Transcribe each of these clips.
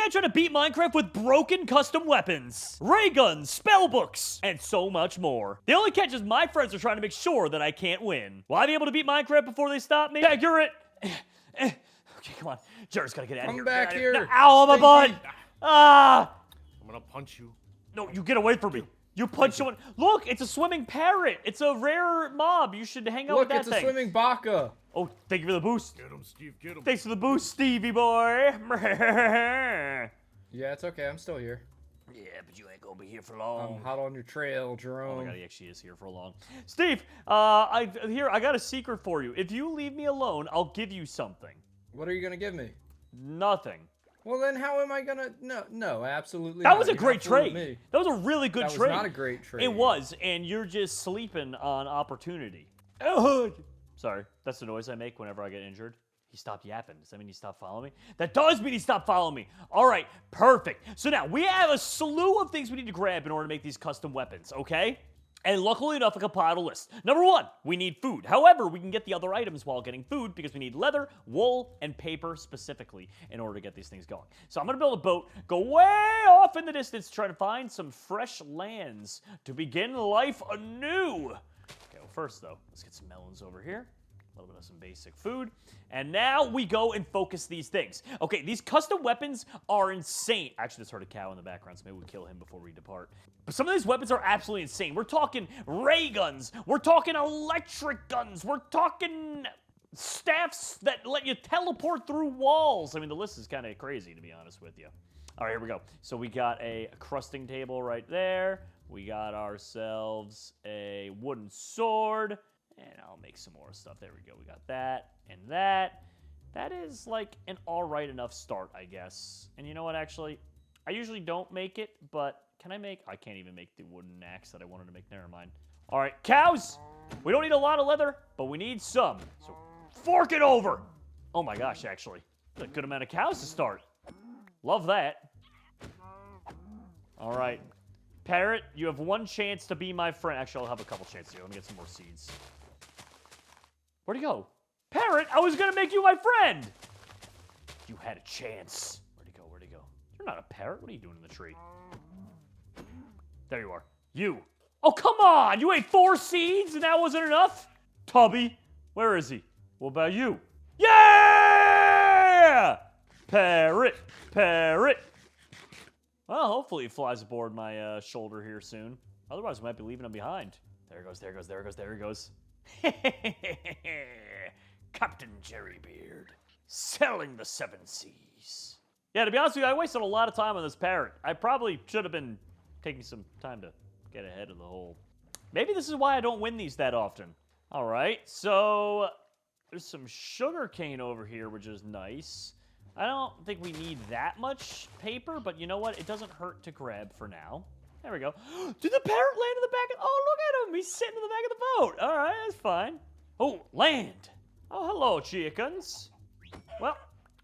guy trying to beat Minecraft with broken custom weapons, ray guns, spell books, and so much more. The only catch is my friends are trying to make sure that I can't win. Will I be able to beat Minecraft before they stop me? Accurate. Okay, come on. Jared's gotta get out of here. Come back here. No, ow, on my butt. Ah. I'm gonna punch you. No, you get away from me. You punch someone. Look, it's a swimming parrot. It's a rare mob. You should hang out with that thing. Look, it's a swimming baka. Oh, thank you for the boost. Get him, Steve, get him. Thanks for the boost, Stevie boy. Yeah, it's okay. I'm still here. Yeah, but you ain't gonna be here for long. I'm hot on your trail, Jerome. Oh my god, he actually is here for long. Steve, I got a secret for you. If you leave me alone, I'll give you something. What are you gonna give me? Nothing. Well, then how am I gonna... No, absolutely That not. was a You great have to leave trade. me. That was a really good trade. That was not a great trade. It was, and you're just sleeping on opportunity. Oh, sorry, that's the noise I make whenever I get injured. He stopped yapping. Does that mean he stopped following me? That does mean he stopped following me. All right, perfect. So now we have a slew of things we need to grab in order to make these custom weapons, okay? And luckily enough, I compiled a list. Number one, we need food. However, we can get the other items while getting food because we need leather, wool, and paper specifically in order to get these things going. So I'm going to build a boat, go way off in the distance to try to find some fresh lands to begin life anew. Okay, well first though, let's get some melons over here. A little bit of some basic food. And now we go and focus these things. Okay, these custom weapons are insane. I actually just heard a cow in the background, so maybe we'll kill him before we depart. But some of these weapons are absolutely insane. We're talking ray guns. We're talking electric guns. We're talking staffs that let you teleport through walls. I mean, the list is kind of crazy, to be honest with you. All right, here we go. So we got a crafting table right there. We got ourselves a wooden sword. And I'll make some more stuff. There we go. We got that and that. That is like an all right enough start, I guess. And you know what, actually? I usually don't make it, but can I make... I can't even make the wooden axe that I wanted to make. Never mind. All right, cows! We don't need a lot of leather, but we need some. So fork it over! Oh my gosh, actually. That's a good amount of cows to start. Love that. All right. Parrot, you have one chance to be my friend. Actually, I'll have a couple chances here. Let me get some more seeds. Where'd he go? Parrot, I was gonna make you my friend! You had a chance. Where'd he go? Where'd he go? You're not a parrot. What are you doing in the tree? There you are. You. Oh, come on! You ate 4 seeds and that wasn't enough? Tubby, where is he? What about you? Yeah! Parrot, parrot. Well, hopefully he flies aboard my shoulder here soon. Otherwise, we might be leaving him behind. There he goes, there he goes, there he goes, there he goes. Captain Jerrybeard, selling the 7 seas. Yeah, to be honest with you, I wasted a lot of time on this parrot. I probably should have been taking some time to get ahead of the whole... Maybe this is why I don't win these that often. All right, so there's some sugar cane over here, which is nice. I don't think we need that much paper, but you know what? It doesn't hurt to grab for now. There we go. Did the parrot land in the back of... Oh, look at him. He's sitting in the back of the boat. All right, that's fine. Oh, land. Oh, hello, chickens. Well,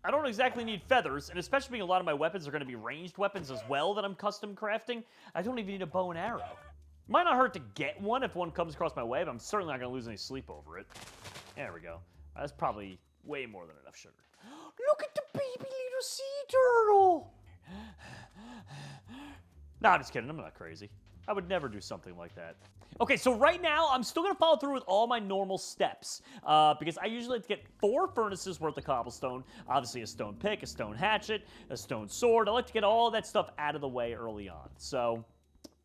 I don't exactly need feathers, and especially being a lot of my weapons are going to be ranged weapons as well that I'm custom crafting. I don't even need a bow and arrow. Might not hurt to get one if one comes across my way, but I'm certainly not going to lose any sleep over it. There we go. That's probably way more than enough sugar. Look at the baby little sea turtle. No, I'm just kidding. I'm not crazy. I would never do something like that. Okay, so right now, I'm still going to follow through with all my normal steps because I usually like to get 4 furnaces worth of cobblestone, obviously a stone pick, a stone hatchet, a stone sword. I like to get all that stuff out of the way early on. So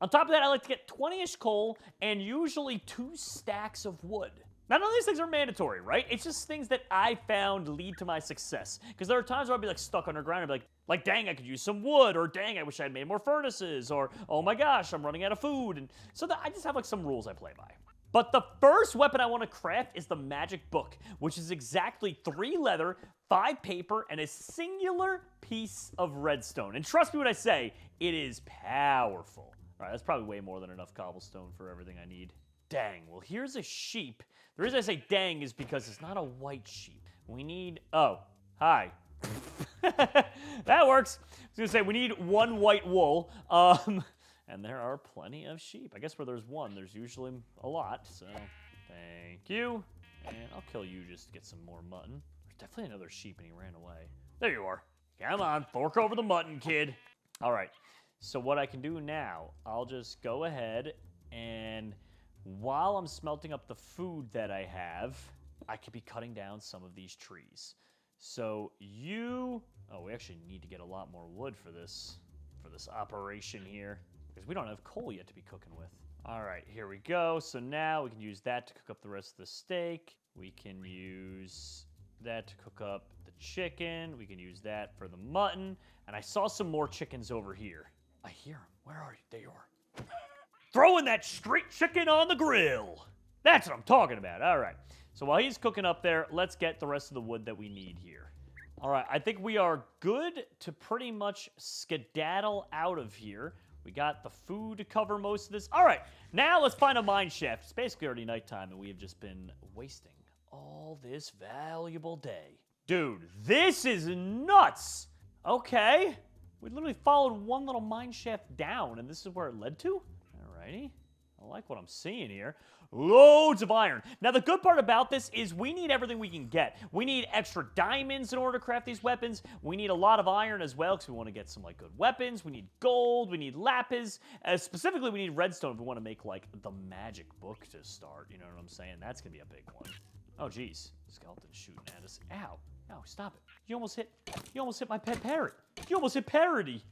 on top of that, I like to get 20-ish coal and usually 2 stacks of wood. Now, none of these things are mandatory, right? It's just things that I found lead to my success. Because there are times where I'd be like stuck underground and be like, dang, I could use some wood, or dang, I wish I had made more furnaces, or oh my gosh, I'm running out of food. And so that I just have like some rules I play by. But the first weapon I want to craft is the magic book, which is exactly 3 leather, 5 paper, and a singular piece of redstone. And trust me when I say, it is powerful. All right, that's probably way more than enough cobblestone for everything I need. Dang, well, here's a sheep. The reason I say dang is because it's not a white sheep. We need... Oh, hi. That works. I was going to say, we need 1 white wool. And there are plenty of sheep. I guess where there's 1, there's usually a lot. So, thank you. And I'll kill you just to get some more mutton. There's definitely another sheep and he ran away. There you are. Come on, fork over the mutton, kid. All right. So what I can do now, I'll just go ahead and while I'm smelting up the food that I have, I could be cutting down some of these trees. So oh, we actually need to get a lot more wood for this operation here because we don't have coal yet to be cooking with. All right, here we go. So now we can use that to cook up the rest of the steak. We can use that to cook up the chicken. We can use that for the mutton. And I saw some more chickens over here. I hear them. Where are you? There you are. Throwing that straight chicken on the grill. That's what I'm talking about. All right. So while he's cooking up there, let's get the rest of the wood that we need here. All right. I think we are good to pretty much skedaddle out of here. We got the food to cover most of this. All right. Now let's find a mine shaft. It's basically already nighttime, and we have just been wasting all this valuable day. Dude, this is nuts. Okay. We literally followed one little mine shaft down, and this is where it led to? Alrighty. I like what I'm seeing here. Loads of iron. Now, the good part about this is we need everything we can get. We need extra diamonds in order to craft these weapons. We need a lot of iron as well because we want to get some, like, good weapons. We need gold. We need lapis. Specifically, we need redstone if we want to make, like, the magic book to start. You know what I'm saying? That's going to be a big one. Oh, geez. Skeleton's shooting at us. Ow. Ow, stop it. You almost hit my pet parrot. You almost hit parody.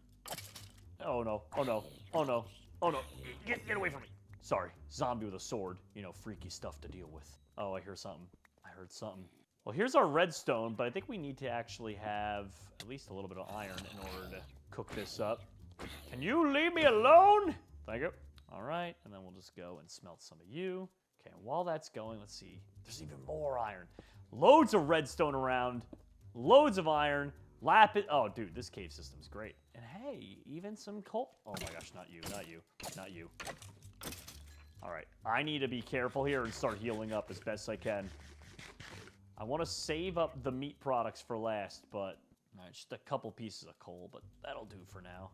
Oh, no. Oh, no. Oh, no. Oh, no. Get away from me. Sorry. Zombie with a sword. You know, freaky stuff to deal with. Oh, I hear something. I heard something. Well, here's our redstone, but I think we need to actually have at least a little bit of iron in order to cook this up. Can you leave me alone? Thank you. All right, and then we'll just go and smelt some of you. Okay, and while that's going, let's see. There's even more iron. Loads of redstone around. Loads of iron. Lapis. Oh, dude, this cave system's great. And hey, even some coal. Oh my gosh, not you, not you, not you. All right, I need to be careful here and start healing up as best I can. I want to save up the meat products for last, but just a couple pieces of coal, but that'll do for now.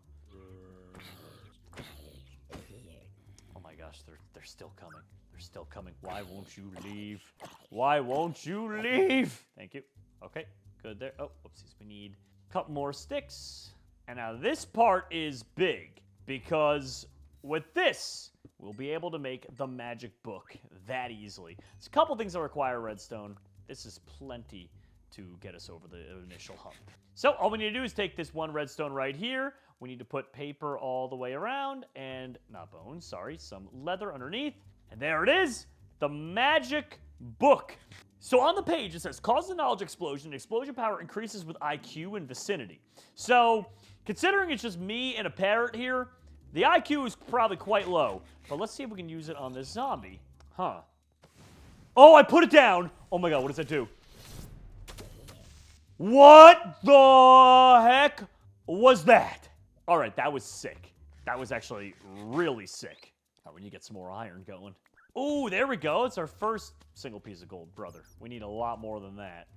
Oh my gosh, they're still coming. They're still coming. Why won't you leave? Why won't you leave? Thank you. Okay, good there. Oh, whoopsies. We need a couple more sticks. And now this part is big because with this, we'll be able to make the magic book that easily. There's a couple things that require redstone. This is plenty to get us over the initial hump. So all we need to do is take this one redstone right here. We need to put paper all the way around and, not bones, sorry, some leather underneath. And there it is, the magic book. So on the page, it says, cause the knowledge explosion. Explosion power increases with IQ and vicinity. So considering it's just me and a parrot here, the IQ is probably quite low. But let's see if we can use it on this zombie. Huh. Oh, I put it down. Oh my God, what does that do? What the heck was that? All right, that was sick. That was actually really sick. All right, we need to get some more iron going. Oh, there we go. It's our first single piece of gold, brother. We need a lot more than that.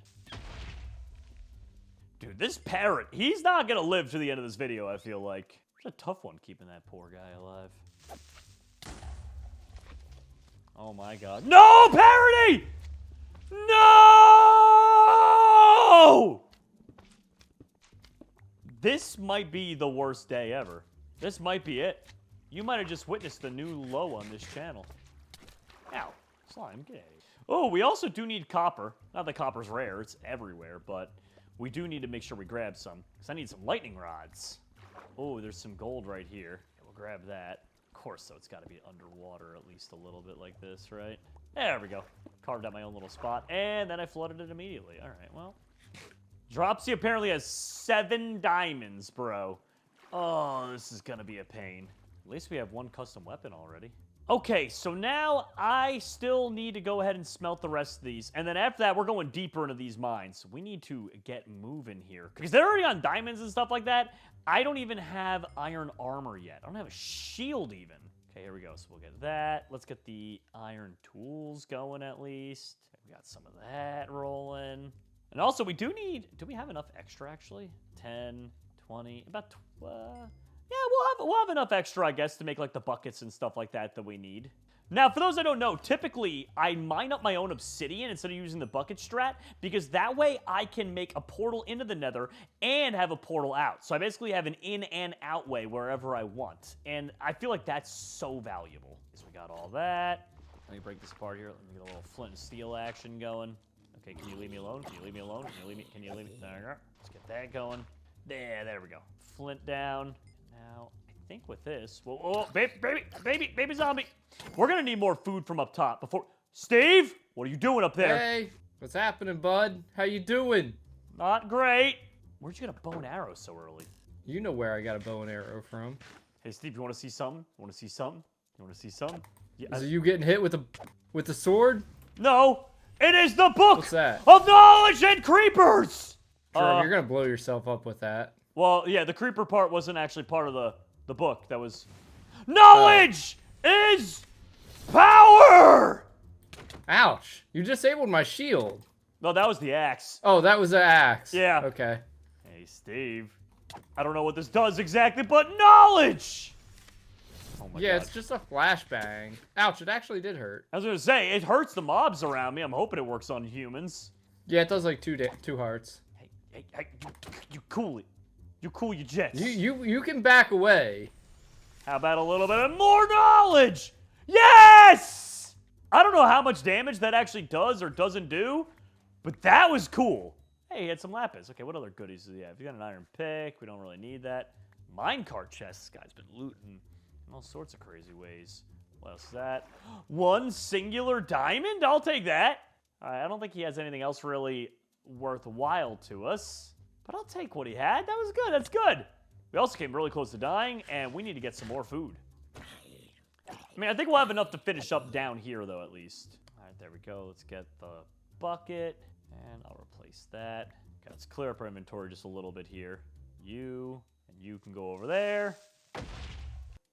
Dude, this parrot, he's not going to live to the end of this video, I feel like. It's a tough one keeping that poor guy alive. Oh my God. No, parody! No! This might be the worst day ever. This might be it. You might have just witnessed the new low on this channel. Ow. Slime, get out of here. Oh, we also do need copper. Not that copper's rare, it's everywhere, but we do need to make sure we grab some, because I need some lightning rods. Oh, there's some gold right here. We'll grab that. Of course, though, it's got to be underwater at least a little bit like this, right? There we go. Carved out my own little spot, and then I flooded it immediately. All right, well. Dropsy apparently has 7 diamonds, bro. Oh, this is going to be a pain. At least we have one custom weapon already. Okay, so now I still need to go ahead and smelt the rest of these. And then after that, we're going deeper into these mines. We need to get moving here. Because they're already on diamonds and stuff like that. I don't even have iron armor yet. I don't have a shield even. Okay, here we go. So we'll get that. Let's get the iron tools going at least. We got some of that rolling. And also, we do need... Do we have enough extra, actually? 10, 20, about 12... Yeah, we'll have enough extra, I guess, to make, like, the buckets and stuff like that we need. Now, for those that don't know, typically I mine up my own obsidian instead of using the bucket strat because that way I can make a portal into the Nether and have a portal out. So I basically have an in and out way wherever I want. And I feel like that's so valuable. So we got all that. Let me break this apart here. Let me get a little flint and steel action going. Okay, can you leave me alone? Can you leave me alone? Can you leave me? There you go. Let's get that going. There we go. Flint down. Now, I think with this, well, oh, baby zombie. We're gonna need more food from up top before. Steve, what are you doing up there? Hey, what's happening, bud? How you doing? Not great. Where'd you get a bow and arrow so early? You know where I got a bow and arrow from. Hey, Steve, you want to see something? You want to see something? You want to see something? Yeah. Is it you getting hit with the sword? No, it is the book What's that? of knowledge and creepers. Sure, you're gonna blow yourself up with that. Well, yeah, the creeper part wasn't actually part of the book. That was knowledge is power. Ouch! You disabled my shield. No, that was the axe. Oh, that was the axe. Yeah. Okay. Hey, Steve. I don't know what this does exactly, but knowledge. Oh my Yeah, God. it's just a flashbang. Ouch! It actually did hurt. I was gonna say it hurts the mobs around me. I'm hoping it works on humans. Yeah, it does like two hearts. Hey, you cool it. You cool your jets. You can back away. How about a little bit of more knowledge? Yes! I don't know how much damage that actually does or doesn't do, but that was cool. Hey, he had some lapis. Okay, what other goodies does he have? You got an iron pick. We don't really need that. Minecart chest. This guy's been looting in all sorts of crazy ways. What else is that? One singular diamond? I'll take that. All right, I don't think he has anything else really worthwhile to us, but I'll take what he had. That was good. That's good. We also came really close to dying, and we need to get some more food. I mean, I think we'll have enough to finish up down here, though, at least. All right, there we go. Let's get the bucket, and I'll replace that. Okay, let's clear up our inventory just a little bit here. You, and you can go over there.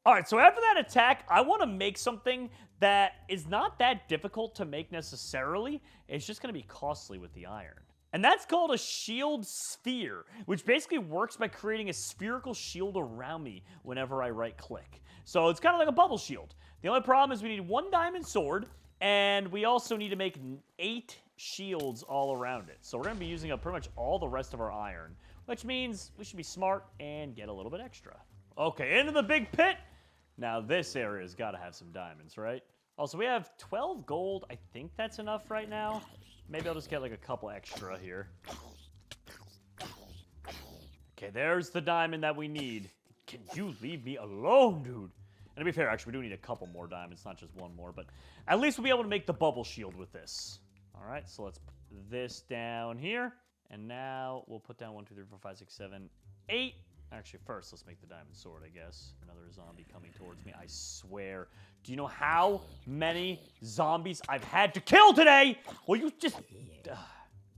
All right, so after that attack, I want to make something that is not that difficult to make necessarily. It's just going to be costly with the iron. And that's called a shield sphere, which basically works by creating a spherical shield around me whenever I right-click. So it's kind of like a bubble shield. The only problem is we need one diamond sword, and we also need to make 8 shields all around it. So we're going to be using up pretty much all the rest of our iron, which means we should be smart and get a little bit extra. Okay, into the big pit. Now this area's got to have some diamonds, right? Also, we have 12 gold. I think that's enough right now. Maybe I'll just get like a couple extra here. Okay, there's the diamond that we need. Can you leave me alone, dude? And to be fair, actually, we do need a couple more diamonds, not just one more. But at least we'll be able to make the bubble shield with this. All right, so let's put this down here. And now we'll put down 1, 2, 3, 4, 5, 6, 7, 8. Actually, first, let's make the diamond sword, I guess. Another zombie coming towards me, I swear. Do you know how many zombies I've had to kill today? Well, you just...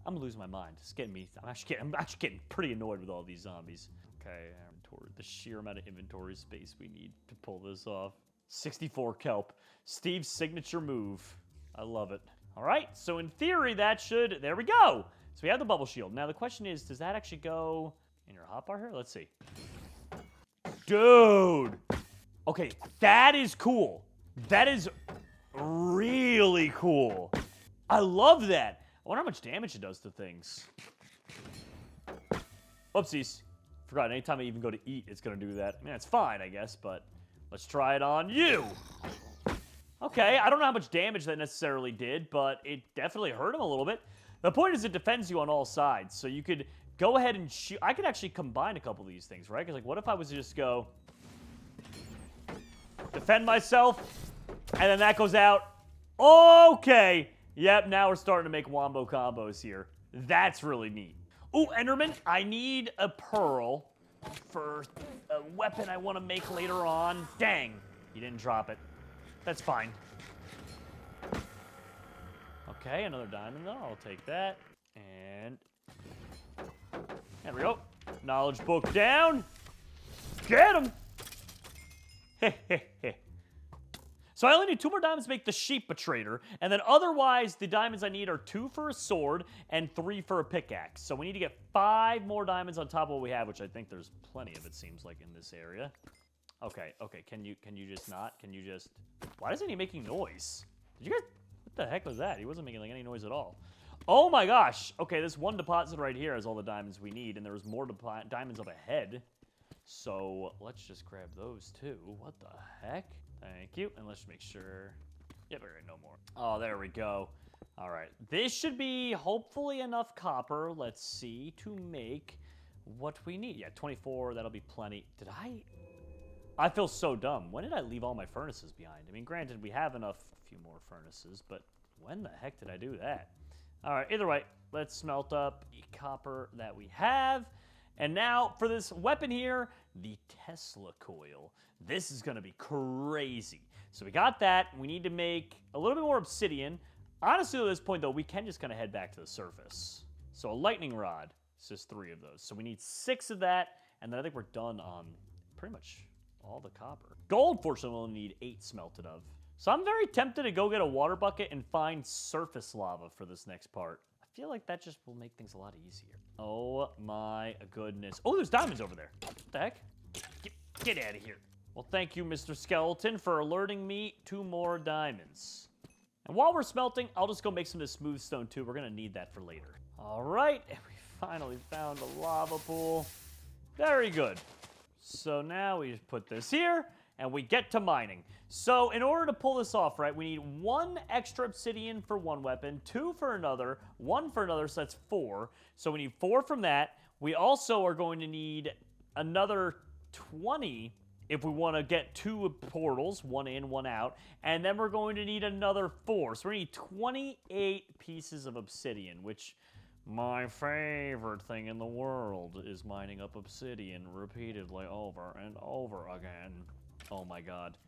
I'm losing my mind. It's getting me... I'm actually getting pretty annoyed with all these zombies. Okay, toward the sheer amount of inventory space we need to pull this off. 64 kelp. Steve's signature move. I love it. All right, so in theory, that should... There we go. So we have the bubble shield. Now, the question is, does that actually go... in your hotbar here? Let's see. Dude! Okay, that is cool. That is really cool. I love that. I wonder how much damage it does to things. Oopsies. Forgot, anytime I even go to eat, it's going to do that. I mean, it's fine, I guess, but let's try it on you. Okay, I don't know how much damage that necessarily did, but it definitely hurt him a little bit. The point is it defends you on all sides, so you could... go ahead and shoot. I could actually combine a couple of these things, right? Because, like, what if I was to just go defend myself, and then that goes out? Okay. Yep, now we're starting to make wombo combos here. That's really neat. Ooh, Enderman, I need a pearl for a weapon I want to make later on. Dang, you didn't drop it. That's fine. Okay, another diamond, though. I'll take that. And... there we go. Knowledge book down. Get him. So I only need 2 more diamonds to make the sheep betrayer, and then otherwise the diamonds I need are 2 for a sword and 3 for a pickaxe. So we need to get 5 more diamonds on top of what we have, which I think there's plenty of, it seems like, in this area. Okay, can you just not? Can you just... Why isn't he making noise? Did you guys... What the heck was that? He wasn't making, like, any noise at all. Oh my gosh! Okay, this one deposit right here has all the diamonds we need, and there's more diamonds up ahead. So, let's just grab those, too. What the heck? Thank you, and let's make sure... Yep, all right, no more. Oh, there we go. All right, this should be, hopefully, enough copper, let's see, to make what we need. Yeah, 24, that'll be plenty. Did I feel so dumb. When did I leave all my furnaces behind? I mean, granted, we have enough, a few more furnaces, but when the heck did I do that? All right, either way, let's smelt up the copper that we have. And now, for this weapon here, the Tesla coil. This is going to be crazy. So we got that. We need to make a little bit more obsidian. Honestly, at this point, though, we can just kind of head back to the surface. So a lightning rod. It's just 3 of those. So we need 6 of that, and then I think we're done on pretty much all the copper. Gold, fortunately, we'll need 8 smelted of. So I'm very tempted to go get a water bucket and find surface lava for this next part. I feel like that just will make things a lot easier. Oh my goodness. Oh, there's diamonds over there. What the heck? Get out of here. Well, thank you, Mr. Skeleton, for alerting me 2 more diamonds. And while we're smelting, I'll just go make some of this smooth stone, too. We're going to need that for later. All right, and we finally found a lava pool. Very good. So now we just put this here, and we get to mining. So in order to pull this off, right, we need 1 extra obsidian for one weapon, 2 for another, 1 for another, so that's 4. So we need 4 from that. We also are going to need another 20 if we want to get 2 portals, 1 in, 1 out. And then we're going to need another 4. So we need 28 pieces of obsidian, which my favorite thing in the world is mining up obsidian repeatedly over and over again. Oh my god.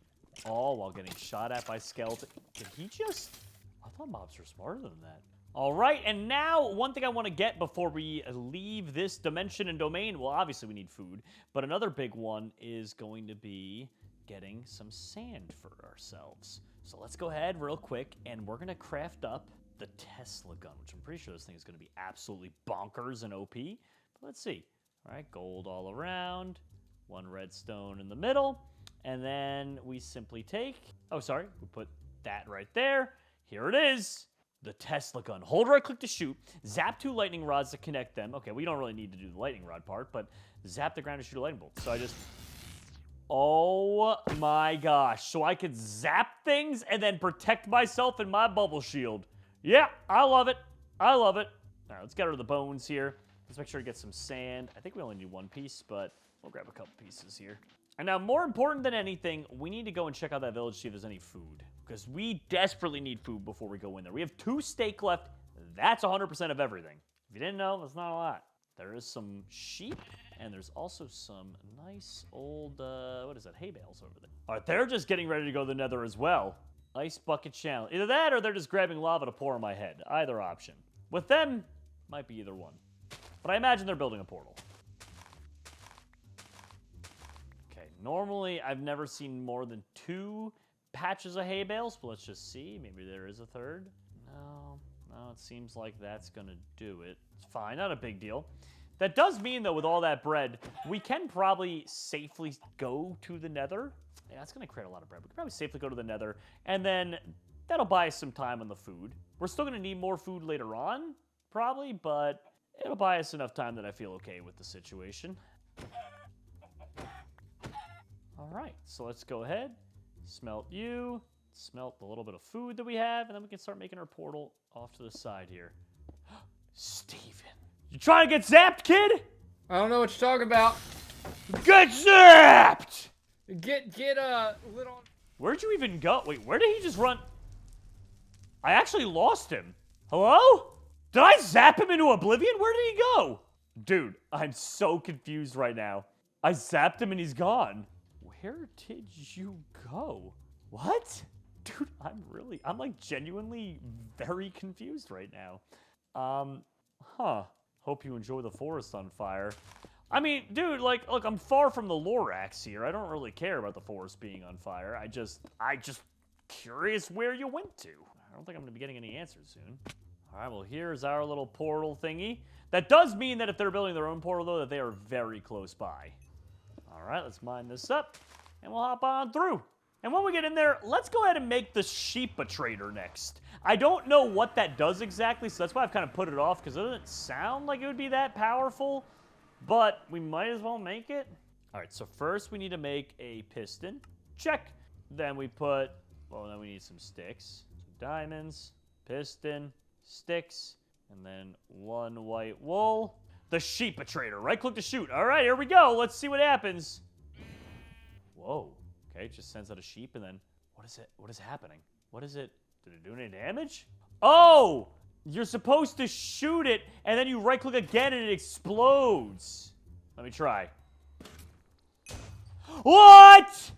All while getting shot at by skeleton. Did he just... I thought mobs were smarter than that. All right, and now one thing I want to get before we leave this dimension and domain, well, obviously we need food, but another big one is going to be getting some sand for ourselves. So let's go ahead real quick, and we're going to craft up the Tesla gun, which I'm pretty sure this thing is going to be absolutely bonkers and OP. But let's see. All right, gold all around, 1 redstone in the middle, and then we simply take, oh, sorry, we put that right there. Here it is. The Tesla gun. Hold right click to shoot. Zap 2 lightning rods to connect them. Okay, we don't really need to do the lightning rod part, but zap the ground to shoot a lightning bolt. So I just... Oh my gosh. So I could zap things and then protect myself in my bubble shield. Yeah, I love it. I love it. All right, let's get rid of the bones here. Let's make sure to get some sand. I think we only need 1 piece, but we'll grab a couple pieces here. And now, more important than anything, we need to go and check out that village, see if there's any food. Because we desperately need food before we go in there. We have 2 steak left. That's 100% of everything. If you didn't know, that's not a lot. There is some sheep, and there's also some nice old, what is that, hay bales over there. All right, they're just getting ready to go to the Nether as well. Ice bucket challenge. Either that or they're just grabbing lava to pour on my head. Either option. With them, might be either one. But I imagine they're building a portal. Okay, normally I've never seen more than 2 patches of hay bales, but let's just see. Maybe there is a 3rd. No, it seems like that's gonna do it. It's fine, not a big deal. That does mean, though, with all that bread, we can probably safely go to the Nether. Yeah, that's gonna create a lot of bread. We can probably safely go to the Nether, and then that'll buy us some time on the food. We're still gonna need more food later on, probably, but it'll buy us enough time that I feel okay with the situation. All right, so let's go ahead. Smelt you, smelt the little bit of food that we have, and then we can start making our portal off to the side here. Steven, you trying to get zapped, kid? I don't know what you're talking about. Get zapped! Get lit on. Where'd you even go? Wait, where did he just run? I actually lost him. Hello? Did I zap him into oblivion? Where did he go? Dude, I'm so confused right now. I zapped him and he's gone. Where did you go? What? Dude, I'm like genuinely very confused right now. Hope you enjoy the forest on fire. I mean, dude, like, look, I'm far from the Lorax here. I don't really care about the forest being on fire. I just curious where you went to. I don't think I'm gonna be getting any answers soon. All right, well, here's our little portal thingy. That does mean that if they're building their own portal, though, that they are very close by. All right, let's mine this up. and we'll hop on through. And when we get in there, let's go ahead and make the sheep trader next. I don't know what that does exactly, so that's why I've kind of put it off, because it doesn't sound like it would be that powerful, but we might as well make it. All right, so first we need to make a piston. Check. Then we put, well, then we need some sticks. So diamonds, piston, sticks, and then 1 white wool. The sheep trader. Right-click to shoot. All right, here we go. Let's see what happens. Whoa. Okay, it just sends out a sheep, and then what is it? What is happening? What is it? Did it do any damage? Oh! You're supposed to shoot it, and then you right-click again, and it explodes. Let me try. What?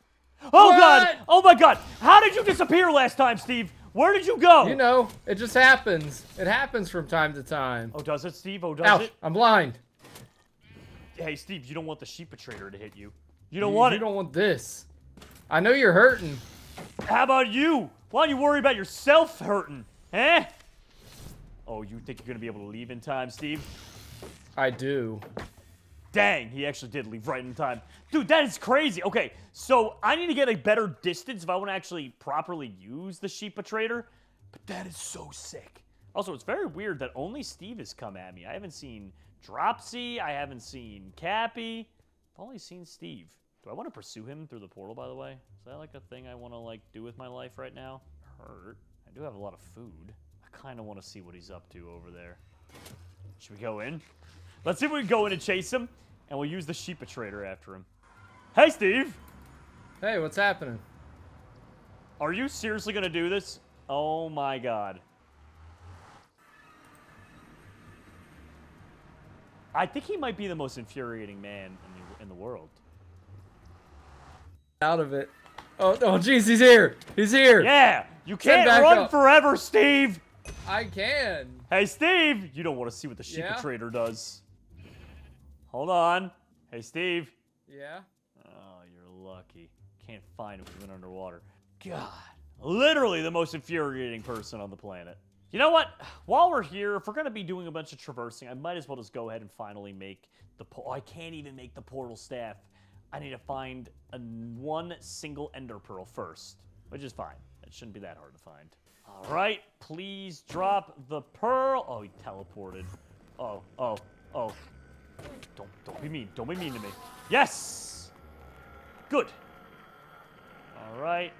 Oh, What? God! Oh, my God! How did you disappear last time, Steve? Where did you go? You know, it just happens. It happens from time to time. Oh, does it, Steve? Oh, does Ouch, it? I'm blind. Hey, Steve, you don't want the sheep trader to hit you. You don't want it. You don't want this. I know you're hurting. How about you? Why don't you worry about yourself hurting? Eh? Oh, you think you're going to be able to leave in time, Steve? I do. Dang, he actually did leave right in time. Dude, that is crazy. Okay, so I need to get a better distance if I want to actually properly use the sheep trader. But that is so sick. Also, it's very weird that only Steve has come at me. I haven't seen Dropsy. I haven't seen Cappy. I've only seen Steve. Do I want to pursue him through the portal, by the way? Is that like a thing I want to like do with my life right now? Hurt. I do have a lot of food. I kind of want to see what he's up to over there. Should we go in? Let's see if we can go in and chase him, and we'll use the sheep trader after him. Hey, Steve! Hey, what's happening? Are you seriously going to do this? Oh, my God. I think he might be the most infuriating man in the world. Out of it. Oh, jeez, he's here. He's here. Yeah! You can't back run up. forever, Steve! I can. Hey, Steve! You don't want to see what the sheep trader does. Hold on. Hey, Steve. Yeah? Oh, you're lucky. Can't find him if he went underwater. God. Literally the most infuriating person on the planet. You know what? While we're here, if we're going to be doing a bunch of traversing, I might as well just go ahead and finally make the portal. Oh, I can't even make the portal staff. I need to find one single ender pearl first, which is fine. It shouldn't be that hard to find. All right, please drop the pearl. Oh, he teleported. Oh. Don't be mean. Don't be mean to me. Yes! Good. All right.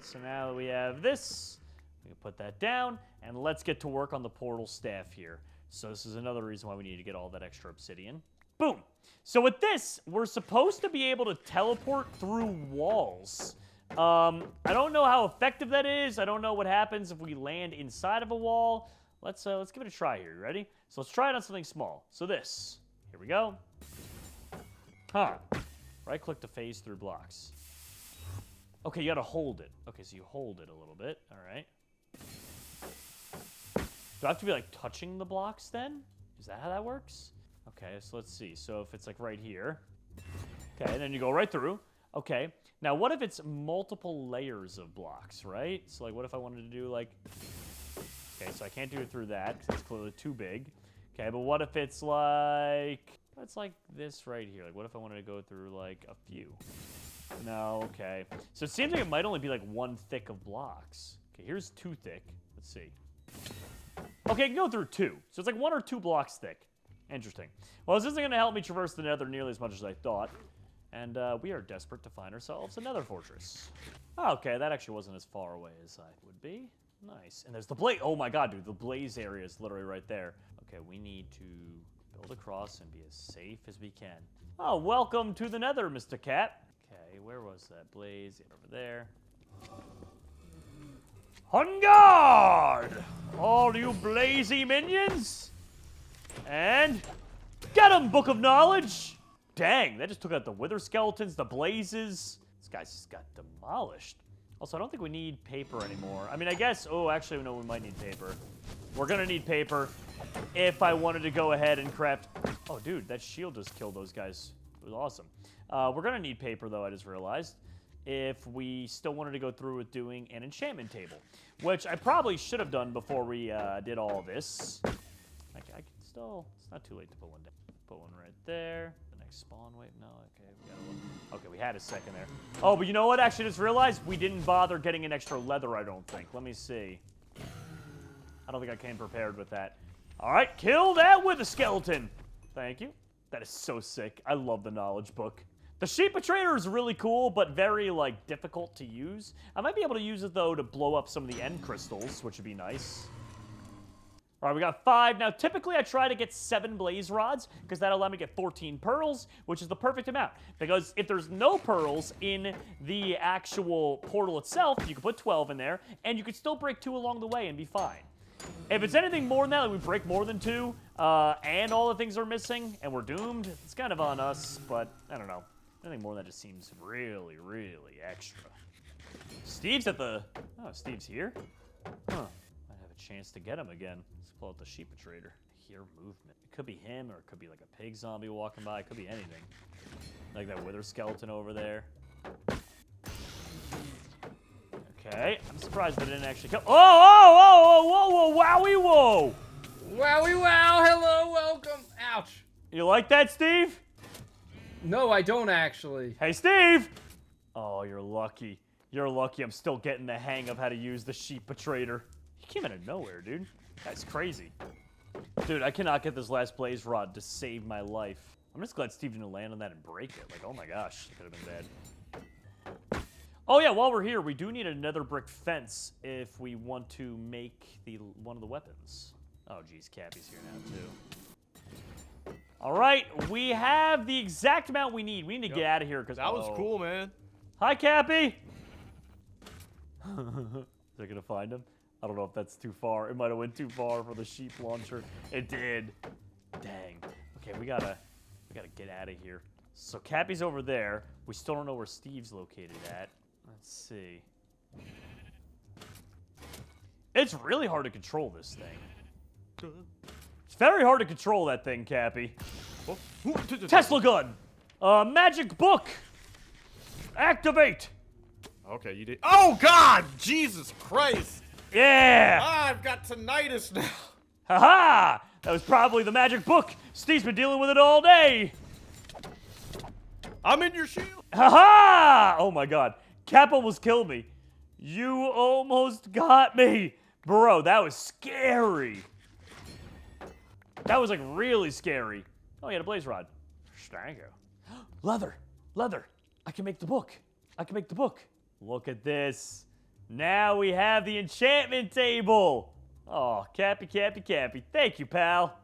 So now that we have this, we can put that down, and let's get to work on the portal staff here. So this is another reason why we need to get all that extra obsidian. Boom. So with this, we're supposed to be able to teleport through walls. I don't know how effective that is. I don't know what happens if we land inside of a wall. Let's give it a try here. You ready? So let's try it on something small. So this. Here we go. Huh. Right-click to phase through blocks. Okay, you gotta hold it. Okay, so you hold it a little bit. All right. Do I have to be, like, touching the blocks then? Is that how that works? Okay, so let's see. So if it's, like, right here. Okay, and then you go right through. Okay. Now, what if it's multiple layers of blocks, right? So, like, what if I wanted to do, like... Okay, so I can't do it through that because it's clearly too big. Okay, but what if it's, like... It's like this right here. Like, what if I wanted to go through, like, a few? No, okay. So it seems like it might only be, like, one thick of blocks. Okay, here's 2 thick. Let's see. Okay, I can go through 2. So it's like 1 or 2 blocks thick. Interesting. Well, this isn't going to help me traverse the Nether nearly as much as I thought. And we are desperate to find ourselves a Nether fortress. Okay, that actually wasn't as far away as I would be. Nice. And there's the blaze. Oh my god, dude. The blaze area is literally right there. Okay, we need to build across and be as safe as we can. Oh, welcome to the Nether, Mr. Cat. Okay, where was that blaze? Over there. On guard! All you blazy minions! And get 'em, Book of Knowledge! Dang, that just took out the wither skeletons, the blazes. This guy's just got demolished. Also, I don't think we need paper anymore. I mean, I guess... Oh, actually, no, we might need paper. We're going to need paper if I wanted to go ahead and craft... Oh, dude, that shield just killed those guys. It was awesome. We're going to need paper, though, I just realized, if we still wanted to go through with doing an enchantment table, which I probably should have done before we did all this. I can still... It's not too late to put one down. Put one right there. The next spawn... Wait, no, okay. We gotta look. Okay, we had a second there. Oh, but you know what? Actually, just realized we didn't bother getting an extra leather, I don't think. Let me see. I don't think I came prepared with that. All right, kill that with a skeleton. Thank you. That is so sick. I love the knowledge book. The sheep trader is really cool, but very, like, difficult to use. I might be able to use it, though, to blow up some of the end crystals, which would be nice. All right, we got 5. Now, typically, I try to get 7 blaze rods, because that'll allow me to get 14 pearls, which is the perfect amount. Because if there's no pearls in the actual portal itself, you can put 12 in there, and you could still break 2 along the way and be fine. If it's anything more than that, like we break more than 2, and all the things are missing, and we're doomed, it's kind of on us, but I don't know. Anything more than that just seems really, really extra. Steve's at the... Oh, Steve's here? Huh. Might have a chance to get him again. Let's pull out the sheep trader. I hear movement. It could be him, or it could be like a pig zombie walking by. It could be anything. Like that wither skeleton over there. Okay, I'm surprised they didn't actually come. Oh, whoa, wowie, whoa! Wowie, wow, hello, welcome. Ouch. You like that, Steve? No, I don't actually. Hey, Steve! Oh, you're lucky. You're lucky I'm still getting the hang of how to use the sheep trader. He came out of nowhere, dude. That's crazy. Dude, I cannot get this last blaze rod to save my life. I'm just glad Steve didn't land on that and break it. Like, oh my gosh, it could have been bad. Oh yeah, while we're here, we do need a nether brick fence if we want to make one of the weapons. Oh geez, Cappy's here now too. All right, we have the exact amount we need. We need to get out of here because That was cool, man. Hi, Cappy. Is I gonna find him? I don't know if that's too far. It might have went too far for the sheep launcher. It did. Dang. Okay, we gotta get out of here. So Cappy's over there. We still don't know where Steve's located at. Let's see. It's really hard to control this thing. It's very hard to control that thing, Cappy. Tesla gun! Magic book! Activate! Okay, you did. Oh, God! Jesus Christ! Yeah! I've got tinnitus now. Haha! That was probably the magic book. Steve's been dealing with it all day. I'm in your shield. Haha! Oh my god. Cap almost killed me. You almost got me. Bro, that was scary. That was like really scary. Oh, he had a blaze rod. Stango. Leather. Leather. I can make the book. I can make the book. Look at this. Now we have the enchantment table. Oh, Cappy, Cappy, Cappy. Thank you, pal.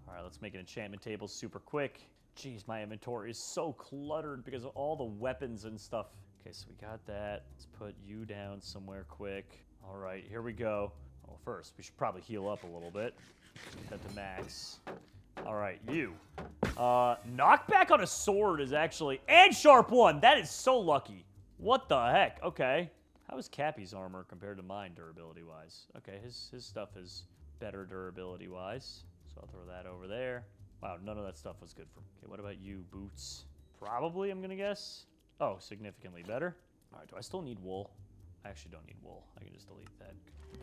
All right, let's make an enchantment table super quick. Jeez, my inventory is so cluttered because of all the weapons and stuff. Okay, so we got that. Let's put you down somewhere quick. All right, here we go. Well, first, we should probably heal up a little bit. Get that to max. All right, you. Knockback on a sword is actually... And sharp one! That is so lucky. What the heck? Okay. How is Cappy's armor compared to mine durability-wise? Okay, his stuff is better durability-wise. So I'll throw that over there. Wow, none of that stuff was good for me. Okay, what about you, boots? Probably, I'm going to guess. Oh, significantly better. All right, do I still need wool? I actually don't need wool. I can just delete that.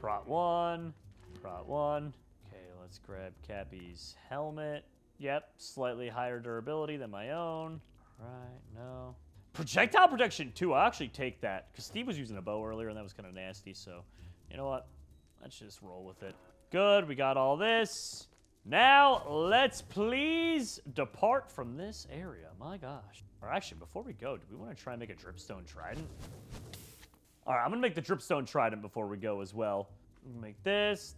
Prot 1. Prot 1. Okay, let's grab Cappy's helmet. Yep, slightly higher durability than my own. All right, no. Projectile protection 2. I'll actually take that because Steve was using a bow earlier and that was kind of nasty. So, you know what? Let's just roll with it. Good, we got all this. Now, let's please depart from this area. My gosh. Or actually, before we go, do we want to try and make a dripstone trident? All right, I'm going to make the dripstone trident before we go as well. Make this,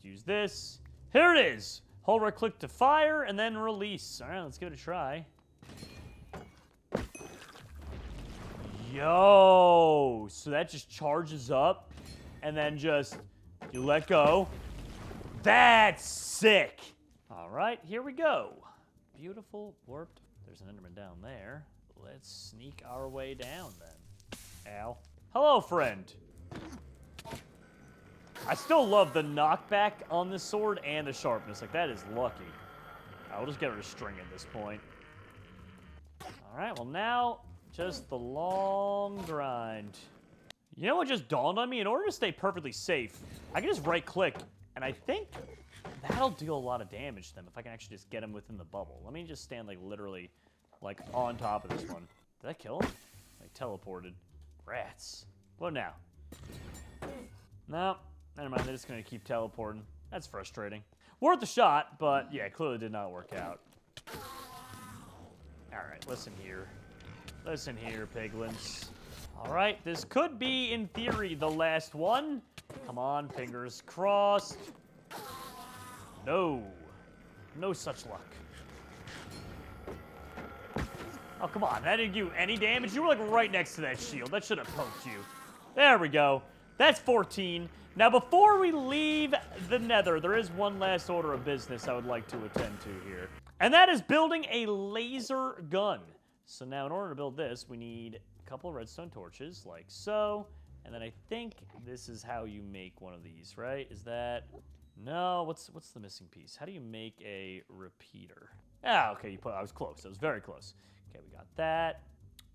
use this. Here it is. Hold right click to fire and then release. All right, let's give it a try. Yo, so that just charges up and then just, you let go. That's sick. All right, here we go. Beautiful, warped. There's an Enderman down there. Let's sneak our way down then. Ow. Hello, friend. I still love the knockback on the sword and the sharpness. Like, that is lucky. I'll just get rid of string at this point. All right, well now, just the long grind. You know what just dawned on me? In order to stay perfectly safe, I can just right-click, and I think that'll deal a lot of damage to them if I can actually just get them within the bubble. Let me just stand, like, literally like, on top of this one. Did I kill him? Like, teleported. Rats. What now? No, never mind. They're just going to keep teleporting. That's frustrating. Worth a shot, but, yeah, clearly did not work out. All right, listen here. Listen here, piglins. All right, this could be, in theory, the last one. Come on, fingers crossed. No. No such luck. Oh, come on. That didn't do any damage. You were, like, right next to that shield. That should have poked you. There we go. That's 14. Now, before we leave the Nether, there is one last order of business I would like to attend to here. And that is building a laser gun. So now, in order to build this, we need a couple of redstone torches, like so. And then I think this is how you make one of these, right? Is that... No, what's the missing piece? How do you make a repeater? Ah, okay, I was close. I was very close. Okay, we got that.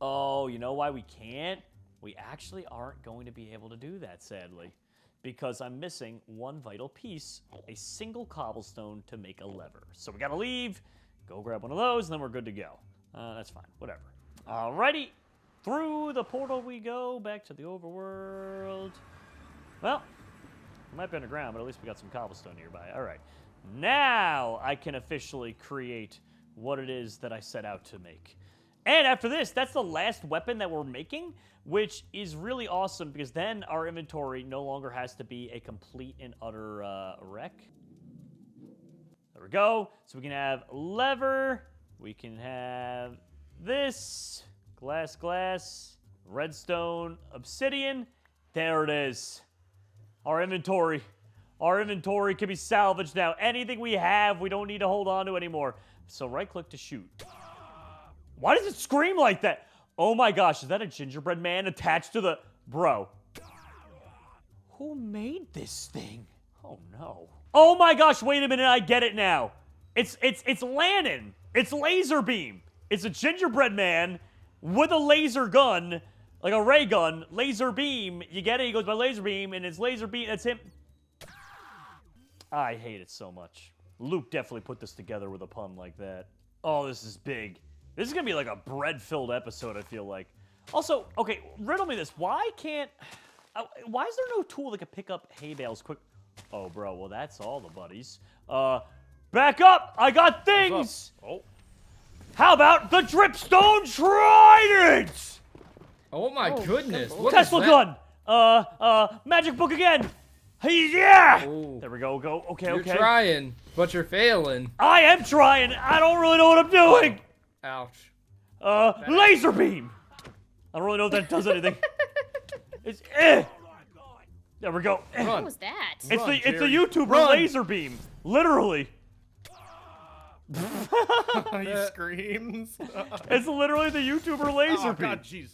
Oh, you know why we can't? We actually aren't going to be able to do that, sadly. Because I'm missing one vital piece, a single cobblestone to make a lever. So we gotta leave, go grab one of those, and then we're good to go. That's fine, whatever. Alrighty, through the portal we go, back to the overworld. Well, it might be underground, but at least we got some cobblestone nearby. All right, now I can officially create what it is that I set out to make. And after this, that's the last weapon that we're making, which is really awesome because then our inventory no longer has to be a complete and utter wreck. There we go. So we can have lever. We can have this. Glass, redstone, obsidian. There it is. Our inventory. Our inventory can be salvaged now. Anything we have, we don't need to hold on to anymore. So right-click to shoot. Why does it scream like that? Oh my gosh, is that a gingerbread man attached to the... Bro. Who made this thing? Oh no. Oh my gosh, wait a minute, I get it now. It's Lannon. It's laser beam. It's a gingerbread man with a laser gun, like a ray gun, laser beam. You get it? He goes by laser beam, and it's laser beam. That's him. I hate it so much. Luke definitely put this together with a pun like that. Oh, this is big. This is gonna be like a bread-filled episode, I feel like. Also, okay, riddle me this. Why is there no tool that can pick up hay bales quick? Oh, bro, well, that's all the buddies. Back up! I got things! Oh. How about the dripstone trident? Oh my goodness. What Tesla is gun! Magic book again! Hey, yeah! Ooh. There we go, okay, You're okay. trying, but you're failing. I am trying! I don't really know what I'm doing! Ouch. Laser beam! I don't really know if that does anything. It's There we go. What was that? It's the Jerry. YouTuber laser beam. Literally. He screams. It's literally the YouTuber laser Oh, beam. God, jeez.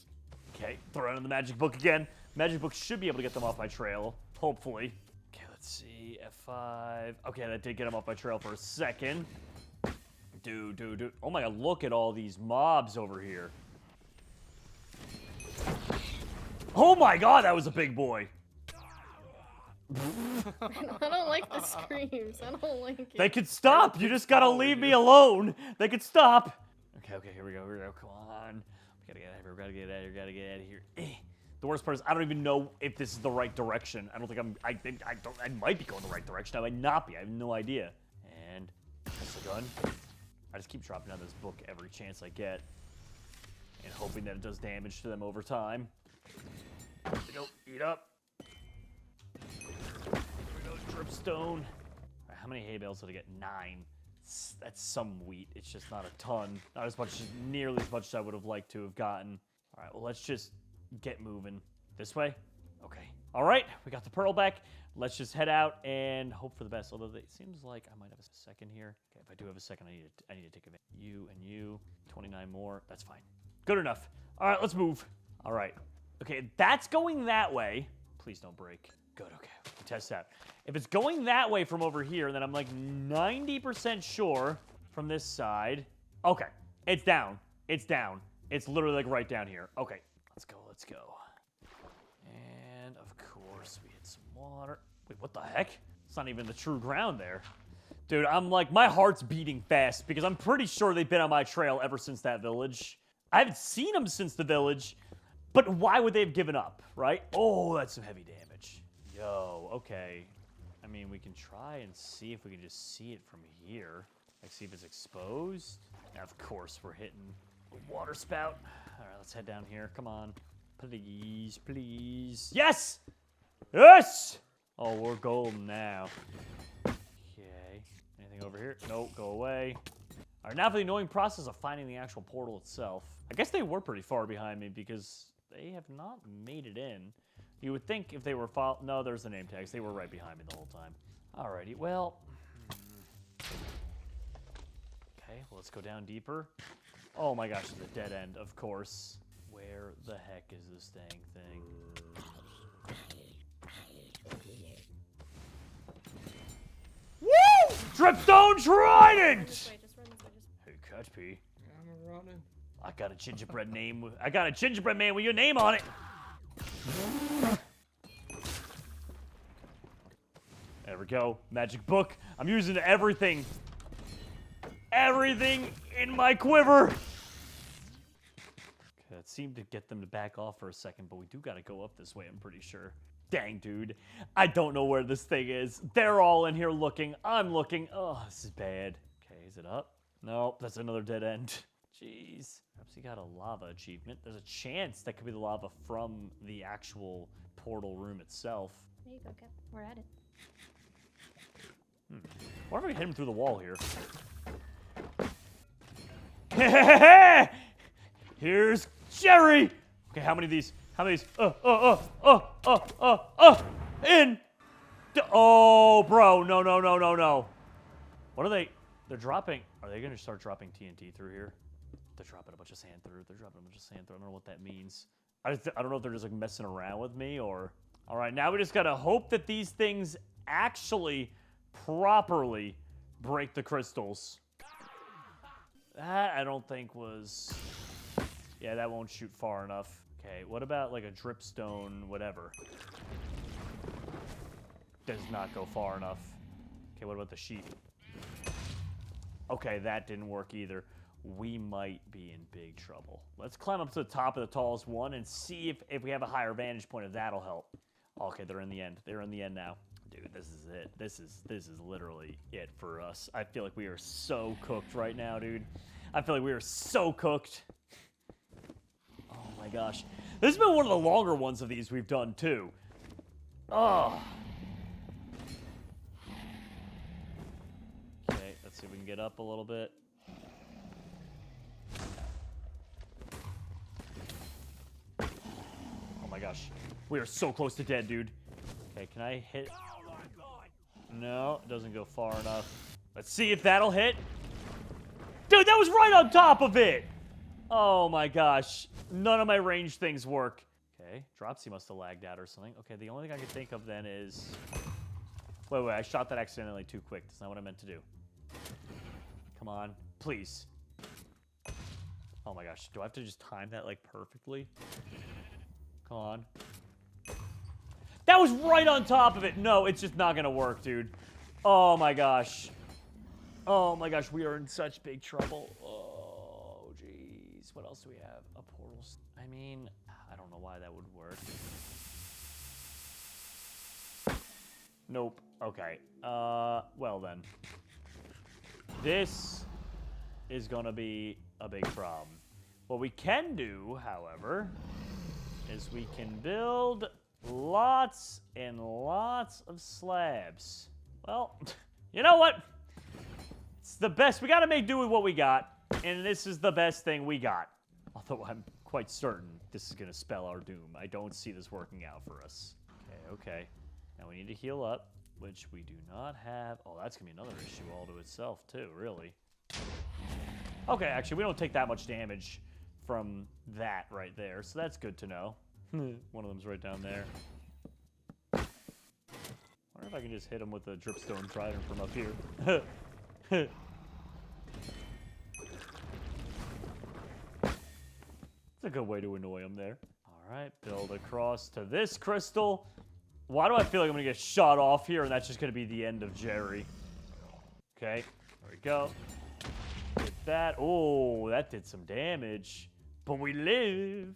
Okay, throw it in the magic book again. Magic book should be able to get them off my trail, hopefully. Okay, let's see. F5. Okay, that did get them off my trail for a second. Dude. Oh my god, look at all these mobs over here. Oh my god, that was a big boy. I don't like the screams. I don't like it. They could stop. You just gotta leave me alone. They could stop. Okay, here we go. Come on. We gotta get out of here. We gotta get out of here. The worst part is I don't even know if this is the right direction. I don't think I might be going the right direction. I might not be. I have no idea. And that's the gun. I just keep dropping down this book every chance I get. And hoping that it does damage to them over time. There we go. Eat up. Dripstone. Right, how many hay bales did I get? 9. That's some wheat. It's just not a ton. Not as much, nearly as much as I would have liked to have gotten. All right, well, let's just get moving. This way? Okay. All right, we got the pearl back. Let's just head out and hope for the best. Although it seems like I might have a second here. Okay, if I do have a second, I need to take advantage. You and you. 29 more. That's fine. Good enough. All right, let's move. All right. Okay, that's going that way. Please don't break. Good, okay. We'll test that. If it's going that way from over here, then I'm like 90% sure from this side. Okay, it's down. It's down. It's literally like right down here. Okay, let's go. And of course we hit some water. Wait, what the heck? It's not even the true ground there. Dude, I'm like, my heart's beating fast because I'm pretty sure they've been on my trail ever since that village. I haven't seen them since the village, but why would they have given up, right? Oh, that's some heavy damage. Yo, okay. I mean, we can try and see if we can just see it from here. Like, see if it's exposed. Now, of course, we're hitting a water spout. All right, let's head down here. Come on. Please, please. Yes! Yes! Oh, we're golden now. Okay. Anything over here? Nope, go away. All right, now for the annoying process of finding the actual portal itself. I guess they were pretty far behind me because they have not made it in. You would think if they were no, there's the name tags. They were right behind me the whole time. Alrighty, well. Okay, well, let's go down deeper. Oh my gosh, the dead end, of course. Where the heck is this dang thing? Woo! Dripstone Trident! Just run this way. Hey, Catch P. I'm running. I got a gingerbread name. I got a gingerbread man with your name on it. There we go. Magic book. I'm using everything. Everything in my quiver. Okay, that seemed to get them to back off for a second, but we do got to go up this way, I'm pretty sure. Dang, dude. I don't know where this thing is. They're all in here looking. I'm looking. Oh, this is bad. Okay, is it up? Nope, that's another dead end. Jeez. Perhaps he got a lava achievement. There's a chance that could be the lava from the actual portal room itself. There you go, Cap. We're at it. Why don't we hit him through the wall here? Here's Jerry! Okay, how many of these? How many of these? In! Oh, bro, no. What are they? They're dropping. Are they gonna start dropping TNT through here? They're dropping a bunch of sand through. I don't know what that means. I don't know if they're just like messing around with me or... All right, now we just gotta hope that these things actually properly break the crystals. That I don't think was... Yeah, that won't shoot far enough. Okay, what about like a dripstone, whatever? Does not go far enough. Okay, what about the sheep? Okay, that didn't work either. We might be in big trouble. Let's climb up to the top of the tallest one and see if we have a higher vantage point, if that'll help. Okay, they're in the end. They're in the end now. Dude, this is it. This is literally it for us. I feel like we are so cooked right now, dude. I feel like we are so cooked. Oh my gosh. This has been one of the longer ones of these we've done too. Oh. Okay, let's see if we can get up a little bit. Oh my gosh. We are so close to dead, dude. Okay, can I hit? No, it doesn't go far enough. Let's see if that'll hit. Dude, that was right on top of it! Oh my gosh. None of my range things work. Okay, Dropsy must have lagged out or something. Okay, the only thing I can think of then is... Wait, I shot that accidentally too quick. That's not what I meant to do. Come on, please. Oh my gosh, do I have to just time that like perfectly? Come on. That was right on top of it. No, it's just not gonna work, dude. Oh my gosh. Oh my gosh, we are in such big trouble. Oh, jeez. What else do we have? A portal. I mean, I don't know why that would work. Nope. Okay. Well then. This is gonna be a big problem. What we can do, however, is we can build lots and lots of slabs. Well, you know what? It's the best. We gotta make do with what we got, and this is the best thing we got. Although I'm quite certain this is gonna spell our doom. I don't see this working out for us. Okay. Now we need to heal up, which we do not have. Oh, that's gonna be another issue all to itself too, really. Okay, actually, we don't take that much damage from that right there, so that's good to know. One of them's right down there. I wonder if I can just hit him with a dripstone trident from up here. It's a good way to annoy him there. All right, build across to this crystal. Why do I feel like I'm gonna get shot off here and that's just gonna be the end of Jerry? Okay, there we go. Hit that. Oh, that did some damage. But we lived.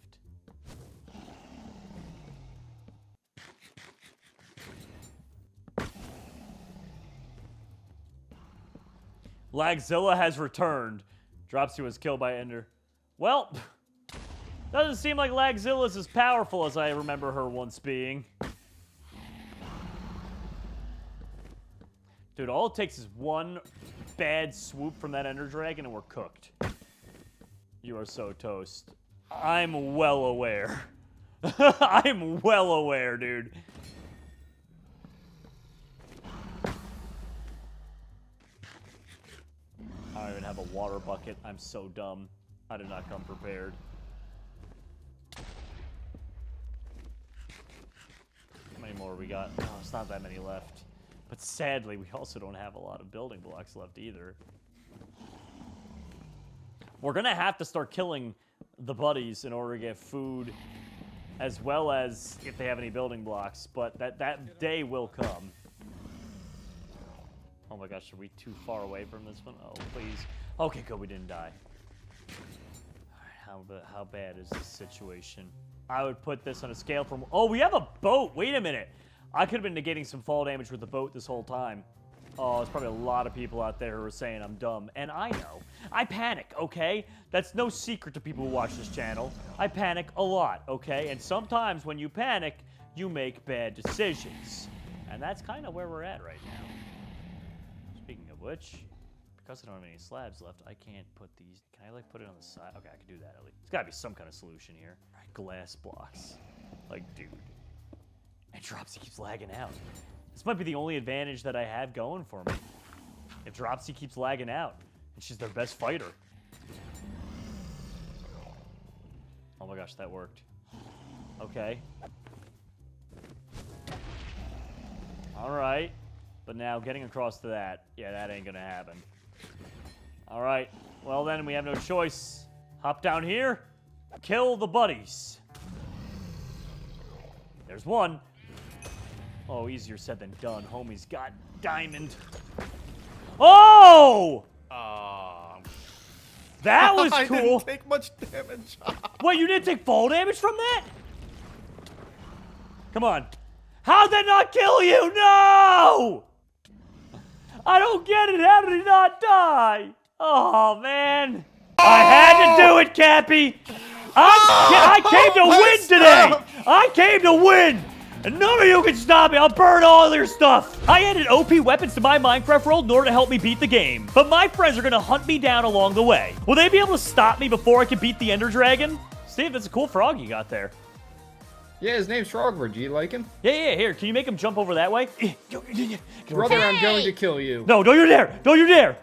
Lagzilla has returned. Dropsy was killed by Ender. Well, doesn't seem like Lagzilla's as powerful as I remember her once being. Dude, all it takes is one bad swoop from that Ender Dragon and we're cooked. You are so toast. I'm well aware. I'm well aware, dude. I don't even have a water bucket. I'm so dumb. I did not come prepared. How many more we got? Oh, it's not that many left. But sadly, we also don't have a lot of building blocks left either. We're gonna have to start killing the buddies in order to get food, as well as if they have any building blocks, but that day will come. Oh my gosh, are we too far away from this one? Oh, please. Okay, good, we didn't die. All right, how bad is this situation? I would put this on a scale from... Oh, we have a boat! Wait a minute! I could have been negating some fall damage with the boat this whole time. Oh, there's probably a lot of people out there who are saying I'm dumb. And I know. I panic, okay? That's no secret to people who watch this channel. I panic a lot, okay? And sometimes when you panic, you make bad decisions. And that's kind of where we're at right now. Speaking of which, because I don't have any slabs left, I can't put these... Can I, like, put it on the side? Okay, I can do that at least. There's got to be some kind of solution here. All right, glass blocks. Like, dude. And Dropsy keeps lagging out. This might be the only advantage that I have going for me. If Dropsy keeps lagging out, and she's their best fighter. Oh my gosh, that worked. Okay. Alright. But now, getting across to that, yeah, that ain't gonna happen. Alright. Well then, we have no choice. Hop down here. Kill the buddies. There's one. Oh, easier said than done. Homie's got diamond. Oh! That was I cool. didn't take much damage. Wait, you didn't take fall damage from that? Come on. How'd that not kill you? No! I don't get it. How did he not die? Oh, man. I had to do it, Cappy. I came to win today. I came to win. And none of you can stop me. I'll burn all your stuff. I added OP weapons to my Minecraft world in order to help me beat the game. But my friends are going to hunt me down along the way. Will they be able to stop me before I can beat the Ender Dragon? Steve, that's a cool frog you got there. Yeah, his name's Frogward. Do you like him? Yeah, here. Can you make him jump over that way? Brother, I'm going to kill you. No, don't you dare. Don't you dare.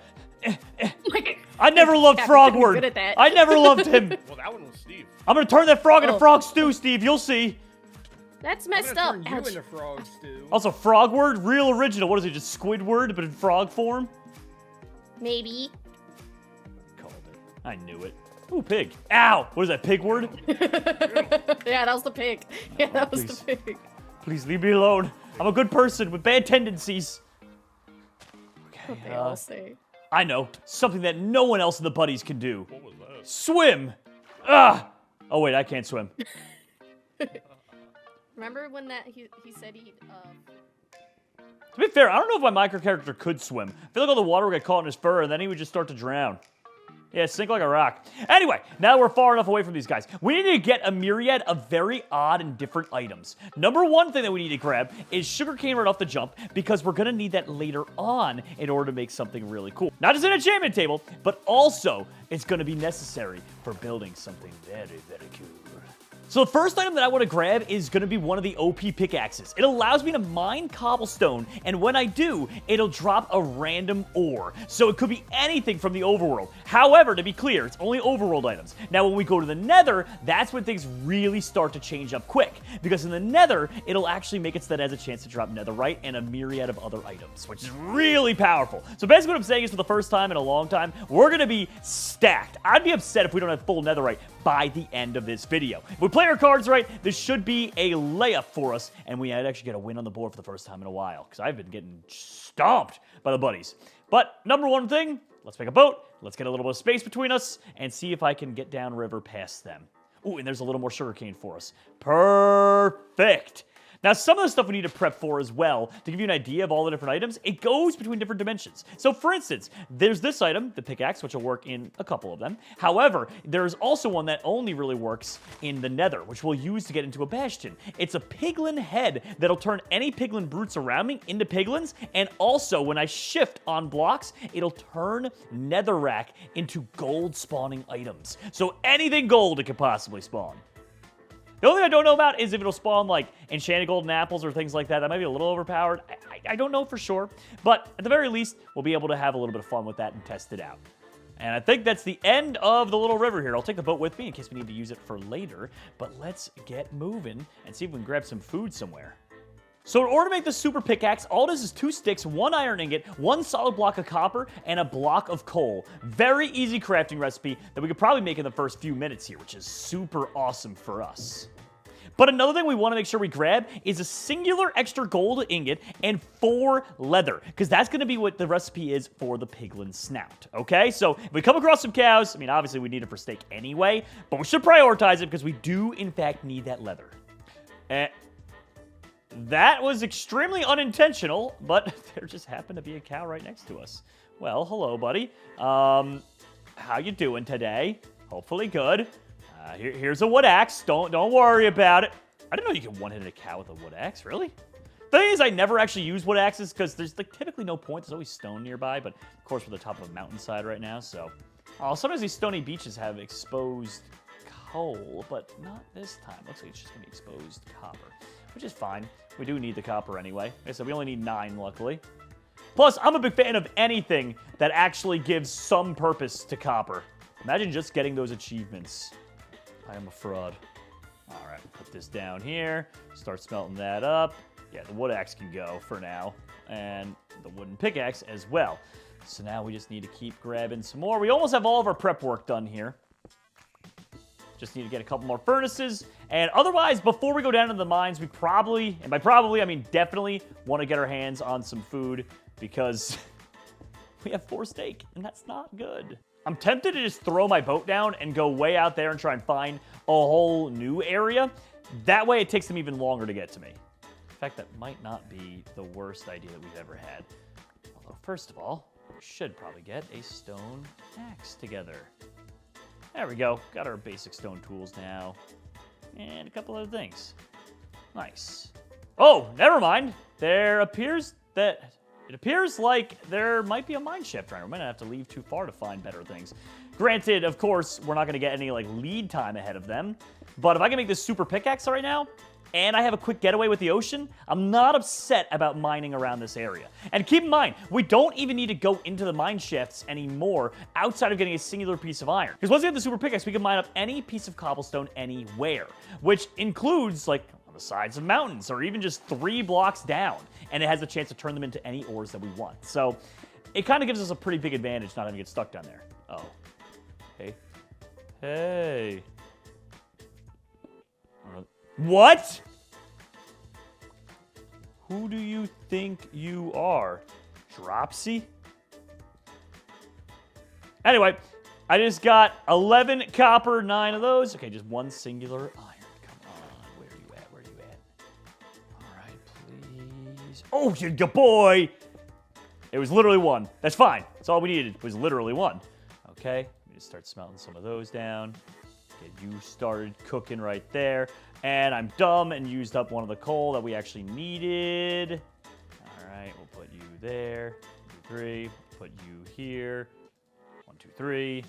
I never loved Frogward. Good at that. I never loved him. Well, that one was Steve. I'm going to turn that frog into frog stew, Steve. You'll see. That's I'm messed gonna up. turn you Ouch. into frog stew. Also, Frogward, real original. What is it, just Squidward, but in frog form? Maybe. Called it. I knew it. Ooh, pig. Ow! What is that, pig word? Yeah, that was the pig. Yeah, that was please. the pig. Please leave me alone. I'm a good person with bad tendencies. What Okay, they all say. I know. Something that no one else in the buddies can do. What was that? Swim! Ah! Oh, wait, I can't swim. Remember when that he said he'd To be fair, I don't know if my micro character could swim. I feel like all the water would get caught in his fur, and then he would just start to drown. Yeah, sink like a rock. Anyway, now that we're far enough away from these guys, we need to get a myriad of very odd and different items. Number one thing that we need to grab is sugarcane right off the jump, because we're going to need that later on in order to make something really cool. Not just an enchantment table, but also it's going to be necessary for building something very, very cool. So the first item that I want to grab is going to be one of the OP pickaxes. It allows me to mine cobblestone, and when I do, it'll drop a random ore. So it could be anything from the overworld. However, to be clear, it's only overworld items. Now, when we go to the Nether, that's when things really start to change up quick. Because in the Nether, it'll actually make it so that it has a chance to drop netherite and a myriad of other items, which is really powerful. So basically what I'm saying is, for the first time in a long time, we're going to be stacked. I'd be upset if we don't have full netherite by the end of this video. If we play our cards right, this should be a layup for us, and we might actually get a win on the board for the first time in a while, because I've been getting stomped by the buddies. But number one thing, let's make a boat. Let's get a little bit of space between us and see if I can get downriver past them. Ooh, and there's a little more sugarcane for us. Perfect. Now, some of the stuff we need to prep for as well, to give you an idea of all the different items, it goes between different dimensions. So, for instance, there's this item, the pickaxe, which will work in a couple of them. However, there's also one that only really works in the Nether, which we'll use to get into a bastion. It's a piglin head that'll turn any piglin brutes around me into piglins, and also, when I shift on blocks, it'll turn netherrack into gold spawning items. So, anything gold it could possibly spawn. The only thing I don't know about is if it'll spawn, like, enchanted golden apples or things like that. That might be a little overpowered. I don't know for sure. But at the very least, we'll be able to have a little bit of fun with that and test it out. And I think that's the end of the little river here. I'll take the boat with me in case we need to use it for later. But let's get moving and see if we can grab some food somewhere. So in order to make the super pickaxe, all it is 2 sticks, 1 iron ingot, 1 solid block of copper, and a block of coal. Very easy crafting recipe that we could probably make in the first few minutes here, which is super awesome for us. But another thing we want to make sure we grab is a singular extra gold ingot and 4 leather, because that's going to be what the recipe is for the piglin snout, okay? So if we come across some cows, I mean, obviously we need it for steak anyway, but we should prioritize it because we do, in fact, need that leather. That was extremely unintentional, but there just happened to be a cow right next to us. Well, hello, buddy. How you doing today? Hopefully good. Here's a wood axe. Don't worry about it. I didn't know you could one-hit a cow with a wood axe, really? The thing is, I never actually use wood axes because there's like typically no point. There's always stone nearby, but of course we're at the top of a mountainside right now, so... Oh, sometimes these stony beaches have exposed coal, but not this time. Looks like it's just going to be exposed copper, which is fine. We do need the copper anyway. Like I said, we only need 9, luckily. Plus, I'm a big fan of anything that actually gives some purpose to copper. Imagine just getting those achievements. I am a fraud. All right, put this down here. Start smelting that up. Yeah, the wood axe can go for now. And the wooden pickaxe as well. So now we just need to keep grabbing some more. We almost have all of our prep work done here. Just need to get a couple more furnaces. And otherwise, before we go down to the mines, we probably, and by probably, I mean definitely, want to get our hands on some food because we have 4 steak, and that's not good. I'm tempted to just throw my boat down and go way out there and try and find a whole new area. That way, it takes them even longer to get to me. In fact, that might not be the worst idea that we've ever had. Although, first of all, we should probably get a stone axe together. There we go. Got our basic stone tools now. And a couple other things. Nice. Oh, never mind. It appears like there might be a mine shaft around. We might not have to leave too far to find better things. Granted, of course, we're not going to get any like lead time ahead of them. But if I can make this super pickaxe right now, and I have a quick getaway with the ocean, I'm not upset about mining around this area. And keep in mind, we don't even need to go into the mine shafts anymore outside of getting a singular piece of iron. Because once we have the super pickaxe, we can mine up any piece of cobblestone anywhere, which includes, like, on the sides of mountains or even just 3 blocks down. And it has a chance to turn them into any ores that we want. So it kind of gives us a pretty big advantage not having to get stuck down there. Oh. Hey. Hey. What? Who do you think you are? Dropsy? Anyway, I just got 11 copper, 9 of those. Okay, just 1 singular iron. Come on, where are you at? Where are you at? All right, please. Oh, good boy. It was literally 1. That's fine. That's all we needed was literally 1. Okay, let me just start smelting some of those down. Get you started cooking right there. And I'm dumb and used up one of the coal that we actually needed. All right, we'll put you there. 1, 2, 3. Put you here. 1, 2, 3.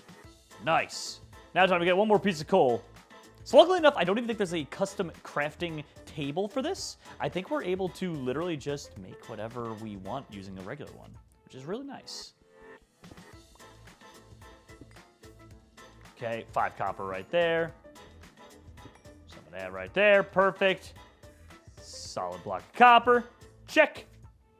Nice. Now time to get 1 more piece of coal. So luckily enough, I don't even think there's a custom crafting table for this. I think we're able to literally just make whatever we want using the regular one, which is really nice. Okay, 5 copper right there. Some of that right there. Perfect. Solid block of copper. Check.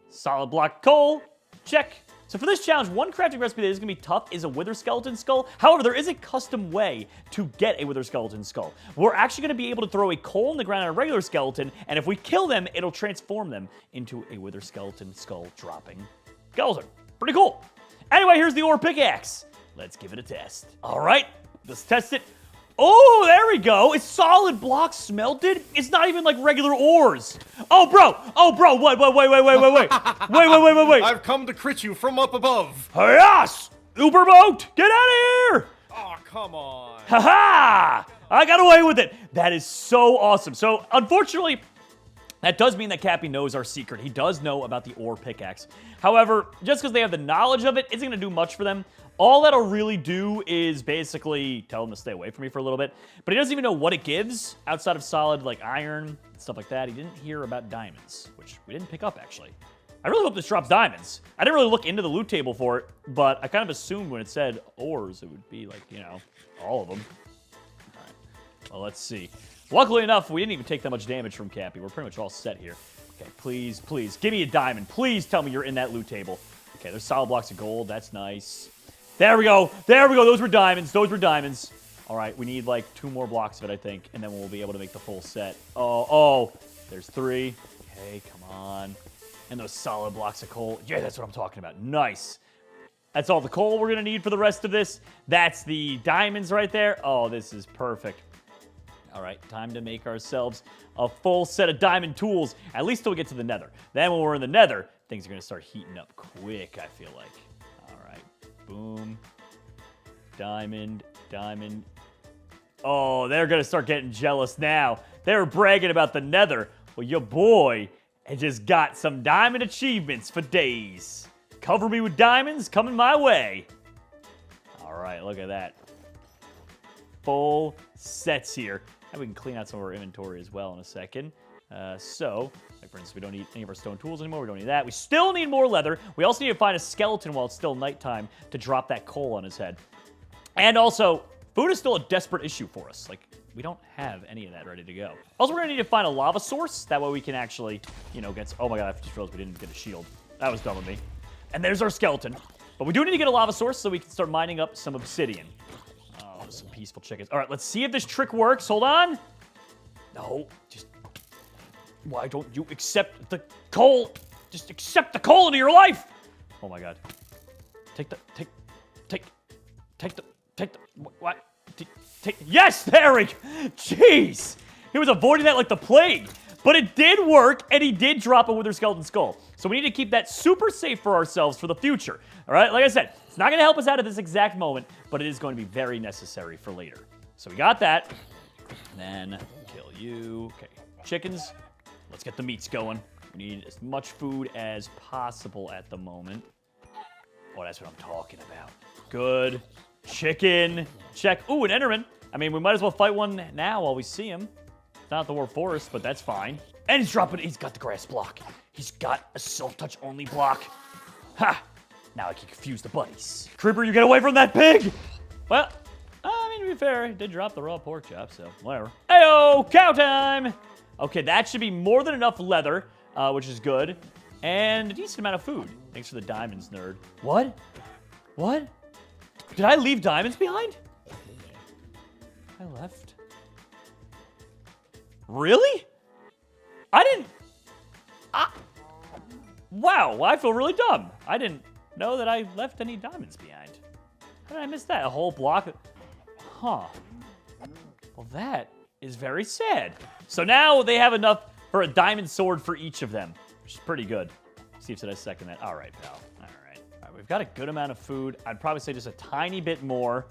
Solid block of coal. Check. So for this challenge, one crafting recipe that is going to be tough is a wither skeleton skull. However, there is a custom way to get a wither skeleton skull. We're actually going to be able to throw a coal in the ground on a regular skeleton, and if we kill them, it'll transform them into a wither skeleton skull dropping skeleton. Pretty cool. Anyway, here's the ore pickaxe. Let's give it a test. All right, let's test it. Oh, there we go. It's solid blocks smelted. It's not even like regular ores. Oh, bro. Wait. Wait. I've come to crit you from up above. Yes! Uberboat, get out of here! Oh, come on. Ha! I got away with it. That is so awesome. So, unfortunately, that does mean that Cappy knows our secret. He does know about the ore pickaxe. However, just because they have the knowledge of it isn't going to do much for them. All that'll really do is basically tell him to stay away from me for a little bit. But he doesn't even know what it gives outside of solid, like iron, stuff like that. He didn't hear about diamonds, which we didn't pick up, actually. I really hope this drops diamonds. I didn't really look into the loot table for it, but I kind of assumed when it said ores, it would be like, you know, all of them. All right. Well, let's see. Luckily enough, we didn't even take that much damage from Cappy. We're pretty much all set here. Okay, please, please, give me a diamond. Please tell me you're in that loot table. Okay, there's solid blocks of gold. That's nice. There we go. There we go. Those were diamonds. Those were diamonds. All right, we need like 2 more blocks of it, I think, and then we'll be able to make the full set. Oh, there's 3. Okay, come on. And those solid blocks of coal. Yeah, that's what I'm talking about. Nice. That's all the coal we're going to need for the rest of this. That's the diamonds right there. Oh, this is perfect. All right, time to make ourselves a full set of diamond tools, at least till we get to the Nether. Then when we're in the Nether, things are going to start heating up quick, I feel like. All right, boom. Diamond. Oh, they're going to start getting jealous now. They're bragging about the Nether. Well, your boy has just got some diamond achievements for days. Cover me with diamonds coming my way. All right, look at that. Full sets here. And we can clean out some of our inventory as well in a second. So, like for instance, we don't need any of our stone tools anymore. We don't need that. We still need more leather. We also need to find a skeleton while it's still nighttime to drop that coal on his head. And also, food is still a desperate issue for us. Like, we don't have any of that ready to go. Also, we're going to need to find a lava source. That way we can actually, you know, get... Oh my god, I just realized we didn't get a shield. That was dumb of me. And there's our skeleton. But we do need to get a lava source so we can start mining up some obsidian. Oh, some peaceful chickens. All right, let's see if this trick works. Hold on. No, just... Why don't you accept the coal? Just accept the coal into your life. Oh my god. Take the... What? Yes, there we go. Jeez. He was avoiding that like the plague. But it did work, and he did drop a Wither Skeleton Skull. So we need to keep that super safe for ourselves for the future. All right, like I said, it's not going to help us out at this exact moment, but it is going to be very necessary for later. So we got that. Then kill you. Okay, chickens. Let's get the meats going. We need as much food as possible at the moment. Oh, that's what I'm talking about. Good. Chicken. Check. Ooh, an Enderman. I mean, we might as well fight one now while we see him. It's not the War Forest, but that's fine. And he's dropping... He's got the grass block. He's got a self-touch only block. Ha! Now I can confuse the buddies. Creeper, you get away from that pig! Well, I mean, to be fair, he did drop the raw pork chop, so whatever. Heyo! Cow time! Okay, that should be more than enough leather, which is good. And a decent amount of food. Thanks for the diamonds, nerd. What? What? Did I leave diamonds behind? I left. Really? I didn't... Wow, I feel really dumb. I didn't know that I left any diamonds behind. How did I miss that? A whole block of... Huh. Well, that is very sad. So now they have enough for a diamond sword for each of them, which is pretty good. See if I second that. All right, pal. All right, we've got a good amount of food. I'd probably say just a tiny bit more,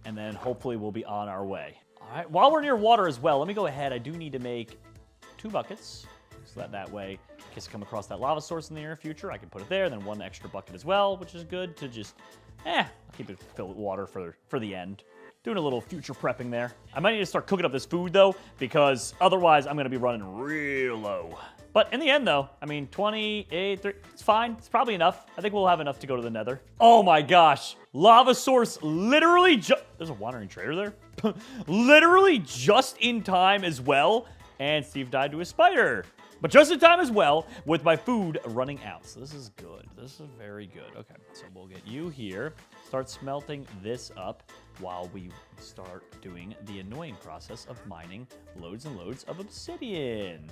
and then hopefully we'll be on our way. All right, while we're near water as well, let me go ahead. I do need to make 2 buckets. So that way, in case I come across that lava source in the near future, I can put it there. Then 1 extra bucket as well, which is good to just, I'll keep it filled with water for the end. Doing a little future prepping there. I might need to start cooking up this food, though, because otherwise I'm going to be running real low. But in the end, though, I mean, 28, 30, it's fine. It's probably enough. I think we'll have enough to go to the Nether. Oh, my gosh. Lava source literally there's a wandering trader there. Literally just in time as well. And Steve died to a spider. But just in time as well, with my food running out. So this is good. This is very good. Okay, so we'll get you here. Start smelting this up while we start doing the annoying process of mining loads and loads of obsidian.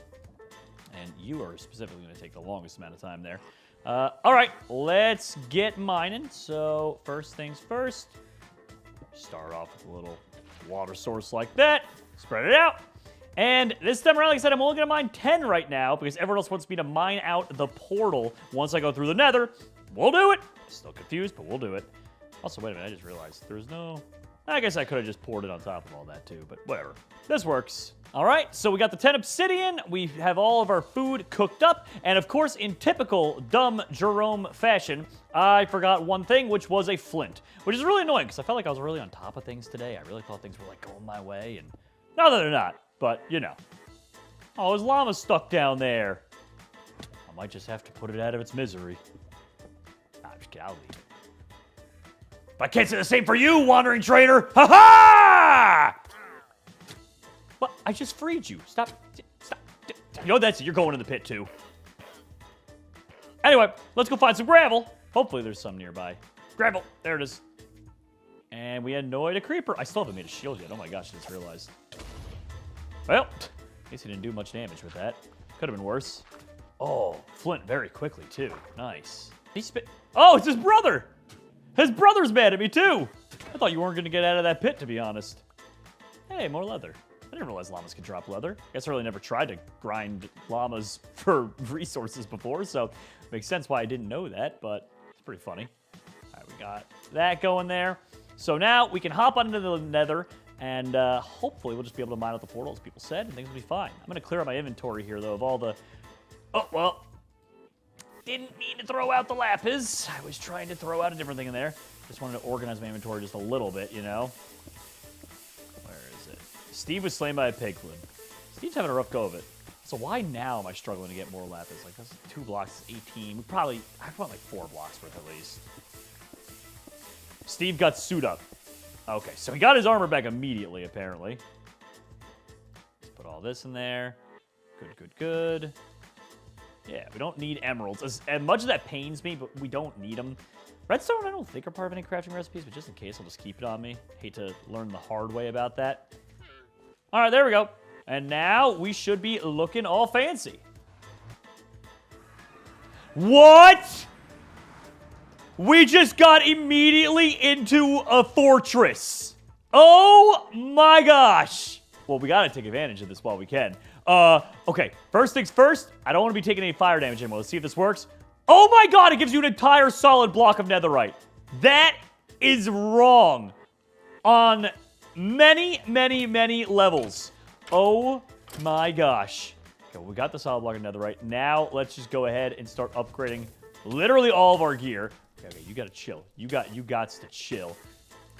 And you are specifically going to take the longest amount of time there. All right, let's get mining. So first things first, start off with a little water source like that. Spread it out. And this time around, like I said, I'm only going to mine 10 right now because everyone else wants me to mine out the portal once I go through the Nether. We'll do it. Still confused, but we'll do it. Also, wait a minute. I just realized there's no... I guess I could have just poured it on top of all that too, but whatever. This works. All right, so we got the 10 obsidian. We have all of our food cooked up. And of course, in typical dumb Jerome fashion, I forgot one thing, which was a flint, which is really annoying because I felt like I was really on top of things today. I really thought things were like going my way, and now that they're not. But, you know. Oh, his llama's stuck down there. I might just have to put it out of its misery. Nah, I'm just kidding. I'll leave it. But I can't say the same for you, wandering trader. Ha-ha! What? I just freed you. Stop. Stop. You know that's it. You're going in the pit, too. Anyway, let's go find some gravel. Hopefully there's some nearby. Gravel. There it is. And we annoyed a creeper. I still haven't made a shield yet. Oh my gosh, I just realized. Well, I guess he didn't do much damage with that. Could have been worse. Oh, flint very quickly, too. Nice. He spit. Oh, it's his brother. His brother's mad at me, too. I thought you weren't going to get out of that pit, to be honest. Hey, more leather. I didn't realize llamas could drop leather. Guess I really never tried to grind llamas for resources before, so it makes sense why I didn't know that, but it's pretty funny. All right, we got that going there. So now we can hop onto the Nether, and hopefully we'll just be able to mine out the portal, as people said, and things will be fine. I'm going to clear out my inventory here, though, of all the... Oh, well, didn't mean to throw out the lapis. I was trying to throw out a different thing in there. Just wanted to organize my inventory just a little bit, you know? Where is it? Steve was slain by a piglin. Steve's having a rough go of it. So why now am I struggling to get more lapis? Like, that's 2 blocks is 18. I want like 4 blocks worth at least. Steve got suit up. Okay, so he got his armor back immediately, apparently. Let's put all this in there. Good, good, good. Yeah, we don't need emeralds. As much as that pains me, but we don't need them. Redstone, I don't think are part of any crafting recipes, but just in case, I'll just keep it on me. Hate to learn the hard way about that. All right, there we go. And now we should be looking all fancy. What? We just got immediately into a fortress. Oh my gosh. Well, we gotta take advantage of this while we can. Okay, first things first, I don't want to be taking any fire damage anymore. Let's see if this works. Oh my god, it gives you an entire solid block of netherite. That is wrong on many, many, many levels. Oh my gosh. Okay, well, we got the solid block of netherite. Now, let's just go ahead and start upgrading literally all of our gear. Okay, you gotta chill. You got to chill.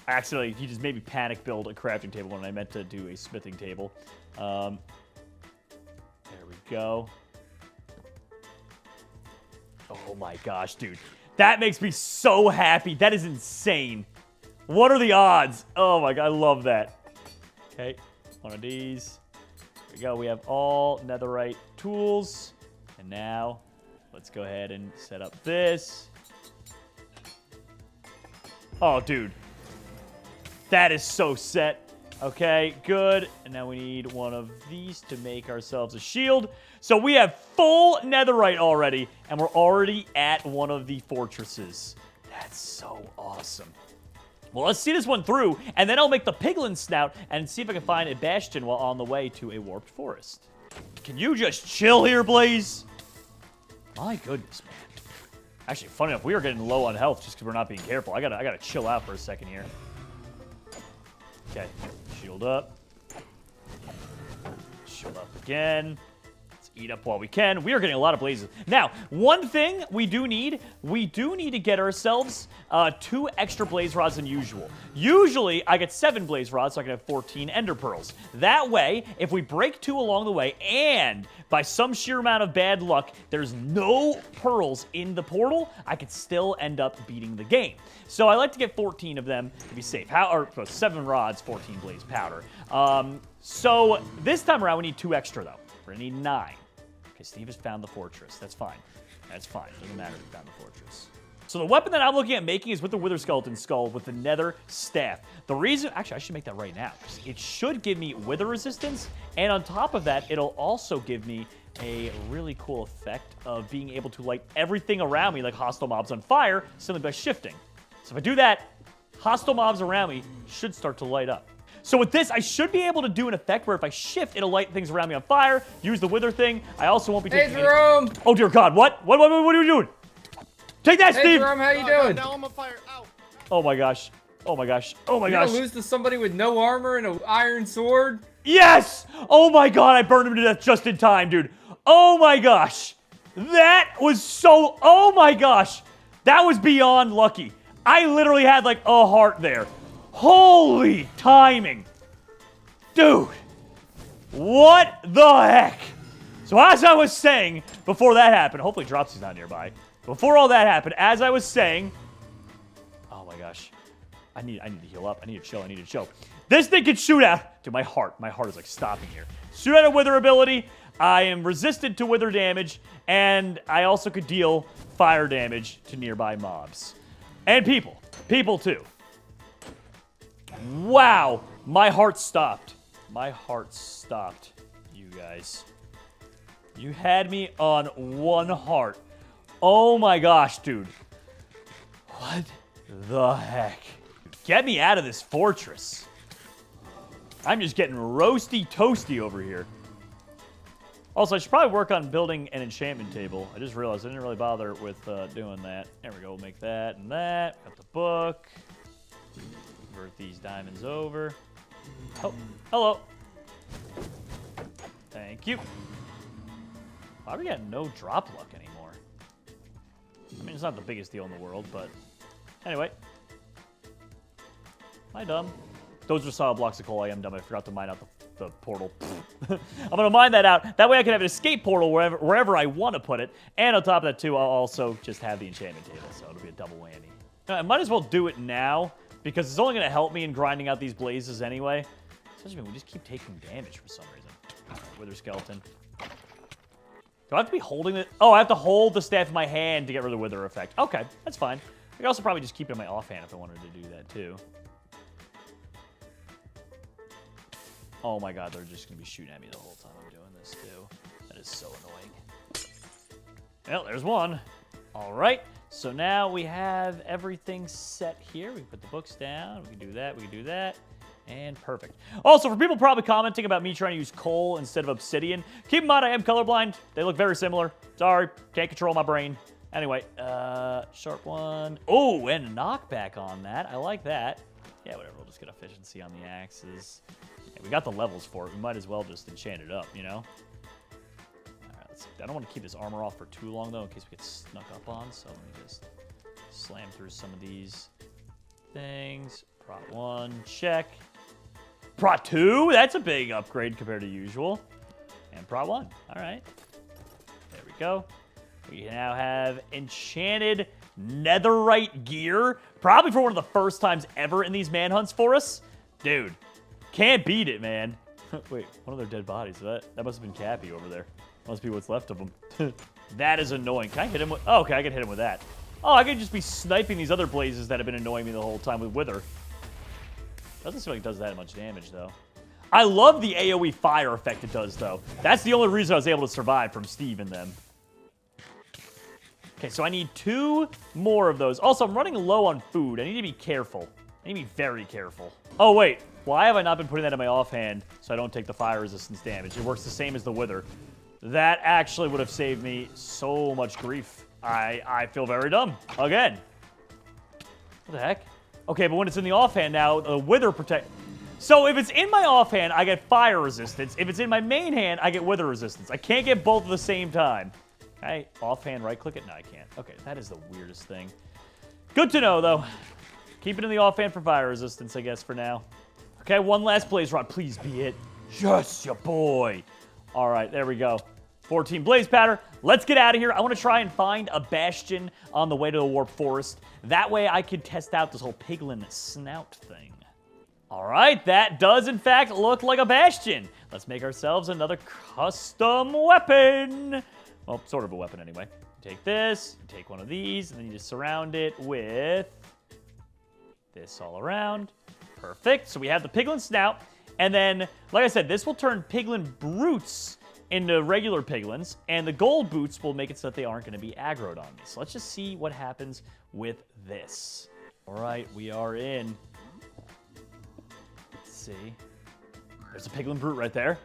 Actually, he just made me panic build a crafting table when I meant to do a smithing table. There we go. Oh my gosh, dude. That makes me so happy. That is insane. What are the odds? Oh my god, I love that. Okay, one of these. There we go. We have all netherite tools. And now, let's go ahead and set up this. Oh, dude. That is so set. Okay, good. And now we need one of these to make ourselves a shield. So we have full netherite already, and we're already at one of the fortresses. That's so awesome. Well, let's see this one through, and then I'll make the piglin snout and see if I can find a bastion while on the way to a warped forest. Can you just chill here, Blaze? My goodness, man. Actually, funny enough, we are getting low on health just because we're not being careful. I gotta chill out for a second here. Okay, shield up. Shield up again. Let's eat up while we can. We are getting a lot of blazes. Now, one thing we do need to get ourselves 2 extra blaze rods than usual. Usually, I get 7 blaze rods, so I can have 14 ender pearls. That way, if we break 2 along the way, and by some sheer amount of bad luck, there's no pearls in the portal, I could still end up beating the game. So I like to get 14 of them to be safe. 7 rods, 14 blaze powder. So this time around, we need 2 extra, though. We're gonna need 9. Okay, Steve has found the fortress. That's fine. That's fine. Doesn't matter if he found the fortress. So the weapon that I'm looking at making is with the Wither Skeleton Skull with the Nether Staff. The reason, actually, I should make that right now, because it should give me Wither resistance, and on top of that, it'll also give me a really cool effect of being able to light everything around me, like hostile mobs on fire, simply by shifting. So if I do that, hostile mobs around me should start to light up. So with this, I should be able to do an effect where if I shift, it'll light things around me on fire, use the Wither thing. I also won't be taking... Hey, Jerome! Oh, dear God, what? What are you doing? Take that, Hey, Steve! Jerome, how you doing? Now I'm on fire. Ow. Oh my gosh. Oh my gosh. Oh my You gosh. gonna lose to somebody with no armor and an iron sword? Yes! Oh my God, I burned him to death just in time, dude. Oh my gosh. That was so... Oh my gosh. That was beyond lucky. I literally had like a heart there. Holy timing. Dude. What the heck? So as I was saying, before that happened, hopefully Dropsy's not nearby. Before all that happened, as I was saying... Oh my gosh. I need to heal up. I need to chill. This thing can shoot out. Dude, my heart is like stopping here. Shoot out a Wither ability. I am resistant to Wither damage, and I also could deal fire damage to nearby mobs. And people. People too. Wow. My heart stopped. My heart stopped, you guys. You had me on one heart. Oh my gosh, dude. What the heck? Get me out of this fortress. I'm just getting roasty toasty over here. Also, I should probably work on building an enchantment table. I just realized I didn't really bother with doing that. There we go. We'll make that and that. Got the book. Convert these diamonds over. Oh, hello. Thank you. Why are we getting no drop luck anymore? I mean, it's not the biggest deal in the world, but anyway. Am I dumb? Those are solid blocks of coal. I am dumb. I forgot to mine out the portal. I'm going to mine that out. That way I can have an escape portal wherever I want to put it. And on top of that, too, I'll also just have the enchantment table. So it'll be a double whammy. I might as well do it now because it's only going to help me in grinding out these blazes anyway. Especially when we just keep taking damage for some reason. All right, Wither Skeleton. Do I have to be holding it? Oh, I have to hold the staff in my hand to get rid of the Wither effect. Okay, that's fine. I could also probably just keep it in my offhand if I wanted to do that, too. Oh my God, they're just going to be shooting at me the whole time I'm doing this, too. That is so annoying. Well, there's one. All right, so now we have everything set here. We can put the books down. We can do that. We can do that. And perfect. Also, for people probably commenting about me trying to use coal instead of obsidian, keep in mind I am colorblind. They look very similar. Sorry, can't control my brain. Anyway, sharp one. Oh, and a knockback on that. I like that. Yeah, whatever. We'll just get efficiency on the axes. Yeah, we got the levels for it. We might as well just enchant it up, you know? All right, let's see. I don't want to keep this armor off for too long, though, in case we get snuck up on. So let me just slam through some of these things. Prot 1, check. Prot 2, that's a big upgrade compared to usual. And Prot 1, all right. There we go. We now have enchanted netherite gear. Probably for one of the first times ever in these manhunts for us. Dude, can't beat it, man. Wait, one of their dead bodies. That must have been Cappy over there. Must be what's left of him. That is annoying. Can I hit him with... Oh, okay, I can hit him with that. Oh, I could just be sniping these other blazes that have been annoying me the whole time with Wither. Doesn't seem like it does that much damage, though. I love the AoE fire effect it does, though. That's the only reason I was able to survive from Steve and them. Okay, so I need 2 more of those. Also, I'm running low on food. I need to be careful. I need to be very careful. Oh, wait. Why have I not been putting that in my offhand so I don't take the fire resistance damage? It works the same as the Wither. That actually would have saved me so much grief. I feel very dumb. Again. What the heck? Okay, but when it's in the offhand now, the Wither protect... So if it's in my offhand, I get fire resistance. If it's in my main hand, I get Wither resistance. I can't get both at the same time. Can I offhand right-click it? No, I can't. Okay, that is the weirdest thing. Good to know, though. Keep it in the offhand for fire resistance, I guess, for now. Okay, one last blaze rod. Please be it. Yes, ya boy. All right, there we go. 14 blaze powder. Let's get out of here. I want to try and find a bastion on the way to the warp forest. That way I can test out this whole piglin snout thing. All right, that does in fact look like a bastion. Let's make ourselves another custom weapon. Well, sort of a weapon anyway. take this, you take one of these, and then you just surround it with this all around. Perfect. So we have the piglin snout. And then, like I said, this will turn piglin brutes into regular piglins. And the gold boots will make it so that they aren't going to be aggroed on me. So let's just see what happens with this. All right, we are in. Let's see. There's a piglin brute right there.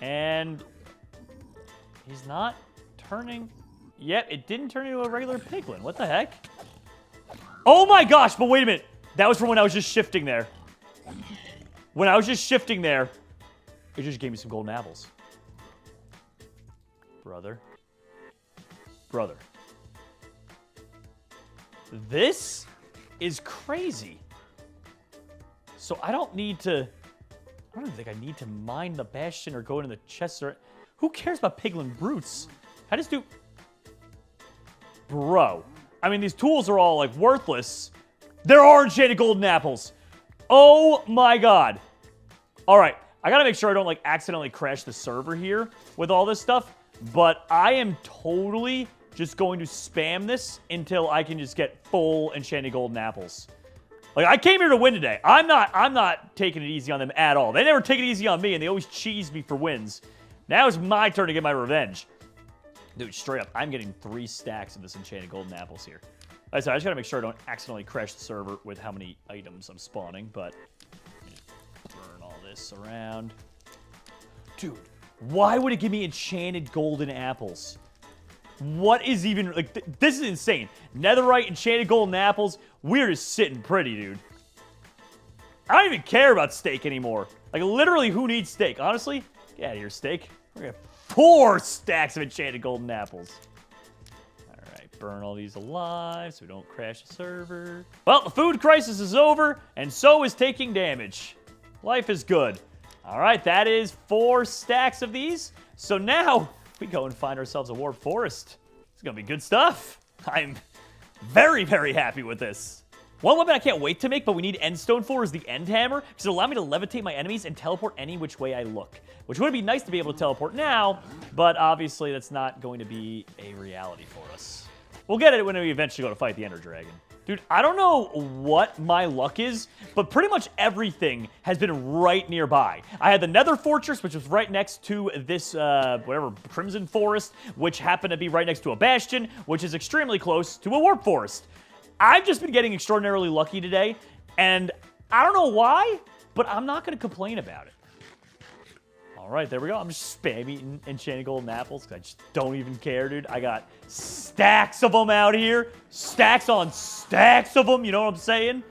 And he's not turning. Yep, it didn't turn into a regular piglin. What the heck? Oh my gosh, but wait a minute. That was from when I was just shifting there. When I was just shifting there, it just gave me some golden apples. Brother. Brother. This is crazy. So I don't need to... I don't even think I need to mine the bastion or go into the chest. Or, who cares about piglin brutes? I just do... Bro. I mean, these tools are all, like, worthless. There are enchanted golden apples. Oh, my God. All right. I got to make sure I don't, like, accidentally crash the server here with all this stuff. But I am totally just going to spam this until I can just get full enchanted golden apples. Like, I came here to win today. I'm not taking it easy on them at all. They never take it easy on me, and they always cheese me for wins. Now it's my turn to get my revenge. Dude, straight up, I'm getting 3 stacks of this enchanted golden apples here. Like I said, I just gotta make sure I don't accidentally crash the server with how many items I'm spawning, but burn all this around. Dude, why would it give me enchanted golden apples? What is even, like, this is insane. Netherite, enchanted golden apples, we're just sitting pretty, dude. I don't even care about steak anymore. Like, literally, who needs steak? Honestly, get out of here, steak. We're gonna have 4 stacks of enchanted golden apples. All right, burn all these alive so we don't crash the server. Well, the food crisis is over, and so is taking damage. Life is good. All right, that is 4 stacks of these. So now we go and find ourselves a warp forest. It's gonna be good stuff. I'm very, very happy with this. One weapon I can't wait to make, but we need endstone for, is the end hammer, because it'll allow me to levitate my enemies and teleport any which way I look. Which would be nice to be able to teleport now, but obviously that's not going to be a reality for us. We'll get it when we eventually go to fight the Ender Dragon. Dude, I don't know what my luck is, but pretty much everything has been right nearby. I had the Nether Fortress, which was right next to this, whatever, Crimson Forest, which happened to be right next to a Bastion, which is extremely close to a Warp Forest. I've just been getting extraordinarily lucky today, and I don't know why, but I'm not going to complain about it. All right, there we go. I'm just spam eating enchanted golden apples because I just don't even care, dude. I got stacks of them out here. Stacks on stacks of them, you know what I'm saying?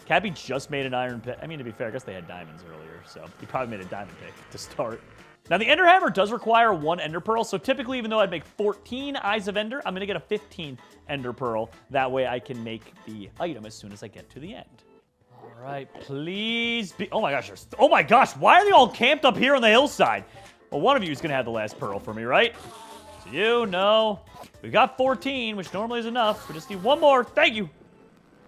Cappy just made an iron pick. I mean, to be fair, I guess they had diamonds earlier, so he probably made a diamond pick to start. Now, the Ender Hammer does require 1 Ender Pearl, so typically, even though I'd make 14 Eyes of Ender, I'm going to get a 15th Ender Pearl. That way, I can make the item as soon as I get to the end. All right, please be... Oh my gosh, why are they all camped up here on the hillside? Well, one of you is going to have the last pearl for me, right? So you, no. We've got 14, which normally is enough. We just need 1 more. Thank you.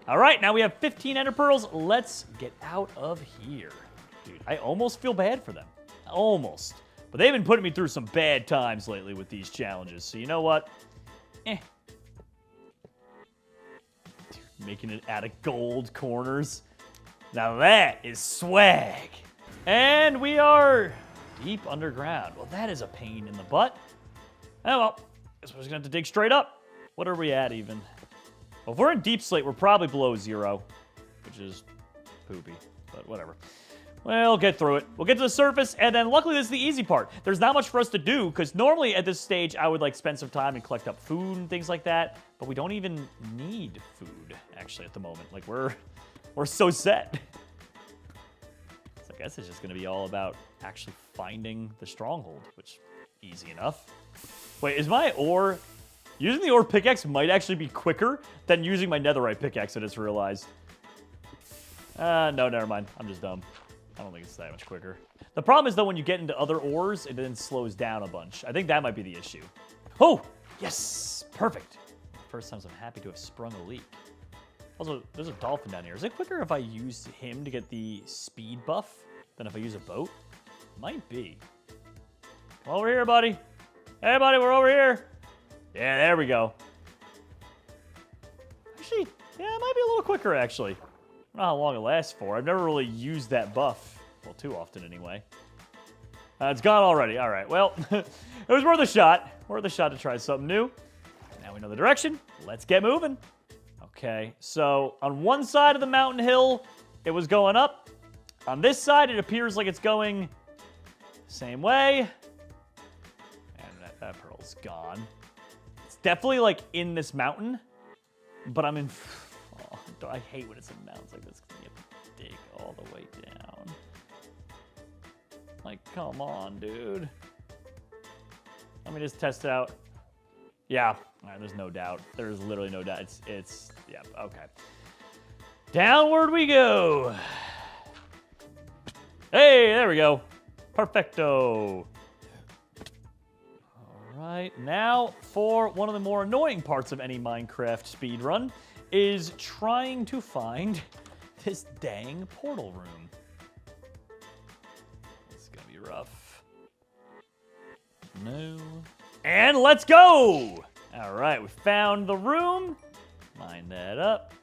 All right, now we have 15 Ender Pearls. Let's get out of here. Dude, I almost feel bad for them. Almost. But they've been putting me through some bad times lately with these challenges. So you know what? Dude, making it out of gold corners. Now that is swag. And we are deep underground. Well, that is a pain in the butt. Oh, well, guess we're just going to have to dig straight up. What are we at even? Well, if we're in deep slate, we're probably below 0, which is poopy, but whatever. We'll get through it. We'll get to the surface, and then luckily this is the easy part. There's not much for us to do, because normally at this stage, I would like spend some time and collect up food and things like that, but we don't even need food, actually, at the moment. Like, we're so set. So I guess it's just going to be all about actually finding the stronghold, which easy enough. Wait, is my ore... Using the ore pickaxe might actually be quicker than using my netherite pickaxe, I just realized. No, never mind. I'm just dumb. I don't think it's that much quicker. The problem is, though, when you get into other ores, it then slows down a bunch. I think that might be the issue. Oh! Yes! Perfect. First time I'm happy to have sprung a leak. Also, there's a dolphin down here. Is it quicker if I use him to get the speed buff than if I use a boat? Might be. Come over here, buddy. Hey, buddy, we're over here. Yeah, there we go. Actually, yeah, it might be a little quicker, actually. I don't know how long it lasts for. I've never really used that buff. Well, too often, anyway. It's gone already. All right, well, it was worth a shot. Worth a shot to try something new. Now we know the direction. Let's get moving. Okay, so on one side of the mountain hill, it was going up. On this side, it appears like it's going the same way. And that pearl's gone. It's definitely, like, in this mountain. But I'm in... Oh, I hate when it's in mountains like this. You have to dig all the way down. Like, come on, dude. Let me just test it out. Yeah, all right, there's no doubt. There's literally no doubt. It's, yeah, okay. Downward we go. Hey, there we go. Perfecto. All right, now for one of the more annoying parts of any Minecraft speedrun is trying to find this dang portal room. It's gonna be rough. No. And let's go! All right, we found the room. Line that up.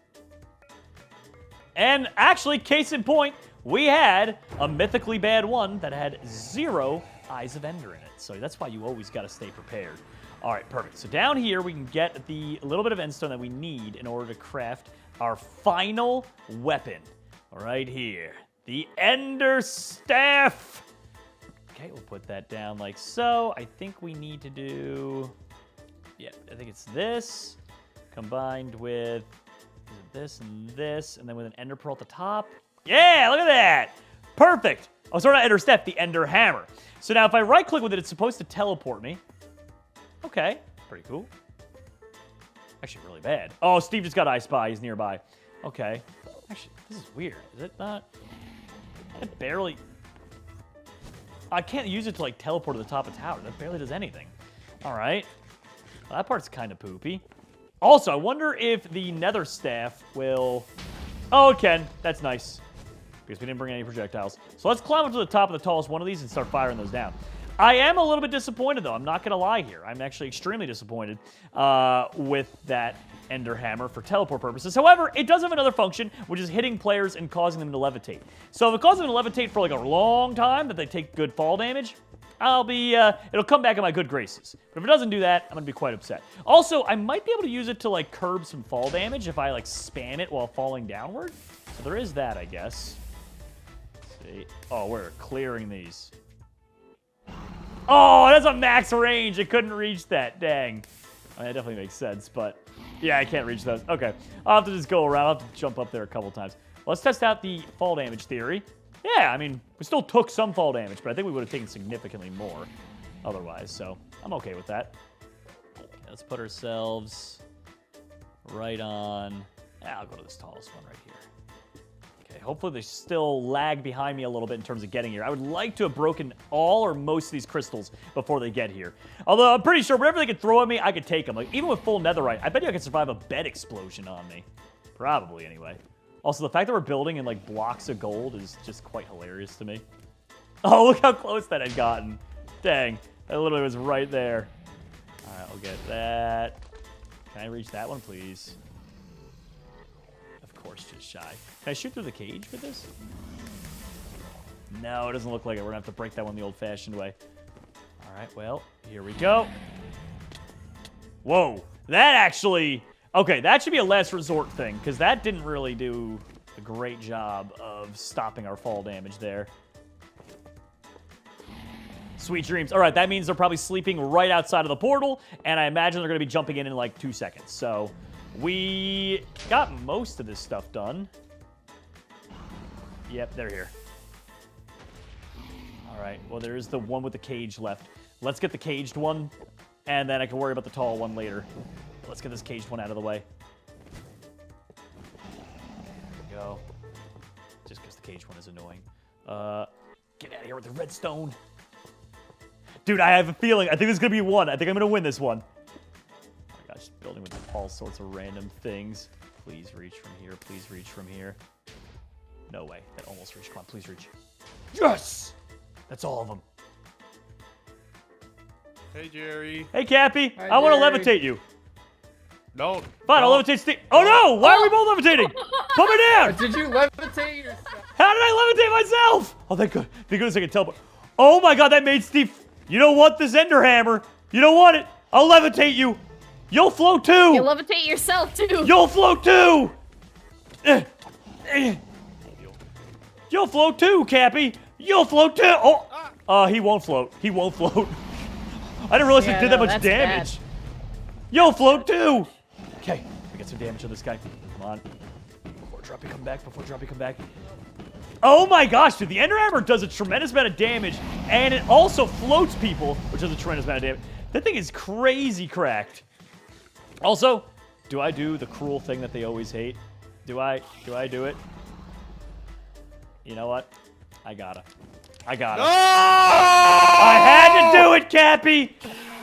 And actually, case in point, we had a mythically bad one that had 0 Eyes of Ender in it. So that's why you always got to stay prepared. All right, perfect. So down here, we can get the little bit of endstone that we need in order to craft our final weapon. Right here. The Ender Staff. Okay, we'll put that down like so. I think we need to do... Yeah, I think it's this combined with this, and then with an Ender Pearl at the top. Yeah, look at that. Perfect. Oh, sorry, not Ender Staff, the Ender Hammer. So now if I right-click with it, it's supposed to teleport me. Okay, pretty cool. Actually, really bad. Oh, Steve just got I Spy. He's nearby. Okay. Actually, this is weird. Is it not? It barely... I can't use it to, like, teleport to the top of the tower. That barely does anything. All right. Well, that part's kind of poopy. Also, I wonder if the Nether Staff will... Oh, it can. That's nice. Because we didn't bring any projectiles. So let's climb up to the top of the tallest one of these and start firing those down. I am a little bit disappointed, though. I'm not going to lie here. I'm actually extremely disappointed with that Ender Hammer for teleport purposes. However, it does have another function, which is hitting players and causing them to levitate. So if it causes them to levitate for like a long time, that they take good fall damage, it'll come back in my good graces. But if it doesn't do that, I'm going to be quite upset. Also, I might be able to use it to like curb some fall damage if I like spam it while falling downward. So there is that, I guess. Let's see. Oh, we're clearing these. Oh, that's a max range. It couldn't reach that. Dang. I mean, that definitely makes sense, but yeah, I can't reach those. Okay. I'll have to just go around. I'll have to jump up there a couple times. Let's test out the fall damage theory. Yeah, I mean, we still took some fall damage, but I think we would have taken significantly more otherwise, so I'm okay with that. Okay, let's put ourselves right on... Yeah, I'll go to this tallest one right here. Okay, hopefully they still lag behind me a little bit in terms of getting here. I would like to have broken all or most of these crystals before they get here. Although I'm pretty sure whatever they could throw at me, I could take them. Like, even with full netherite, I bet you I could survive a bed explosion on me. Probably, anyway. Also, the fact that we're building in, like, blocks of gold is just quite hilarious to me. Oh, look how close that had gotten. Dang. That literally was right there. All right, I'll get that. Can I reach that one, please? Of course, just shy. Can I shoot through the cage with this? No, it doesn't look like it. We're going to have to break that one the old-fashioned way. All right, well, here we go. Whoa. That actually... Okay, that should be a last resort thing, because that didn't really do a great job of stopping our fall damage there. Sweet dreams. All right, that means they're probably sleeping right outside of the portal, and I imagine they're going to be jumping in like 2 seconds. So we got most of this stuff done. Yep, they're here. All right, well, there's the one with the cage left. Let's get the caged one, and then I can worry about the tall one later. Let's get this caged one out of the way. There we go. Just because the caged one is annoying. Get out of here with the redstone. Dude, I have a feeling. I think this is going to be one. I think I'm going to win this one. Oh my gosh, building with all sorts of random things. Please reach from here. Please reach from here. No way. That almost reached. Come on, please reach. Yes! That's all of them. Hey, Jerry. Hey, Cappy. Hi, I want to Jerry. levitate you. No. Fine, I'll levitate Steve. Oh, no! Why are we both levitating? Put me down! Did you levitate yourself? How did I levitate myself? Oh, thank goodness I can teleport. Oh, my God, that made Steve... You don't want this Ender Hammer. You don't want it. I'll levitate you. You'll float, too. You levitate yourself, too. You'll float, too. You'll float, too, Cappy. You'll float, too. Oh, he won't float. He won't float. I didn't realize it did that much that's damage. bad. You'll float, too. Okay, we get some damage on this guy. Come on. Before Droppy come back. Oh my gosh, dude, the Ender Hammer does a tremendous amount of damage, and it also floats people, which does a tremendous amount of damage. That thing is crazy cracked. Also, do I do the cruel thing that they always hate? Do I do it? You know what? I gotta. No! I had to do it, Cappy!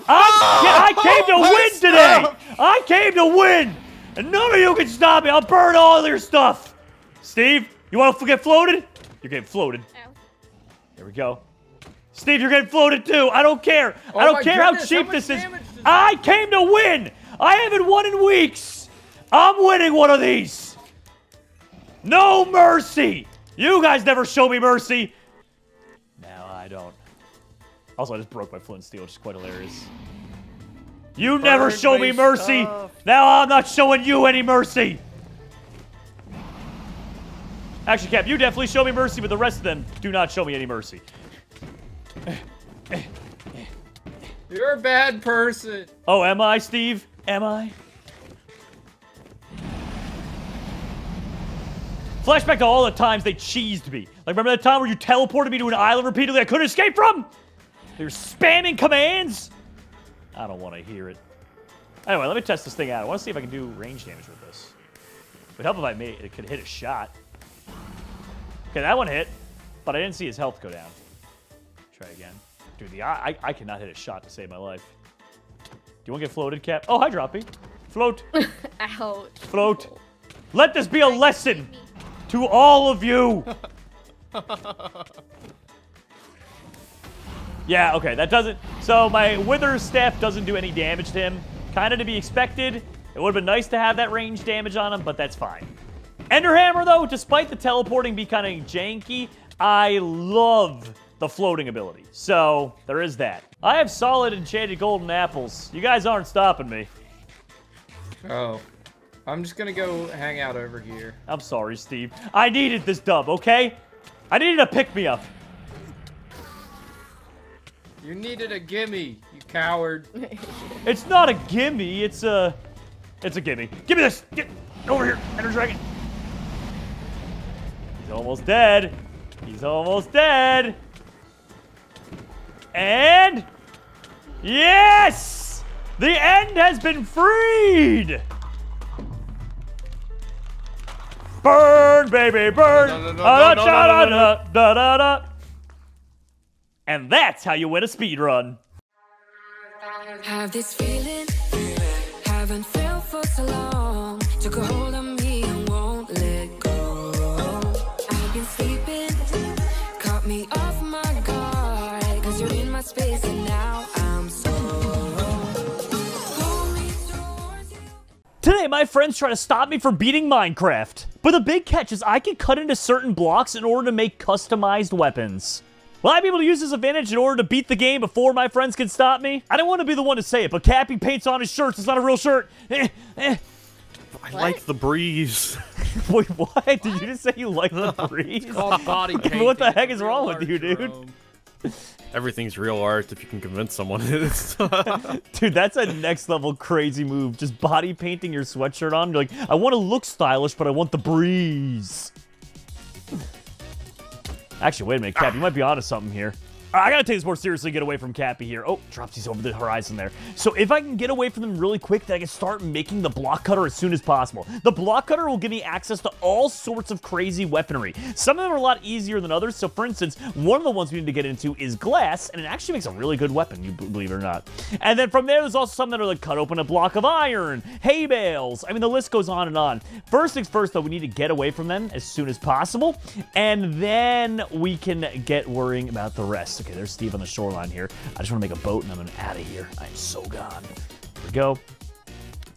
I came to win today! I came to win! And none of you can stop me! I'll burn all your stuff! Steve, you want to get floated? You're getting floated. Ow. There we go. Steve, you're getting floated too! I don't care! I don't care how cheap this is! I came to win! I haven't won in weeks! I'm winning one of these! No mercy! You guys never show me mercy! Now I don't. Also, I just broke my flint and steel, which is quite hilarious. You never show me mercy! Now I'm not showing you any mercy! Actually, Cap, you definitely show me mercy, but the rest of them do not show me any mercy. You're a bad person. Oh, am I, Steve? Am I? Flashback to all the times they cheesed me. Like, remember that time where you teleported me to an island repeatedly I couldn't escape from? They were spamming commands? I don't want to hear it. Anyway, let me test this thing out. I want to see if I can do range damage with this. It would help if it could hit a shot. Okay, that one hit, but I didn't see his health go down. Try again. Dude, I cannot hit a shot to save my life. Do you want to get floated, Cap? Oh, hi, Droppy. Float. Ouch. Float. Let this be a lesson to all of you. Yeah, okay, that doesn't... So my Wither Staff doesn't do any damage to him. Kind of to be expected. It would have been nice to have that range damage on him, but that's fine. Ender Hammer, though, despite the teleporting be kind of janky, I love the floating ability. So, there is that. I have solid enchanted golden apples. You guys aren't stopping me. Oh. I'm just gonna go hang out over here. I'm sorry, Steve. I needed this dub, okay? I needed a pick-me-up. You needed a gimme, you coward. It's not a gimme, it's a gimme. Give me this! Get over here, Ender Dragon! He's almost dead. He's almost dead. And... Yes! The end has been freed! Burn, baby, burn! No. And that's how you win a speed run. Have this feeling, haven't felt for so long. Took a hold on me and won't let go. I've been sleeping, caught me off my guard. Cause you're in my space and now I'm so. Today, my friends try to stop me from beating Minecraft. But the big catch is I can cut into certain blocks in order to make customized weapons. Will I be able to use this advantage in order to beat the game before my friends can stop me? I don't want to be the one to say it, but Cappy paints on his shirts. It's not a real shirt. I like the breeze. Wait, what? Did you just say you like the breeze? It's called body painting. What the heck is Real wrong with art, you, dude? Jerome. Everything's real art if you can convince someone it is. Dude, that's a next level crazy move. Just body painting your sweatshirt on. You're like, I want to look stylish, but I want the breeze. Actually, wait a minute, Cap. You might be onto something here. I gotta take this more seriously and get away from Cappy here. Oh, drops these over the horizon there. So if I can get away from them really quick, then I can start making the block cutter as soon as possible. The block cutter will give me access to all sorts of crazy weaponry. Some of them are a lot easier than others. So for instance, one of the ones we need to get into is glass, and it actually makes a really good weapon, you believe it or not. And then from there, there's also some that are like cut open a block of iron, hay bales. I mean, the list goes on and on. First things first, though, we need to get away from them as soon as possible, and then we can get worrying about the rest. this. Okay, there's Steve on the shoreline here. I just want to make a boat, and I'm going to out of here. I'm so gone. Here we go.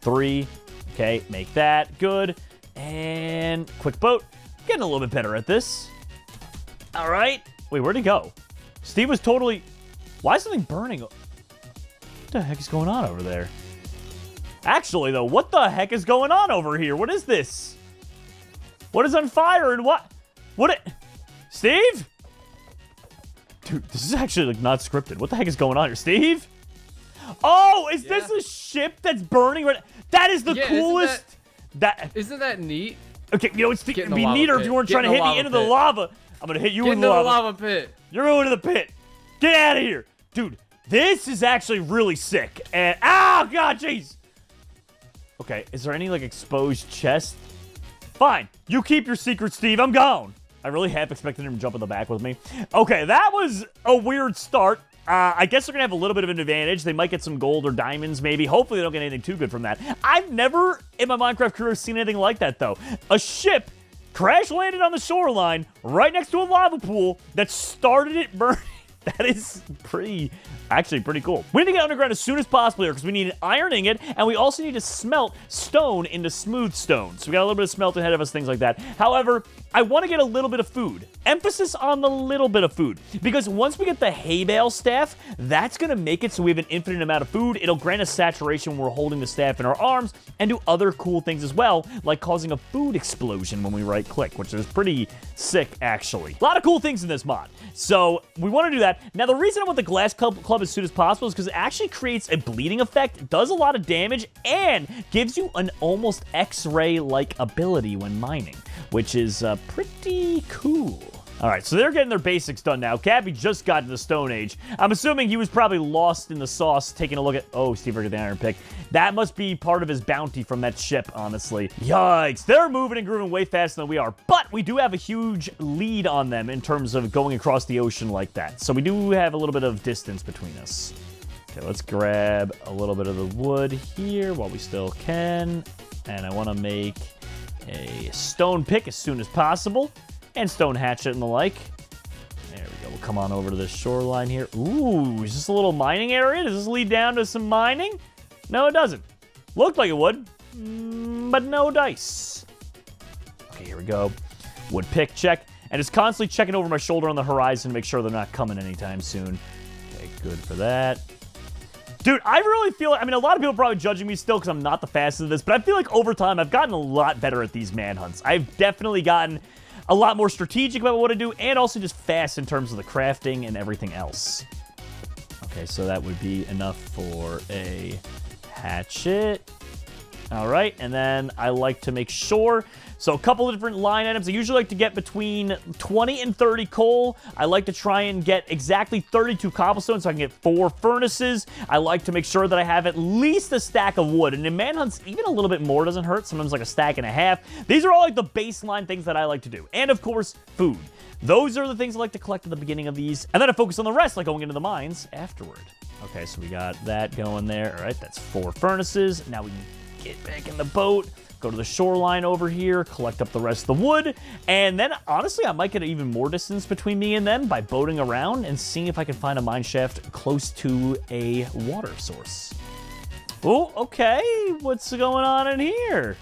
3. Okay, make that. Good. And quick boat. Getting a little bit better at this. All right. Wait, where'd he go? Steve was totally... Why is something burning? What the heck is going on over there? Actually, though, what the heck is going on over here? What is this? What is on fire and what? Steve? Dude, this is actually like not scripted. What the heck is going on here? Steve? Oh, is this a ship that's burning? That is the coolest. Isn't that neat? Okay, you know, it'd be neater if you weren't trying to hit me into the lava. I'm going to hit you into the lava pit. You're going to the pit. Get out of here. Dude, this is actually really sick. And, oh, God, jeez. Okay, is there any, like, exposed chest? Fine. You keep your secret, Steve. I'm gone. I really half expected him to jump in the back with me. Okay, that was a weird start. I guess they're going to have a little bit of an advantage. They might get some gold or diamonds, maybe. Hopefully, they don't get anything too good from that. I've never, in my Minecraft career, seen anything like that, though. A ship crash-landed on the shoreline right next to a lava pool that started it burning. That is actually pretty cool. We need to get underground as soon as possible here because we need iron ingot, and we also need to smelt stone into smooth stone. So we got a little bit of smelt ahead of us, things like that. However, I want to get a little bit of food. Emphasis on the little bit of food. Because once we get the hay bale staff, that's going to make it so we have an infinite amount of food. It'll grant us saturation when we're holding the staff in our arms, and do other cool things as well, like causing a food explosion when we right-click, which is pretty sick, actually. A lot of cool things in this mod. So we want to do that. Now, the reason I want the glass club as soon as possible is because it actually creates a bleeding effect, does a lot of damage, and gives you an almost X-ray-like ability when mining, which is pretty cool. All right, so they're getting their basics done now. Cappy just got to the Stone Age. I'm assuming he was probably lost in the sauce, taking a look at... Oh, Steve got the iron pick. That must be part of his bounty from that ship, honestly. Yikes. They're moving and grooving way faster than we are. But we do have a huge lead on them in terms of going across the ocean like that. So we do have a little bit of distance between us. Okay, let's grab a little bit of the wood here while we still can. And I want to make a stone pick as soon as possible. And stone hatchet and the like. There we go. We'll come on over to this shoreline here. Ooh, is this a little mining area? Does this lead down to some mining? No, it doesn't. Looked like it would, but no dice. Okay, here we go. Wood pick, check. And just constantly checking over my shoulder on the horizon to make sure they're not coming anytime soon. Okay, good for that. Dude, I really feel... I mean, a lot of people are probably judging me still because I'm not the fastest at this, but I feel like over time I've gotten a lot better at these manhunts. I've definitely gotten a lot more strategic about what to do, and also just fast in terms of the crafting and everything else. Okay, so that would be enough for a hatchet. All right, and then I like to make sure... So a couple of different line items. I usually like to get between 20 and 30 coal. I like to try and get exactly 32 cobblestone so I can get 4 furnaces. I like to make sure that I have at least a stack of wood. And in manhunts, even a little bit more doesn't hurt. Sometimes like a stack and a half. These are all like the baseline things that I like to do. And of course, food. Those are the things I like to collect at the beginning of these. And then I focus on the rest, like going into the mines afterward. Okay, so we got that going there. All right, that's 4 furnaces. Now we can get back in the boat. Go to the shoreline over here, collect up the rest of the wood, and then, honestly, I might get even more distance between me and them by boating around and seeing if I can find a mine shaft close to a water source. Oh, okay. What's going on in here?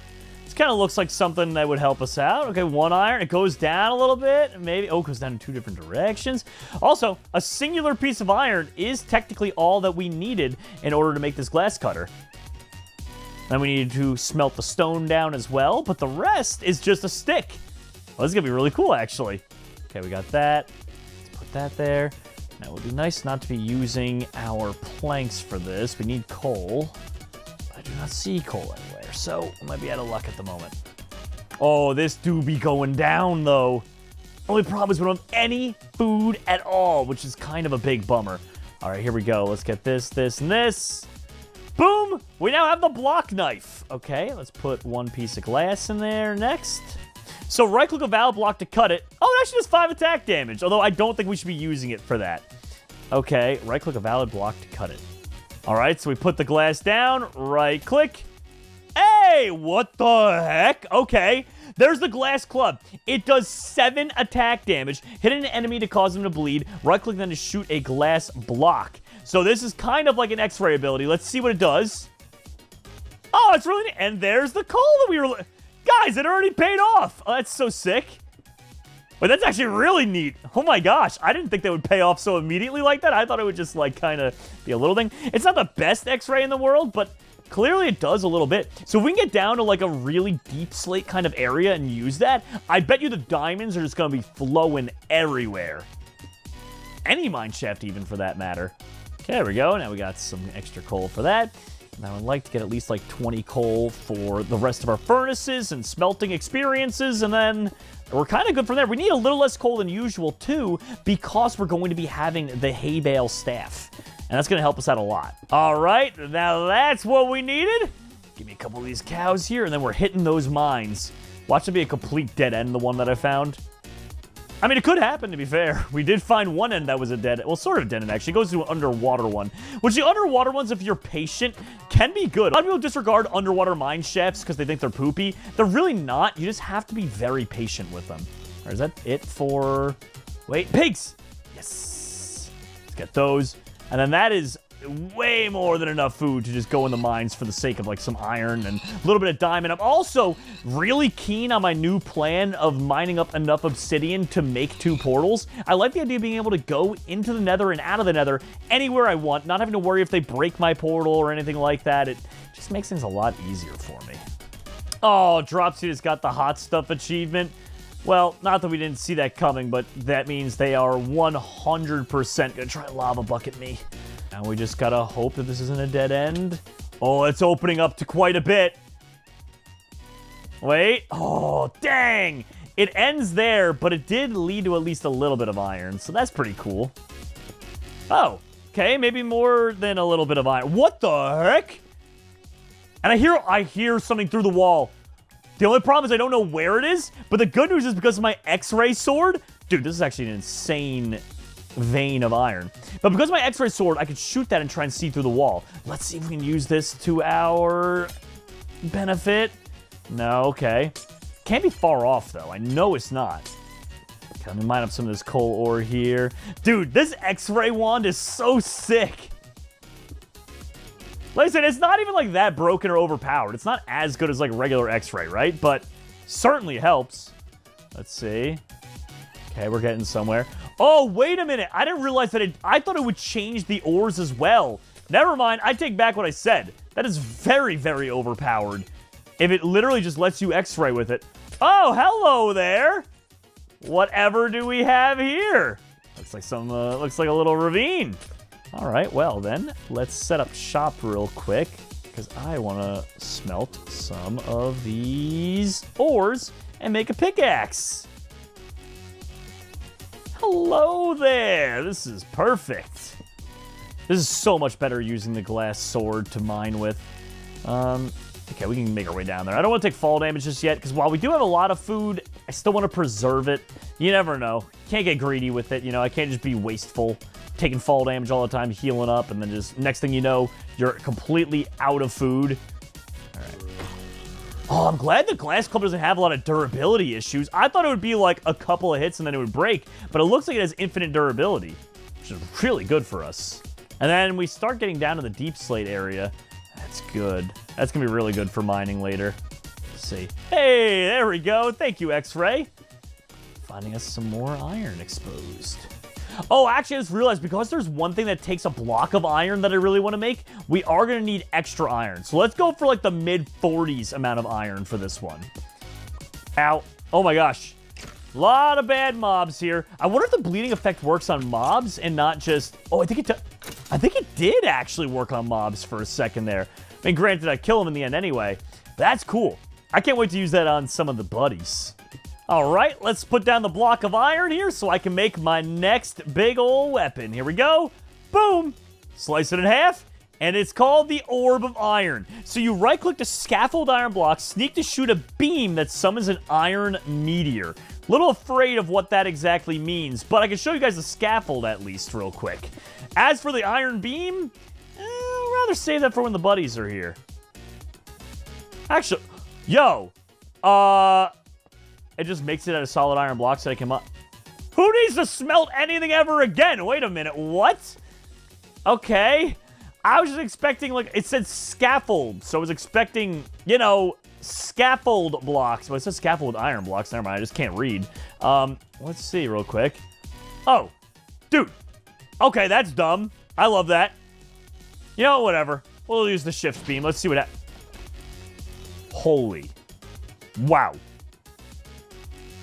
This kind of looks like something that would help us out. Okay, 1 iron. It goes down a little bit. Maybe. Oh, it goes down in 2 different directions. Also, a singular piece of iron is technically all that we needed in order to make this glass cutter. Then we need to smelt the stone down as well, but the rest is just a stick. Well, this is going to be really cool, actually. Okay, we got that. Let's put that there. Now, it would be nice not to be using our planks for this. We need coal. I do not see coal anywhere, so we might be out of luck at the moment. Oh, this do be going down, though. Only problem is we don't have any food at all, which is kind of a big bummer. All right, here we go. Let's get this, this, and this. Boom! We now have the block knife. Okay, let's put 1 piece of glass in there next. So right-click a valid block to cut it. Oh, it actually does 5 attack damage, although I don't think we should be using it for that. Okay, right-click a valid block to cut it. All right, so we put the glass down, right-click. Hey! Hey, what the heck? Okay. There's the glass club. It does 7 attack damage. Hit an enemy to cause them to bleed. Right-click then to shoot a glass block. So this is kind of like an X-ray ability. Let's see what it does. Oh, it's really neat. And there's the coal that we were... Guys, it already paid off. Oh, that's so sick. Wait, that's actually really neat. Oh my gosh. I didn't think that would pay off so immediately like that. I thought it would just like kind of be a little thing. It's not the best X-ray in the world, but clearly it does a little bit. So if we can get down to like a really deep slate kind of area and use that, I bet you the diamonds are just going to be flowing everywhere. Any mine shaft even for that matter. Okay, there we go. Now we got some extra coal for that. And I would like to get at least like 20 coal for the rest of our furnaces and smelting experiences, and then we're kind of good from there. We need a little less coal than usual, too, because we're going to be having the hay bale staff, and that's going to help us out a lot. All right, now that's what we needed. Give me a couple of these cows here, and then we're hitting those mines. Watch it be a complete dead end, the one that I found. I mean, it could happen, to be fair. We did find one end that was a dead, well, sort of dead end, actually. It goes to an underwater one, which the underwater ones, if you're patient, can be good. A lot of people disregard underwater mine shafts because they think they're poopy. They're really not. You just have to be very patient with them. All right, is that it for... Wait, pigs! Yes! Let's get those. And then that is way more than enough food to just go in the mines for the sake of like some iron and a little bit of diamond. I'm also really keen on my new plan of mining up enough obsidian to make 2 portals. I like the idea of being able to go into the Nether and out of the Nether anywhere I want, not having to worry if they break my portal or anything like that. It just makes things a lot easier for me. Oh, Dropsy just got the hot stuff achievement. Well, not that we didn't see that coming, but that means they are 100% gonna try lava bucket me. Now we just gotta hope that this isn't a dead end. Oh, it's opening up to quite a bit. Wait. Oh, dang. It ends there, but it did lead to at least a little bit of iron, so that's pretty cool. Oh, okay, maybe more than a little bit of iron. What the heck? And I hear something through the wall. The only problem is I don't know where it is, but the good news is because of my X-ray sword. Dude, this is actually an insane vein of iron. But because of my X-ray sword, I could shoot that and try and see through the wall. Let's see if we can use this to our benefit. No, okay. Can't be far off, though. I know it's not. Okay, let me mine up some of this coal ore here. Dude, this X-ray wand is so sick. Like I said, it's not even like that broken or overpowered. It's not as good as like regular X-ray, right? But certainly helps. Let's see. Okay, we're getting somewhere. Oh, wait a minute. I didn't realize that I thought it would change the ores as well. Never mind. I take back what I said. That is very, very overpowered. If it literally just lets you X-ray with it. Oh, hello there. Whatever do we have here? Looks like looks like a little ravine. All right, well then, let's set up shop real quick because I want to smelt some of these ores and make a pickaxe. Hello there. This is perfect. This is so much better using the glass sword to mine with. Okay, we can make our way down there. I don't want to take fall damage just yet because while we do have a lot of food, I still want to preserve it. You never know. Can't get greedy with it. You know, I can't just be wasteful, taking fall damage all the time, healing up, and then just next thing you know, you're completely out of food. All right. Oh, I'm glad the glass club doesn't have a lot of durability issues. I thought it would be like a couple of hits and then it would break, but it looks like it has infinite durability, which is really good for us. And then we start getting down to the deep slate area. That's good. That's going to be really good for mining later. Let's see. Hey, there we go. Thank you, X-Ray. Finding us some more iron exposed. Oh, actually, I just realized because there's one thing that takes a block of iron that I really want to make, we are going to need extra iron. So let's go for like the mid-40s amount of iron for this one. Ow. Oh my gosh. A lot of bad mobs here. I wonder if the bleeding effect works on mobs and not just... Oh, I think it did actually work on mobs for a second there. I mean, granted, I kill them in the end anyway. That's cool. I can't wait to use that on some of the buddies. All right, let's put down the block of iron here so I can make my next big ol' weapon. Here we go. Boom. Slice it in half, and it's called the Orb of Iron. So you right-click the scaffold iron block, sneak to shoot a beam that summons an iron meteor. Little afraid of what that exactly means, but I can show you guys the scaffold at least real quick. As for the iron beam, I'll rather save that for when the buddies are here. Actually, Yo, it just makes it out of solid iron blocks that I can... Who needs to smelt anything ever again? Wait a minute, what? Okay. I was just expecting, like, it said scaffold, so I was expecting, you know, scaffold blocks. But it says scaffold iron blocks. Never mind, I just can't read. Let's see real quick. Oh, dude. Okay, that's dumb. I love that. You know, whatever. We'll use the shift beam. Let's see what that... Holy. Wow.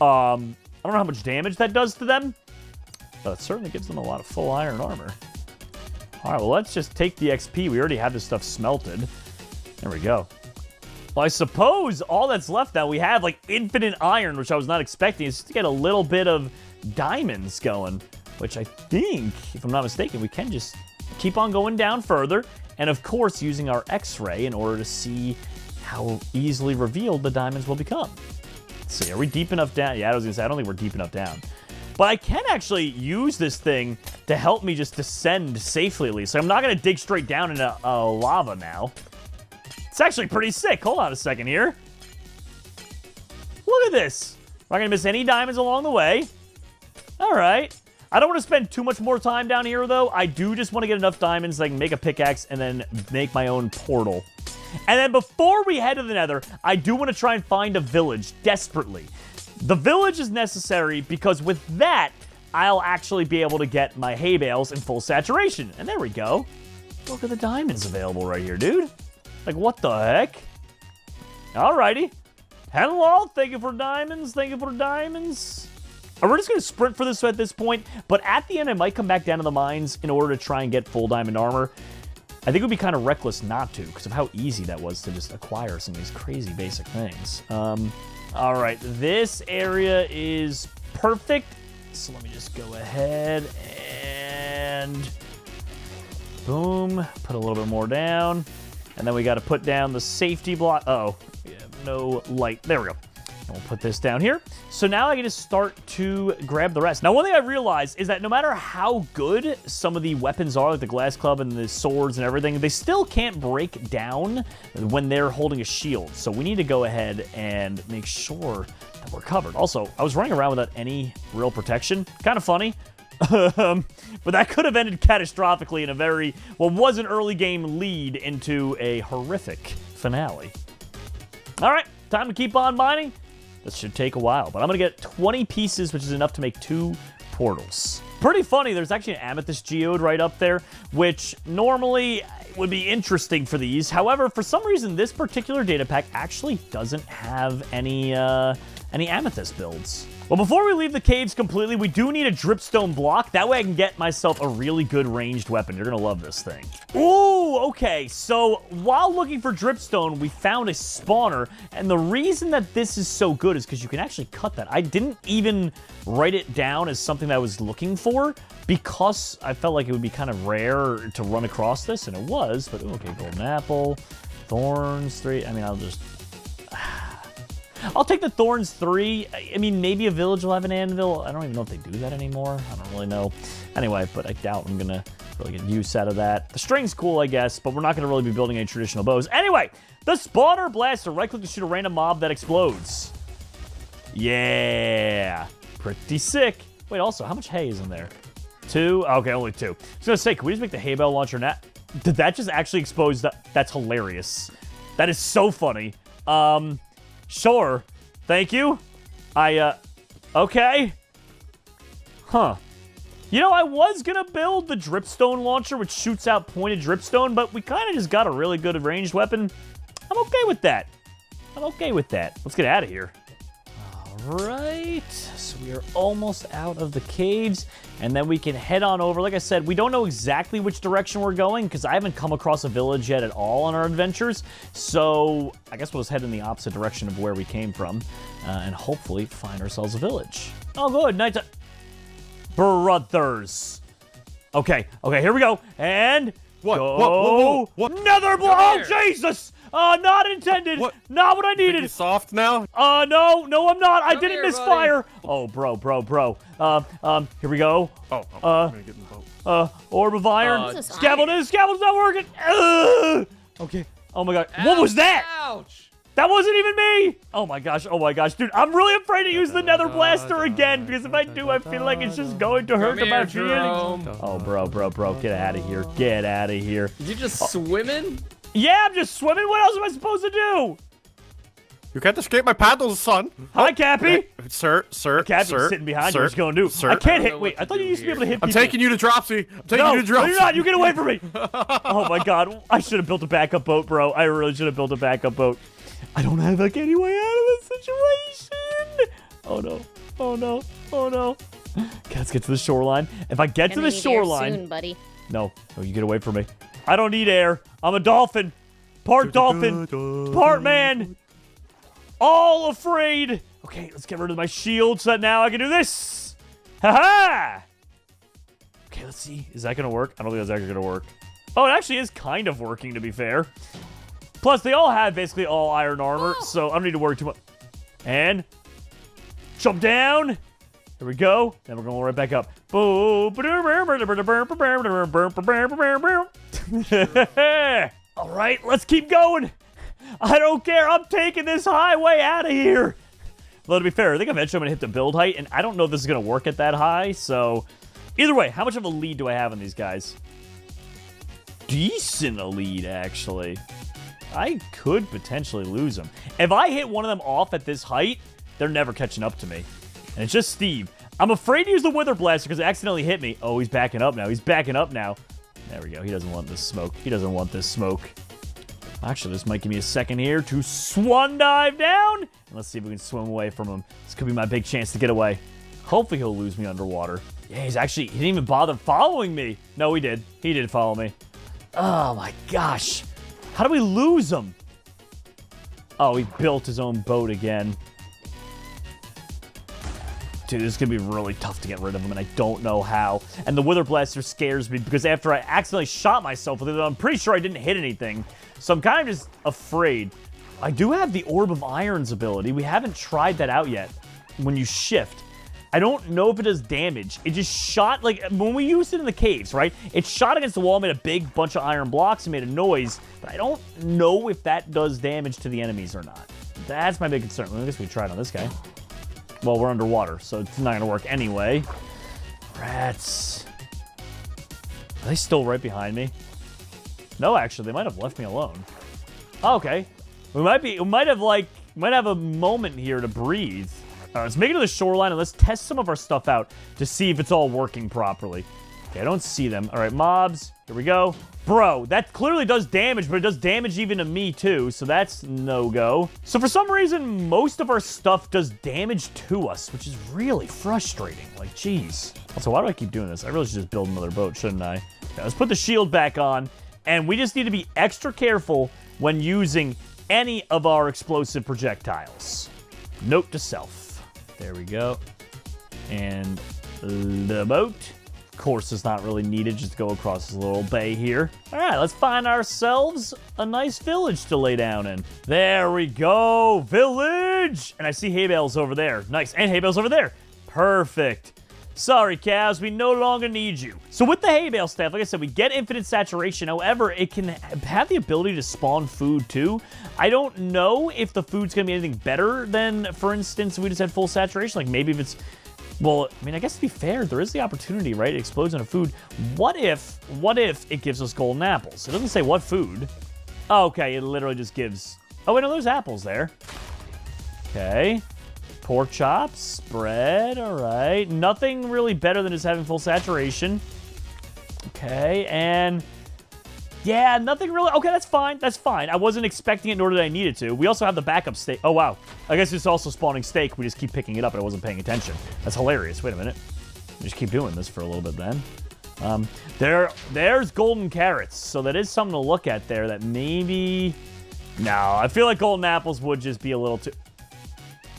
I don't know how much damage that does to them, but it certainly gives them a lot of full iron armor. All right, well, let's just take the XP. We already have this stuff smelted. There we go. Well, I suppose all that's left now, we have, like, infinite iron, which I was not expecting, is to get a little bit of diamonds going, which I think, if I'm not mistaken, we can just keep on going down further, and, of course, using our X-ray in order to see how easily revealed the diamonds will become. Let's see, are we deep enough down? Yeah, I was going to say, I don't think we're deep enough down. But I can actually use this thing to help me just descend safely, at least. So I'm not going to dig straight down into lava now. It's actually pretty sick. Hold on a second here. Look at this. I'm not going to miss any diamonds along the way. All right. I don't want to spend too much more time down here, though. I do just want to get enough diamonds so I can make a pickaxe and then make my own portal. And then before we head to the Nether, I do want to try and find a village desperately. The village is necessary because with that, I'll actually be able to get my hay bales in full saturation. And there we go. Look at the diamonds available right here, dude. Like, what the heck? Alrighty. Hello, thank you for diamonds. Thank you for diamonds. We're just going to sprint for this at this point, but at the end, I might come back down to the mines in order to try and get full diamond armor. I think it would be kind of reckless not to because of how easy that was to just acquire some of these crazy basic things. All right, this area is perfect. So let me just go ahead and boom, put a little bit more down. And then we got to put down the safety block. Uh-oh, we have no light. There we go. And we'll put this down here. So now I can just start to grab the rest. Now, one thing I realized is that no matter how good some of the weapons are, like the glass club and the swords and everything, they still can't break down when they're holding a shield. So we need to go ahead and make sure that we're covered. Also, I was running around without any real protection. Kind of funny. But that could have ended catastrophically in a very, what was an early game lead into a horrific finale. All right, time to keep on mining. This should take a while, but I'm going to get 20 pieces, which is enough to make 2 portals. Pretty funny, there's actually an amethyst geode right up there, which normally would be interesting for these. However, for some reason, this particular data pack actually doesn't have any amethyst builds. Well, before we leave the caves completely, we do need a dripstone block. That way I can get myself a really good ranged weapon. You're going to love this thing. Ooh, okay. So while looking for dripstone, we found a spawner. And the reason that this is so good is because you can actually cut that. I didn't even write it down as something that I was looking for because I felt like it would be kind of rare to run across this. And it was, but okay, golden apple, thorns, 3. I mean, I'll take the thorns 3. I mean, maybe a village will have an anvil. I don't even know if they do that anymore. I don't really know. Anyway, but I doubt I'm going to really get use out of that. The string's cool, I guess, but we're not going to really be building any traditional bows. Anyway, the spawner blaster. Right-click to shoot a random mob that explodes. Yeah. Pretty sick. Wait, also, how much hay is in there? 2? Okay, only 2. I was going to say, can we just make the hay bale launcher now? Did that just actually expose that? That's hilarious. That is so funny. Sure. Thank you. Okay. Huh. You know, I was gonna build the dripstone launcher, which shoots out pointed dripstone, but we kind of just got a really good ranged weapon. I'm okay with that. Let's get out of here. All right. So we are almost out of the caves, and then we can head on over. Like I said, we don't know exactly which direction we're going because I haven't come across a village yet at all on our adventures. So I guess we'll just head in the opposite direction of where we came from and hopefully find ourselves a village. Oh, good. Night brothers. Okay, here we go. And go. What? Nether block. Oh, Jesus. Not intended. What? Not what I needed. You soft now? No, I'm not. I didn't here, misfire. Oh, bro. Here we go. I'm gonna get in the boat. Orb of iron. Scaffold's not working. Okay. Oh my God. What was that? Ouch. That wasn't even me! Oh my gosh, dude, I'm really afraid to use the Nether Blaster again, because if I do, I feel like it's just going to hurt Come my here, feelings. Jerome. Oh, bro, get out of here. Get out of here. You just swimming? Yeah, I'm just swimming. What else am I supposed to do? You can't escape my paddles, son. Hi, Cappy. Sir, Cappy's sir. sitting behind sir, you. What's going to do? Sir. I can't know hit. Wait, what I to thought you do used to be able to hit I'm people. taking you to Dropsy. I'm taking you to No, Dropsy. you're not. You get away from me. Oh my god. I should have built a backup boat, bro. I really should have built a backup boat. I don't have like any way out of this situation. Oh no. Oh no. Oh no. Okay, let's get to the shoreline. If I get to the shoreline, soon, buddy. no, you get away from me. I don't need air. I'm a dolphin. Part dolphin, part man. All afraid. Okay, let's get rid of my shield so that now I can do this. Ha-ha! Okay, let's see. Is that going to work? I don't think that's actually going to work. Oh, it actually is kind of working, to be fair. Plus, they all have basically all iron armor, so I don't need to worry too much. And jump down. Here we go. Then we're going right back up. All right, let's keep going. I don't care. I'm taking this highway out of here. Well, to be fair, I think eventually I'm going to hit the build height, and I don't know if this is going to work at that high. So either way, how much of a lead do I have on these guys? Decent a lead, actually. I could potentially lose them. If I hit one of them off at this height, they're never catching up to me. And it's just Steve. I'm afraid to use the Wither Blaster because it accidentally hit me. Oh, he's backing up now. He's backing up now. There we go. He doesn't want this smoke. He doesn't want this smoke. Actually, this might give me a second here to swan dive down. And let's see if we can swim away from him. This could be my big chance to get away. Hopefully, he'll lose me underwater. Yeah, he didn't even bother following me. No, he did. He did follow me. Oh, my gosh. How do we lose him? Oh, he built his own boat again. Dude, this is going to be really tough to get rid of him, and I don't know how. And the Wither Blaster scares me because after I accidentally shot myself with it, I'm pretty sure I didn't hit anything. So I'm kind of just afraid. I do have the Orb of Iron's ability. We haven't tried that out yet when you shift. I don't know if it does damage. It just shot, like, when we used it in the caves, right? It shot against the wall, made a big bunch of iron blocks, and made a noise. But I don't know if that does damage to the enemies or not. That's my big concern. I guess we try it on this guy. Well, we're underwater, so it's not going to work anyway. Rats. Are they still right behind me? No, actually, they might have left me alone. Oh, okay. We might have a moment here to breathe. Let's make it to the shoreline and let's test some of our stuff out to see if it's all working properly. Okay, I don't see them. All right, mobs. Here we go. Bro, that clearly does damage, but it does damage even to me too, so that's no-go. So for some reason, most of our stuff does damage to us, which is really frustrating. Like, jeez. Also, why do I keep doing this? I really should just build another boat, shouldn't I? Okay, let's put the shield back on, and we just need to be extra careful when using any of our explosive projectiles. Note to self. There we go. And the boat. Of course, it's not really needed. Just go across this little bay here. All right, let's find ourselves a nice village to lay down in. There we go. Village. And I see hay bales over there. Nice. And hay bales over there. Perfect. Sorry, cows, we no longer need you. So with the hay bale staff, like I said, we get infinite saturation. However, it can have the ability to spawn food too. I don't know if the food's gonna be anything better than, for instance, if we just had full saturation. Like maybe if it's, well, I mean, I guess to be fair, there is the opportunity, right? It explodes into food. What if it gives us golden apples? It doesn't say what food. Oh, okay, it literally just gives, oh wait, no, there's apples there. Okay. Pork chops, bread, all right. Nothing really better than just having full saturation. Okay, and yeah, nothing really. Okay, that's fine. That's fine. I wasn't expecting it, nor did I need it to. We also have the backup steak. Oh, wow. I guess it's also spawning steak. We just keep picking it up, and I wasn't paying attention. That's hilarious. Wait a minute. Just keep doing this for a little bit then. There's golden carrots, so that is something to look at there that maybe... No, I feel like golden apples would just be a little too...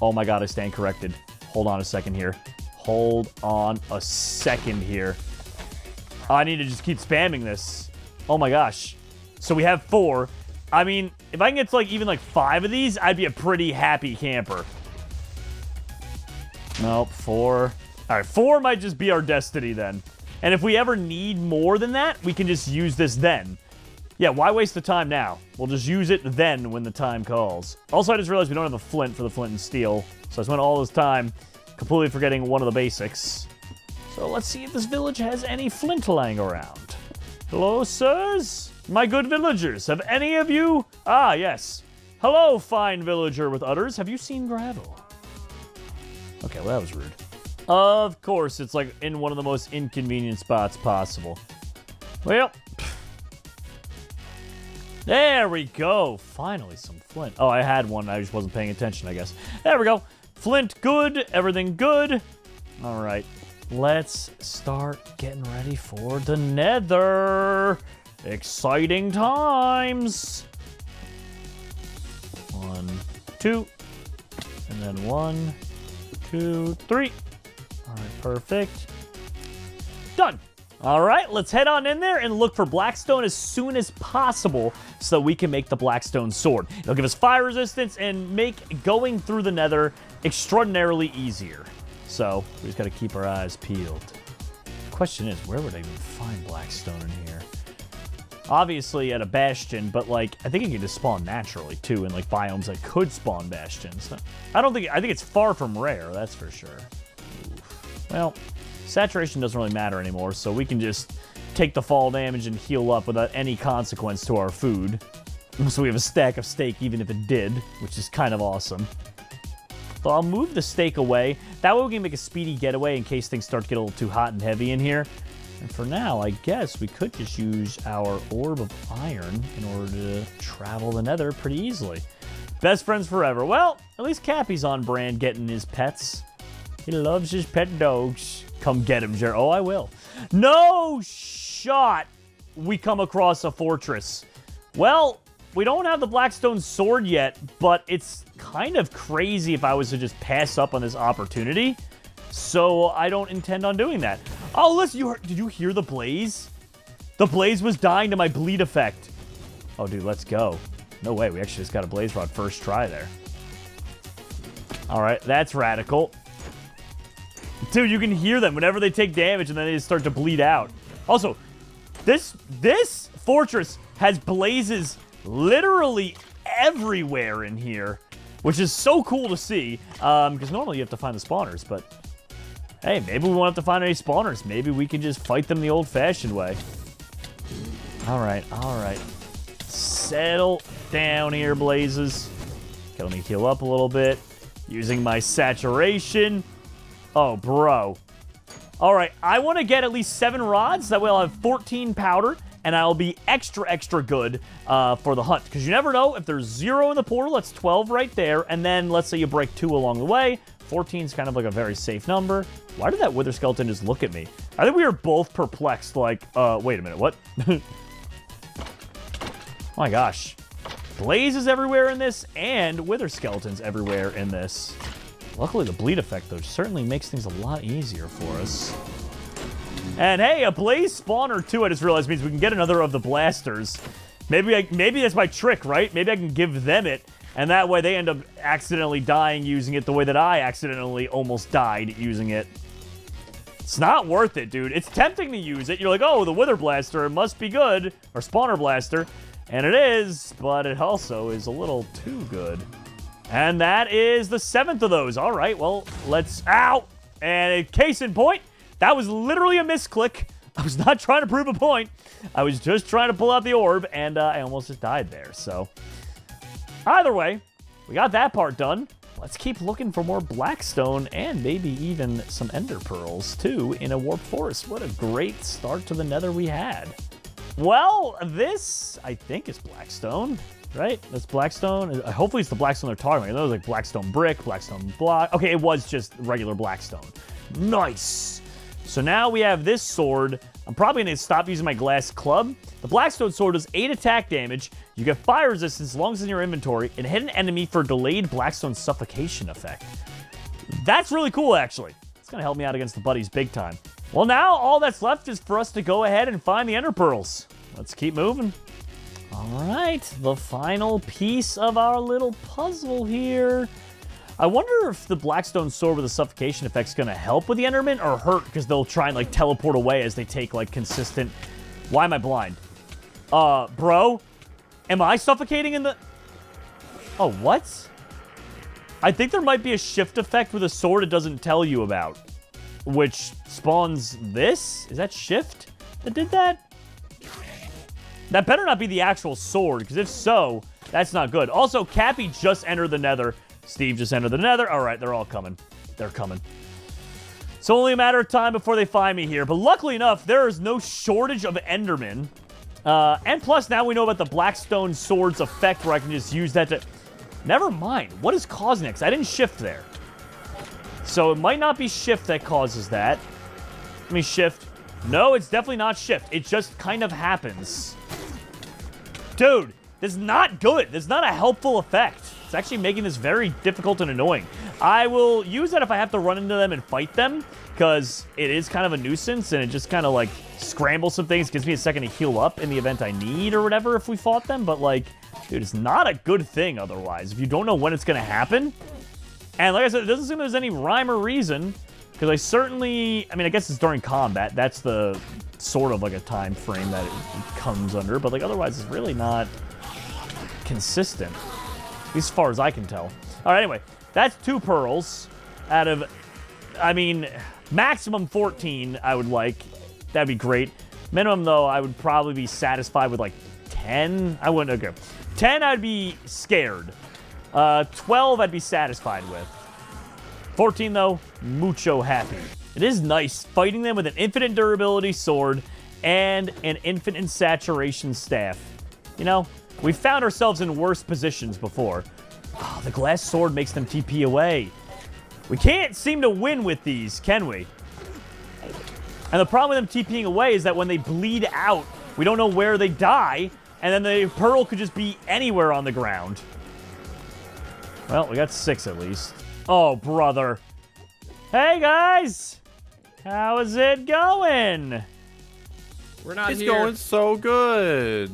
Oh my god, I stand corrected. Hold on a second here. Hold on a second here. I need to just keep spamming this. Oh my gosh. So we have 4. I mean, if I can get to like even like 5 of these, I'd be a pretty happy camper. Nope, 4. All right, 4 might just be our destiny then. And if we ever need more than that, we can just use this then. Yeah, why waste the time now? We'll just use it then when the time calls. Also, I just realized we don't have a flint for the flint and steel. So I spent all this time completely forgetting one of the basics. So let's see if this village has any flint lying around. Hello, sirs? My good villagers, have any of you... Ah, yes. Hello, fine villager with udders. Have you seen gravel? Okay, well, that was rude. Of course, it's like in one of the most inconvenient spots possible. Well... There we go. Finally, some flint. Oh, I had one. I just wasn't paying attention, I guess. There we go. Flint good. Everything good. All right. Let's start getting ready for the Nether. Exciting times. 1, 2. And then 1, 2, 3. All right, perfect. Done. All right, let's head on in there and look for Blackstone as soon as possible so we can make the Blackstone sword. It'll give us fire resistance and make going through the Nether extraordinarily easier. So we just got to keep our eyes peeled. The question is, where would I even find Blackstone in here? Obviously at a bastion, but like I think it can just spawn naturally too in like biomes that could spawn bastions. I think it's far from rare, that's for sure. Oof. Well, saturation doesn't really matter anymore, so we can just take the fall damage and heal up without any consequence to our food. So we have a stack of steak even if it did, which is kind of awesome. So I'll move the steak away. That way we can make a speedy getaway in case things start to get a little too hot and heavy in here. And for now, I guess we could just use our orb of iron in order to travel the Nether pretty easily. Best friends forever. Well, at least Cappy's on brand getting his pets. He loves his pet dogs. Come get him, Jer. Oh, I will. No shot we come across a fortress. Well, we don't have the Blackstone sword yet, but it's kind of crazy if I was to just pass up on this opportunity. So I don't intend on doing that. Oh, listen, did you hear the blaze? The blaze was dying to my bleed effect. Oh, dude, let's go. No way, we actually just got a blaze rod first try there. All right, that's radical. Dude, you can hear them whenever they take damage and then they just start to bleed out. Also, this fortress has blazes literally everywhere in here, which is so cool to see, because normally you have to find the spawners, but hey, maybe we won't have to find any spawners. Maybe we can just fight them the old-fashioned way. All right. Settle down here, blazes. Okay, let me heal up a little bit using my saturation. Oh, bro. All right, I want to get at least 7 rods. That way I'll have 14 powder, and I'll be extra good for the hunt. Because you never know. If there's 0 in the portal, that's 12 right there. And then let's say you break 2 along the way. 14 is kind of like a very safe number. Why did that wither skeleton just look at me? I think we were both perplexed, like, wait a minute, what? My gosh. Blazes everywhere in this, and wither skeletons everywhere in this. Luckily, the bleed effect, though, certainly makes things a lot easier for us. And hey, a blaze spawner, too, I just realized means we can get another of the blasters. Maybe that's my trick, right? Maybe I can give them it, and that way they end up accidentally dying using it the way that I accidentally almost died using it. It's not worth it, dude. It's tempting to use it. You're like, oh, the wither blaster must be good, or spawner blaster. And it is, but it also is a little too good. And that is the 7th of those. All right, well, let's... Ow! And case in point, that was literally a misclick. I was not trying to prove a point. I was just trying to pull out the orb, and I almost just died there. So, either way, we got that part done. Let's keep looking for more Blackstone and maybe even some Ender Pearls, too, in a Warped Forest. What a great start to the Nether we had. Well, this, I think, is Blackstone, right? That's Blackstone. Hopefully it's the Blackstone they're talking about. I know it was like Blackstone brick, Blackstone block. Okay, it was just regular Blackstone. Nice. So now we have this sword. I'm probably going to stop using my glass club. The Blackstone sword does 8 attack damage. You get fire resistance as long as it's in your inventory, and hit an enemy for delayed Blackstone suffocation effect. That's really cool, actually. It's going to help me out against the buddies big time. Well, now all that's left is for us to go ahead and find the Ender Pearls. Let's keep moving. All right, the final piece of our little puzzle here. I wonder if the Blackstone sword with the suffocation effect is going to help with the Enderman or hurt because they'll try and like teleport away as they take like consistent... Why am I blind? Bro, am I suffocating in the... Oh, what? I think there might be a shift effect with a sword it doesn't tell you about, which spawns this? Is that shift that did that? That better not be the actual sword, because if so, that's not good. Also, Cappy just entered the Nether. Steve just entered the Nether. All right, they're all coming. They're coming. It's only a matter of time before they find me here. But luckily enough, there is no shortage of Endermen. And plus, now we know about the Blackstone Sword's effect, where I can just use that to... Never mind. What is causing it? 'Cause I didn't shift there. So it might not be shift that causes that. Let me shift. No, it's definitely not shift. It just kind of happens. Dude, this is not good. This is not a helpful effect. It's actually making this very difficult and annoying. I will use that if I have to run into them and fight them, because it is kind of a nuisance, and it just kind of, like, scrambles some things, gives me a second to heal up in the event I need or whatever if we fought them, but, like, dude, it's not a good thing otherwise. If you don't know when it's going to happen, and like I said, it doesn't seem there's any rhyme or reason, because I mean, I guess it's during combat. That's the sort of, like, a time frame that it comes under, but, like, otherwise it's really not consistent. At least as far as I can tell. All right, anyway, that's 2 pearls out of, I mean, maximum 14 I would like. That'd be great. Minimum, though, I would probably be satisfied with, like, 10. I wouldn't, okay. 10, I'd be scared. 12, I'd be satisfied with. 14, though, mucho happy. It is nice fighting them with an infinite durability sword and an infinite saturation staff. You know, we've found ourselves in worse positions before. Oh, the glass sword makes them TP away. We can't seem to win with these, can we? And the problem with them TPing away is that when they bleed out, we don't know where they die, and then the pearl could just be anywhere on the ground. Well, we got 6 at least. Oh, brother. Hey, guys! How is it going? We're not It's here. going so good.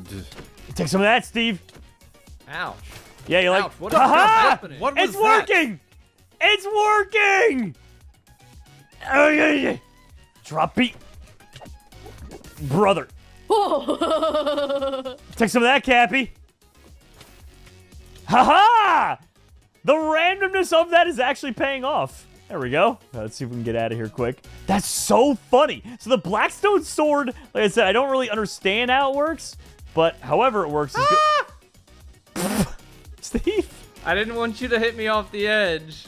Take some of that, Steve. Ouch. Yeah, you like... Ouch, what Aha! is happening? What was It's that? working! It's working! Oh, yeah, yeah. Drop beat. Brother. Whoa. Take some of that, Cappy. Ha-ha! The randomness of that is actually paying off. There we go. Let's see if we can get out of here quick. That's so funny. So the Blackstone Sword, like I said, I don't really understand how it works, but however it works is good. Steve? I didn't want you to hit me off the edge.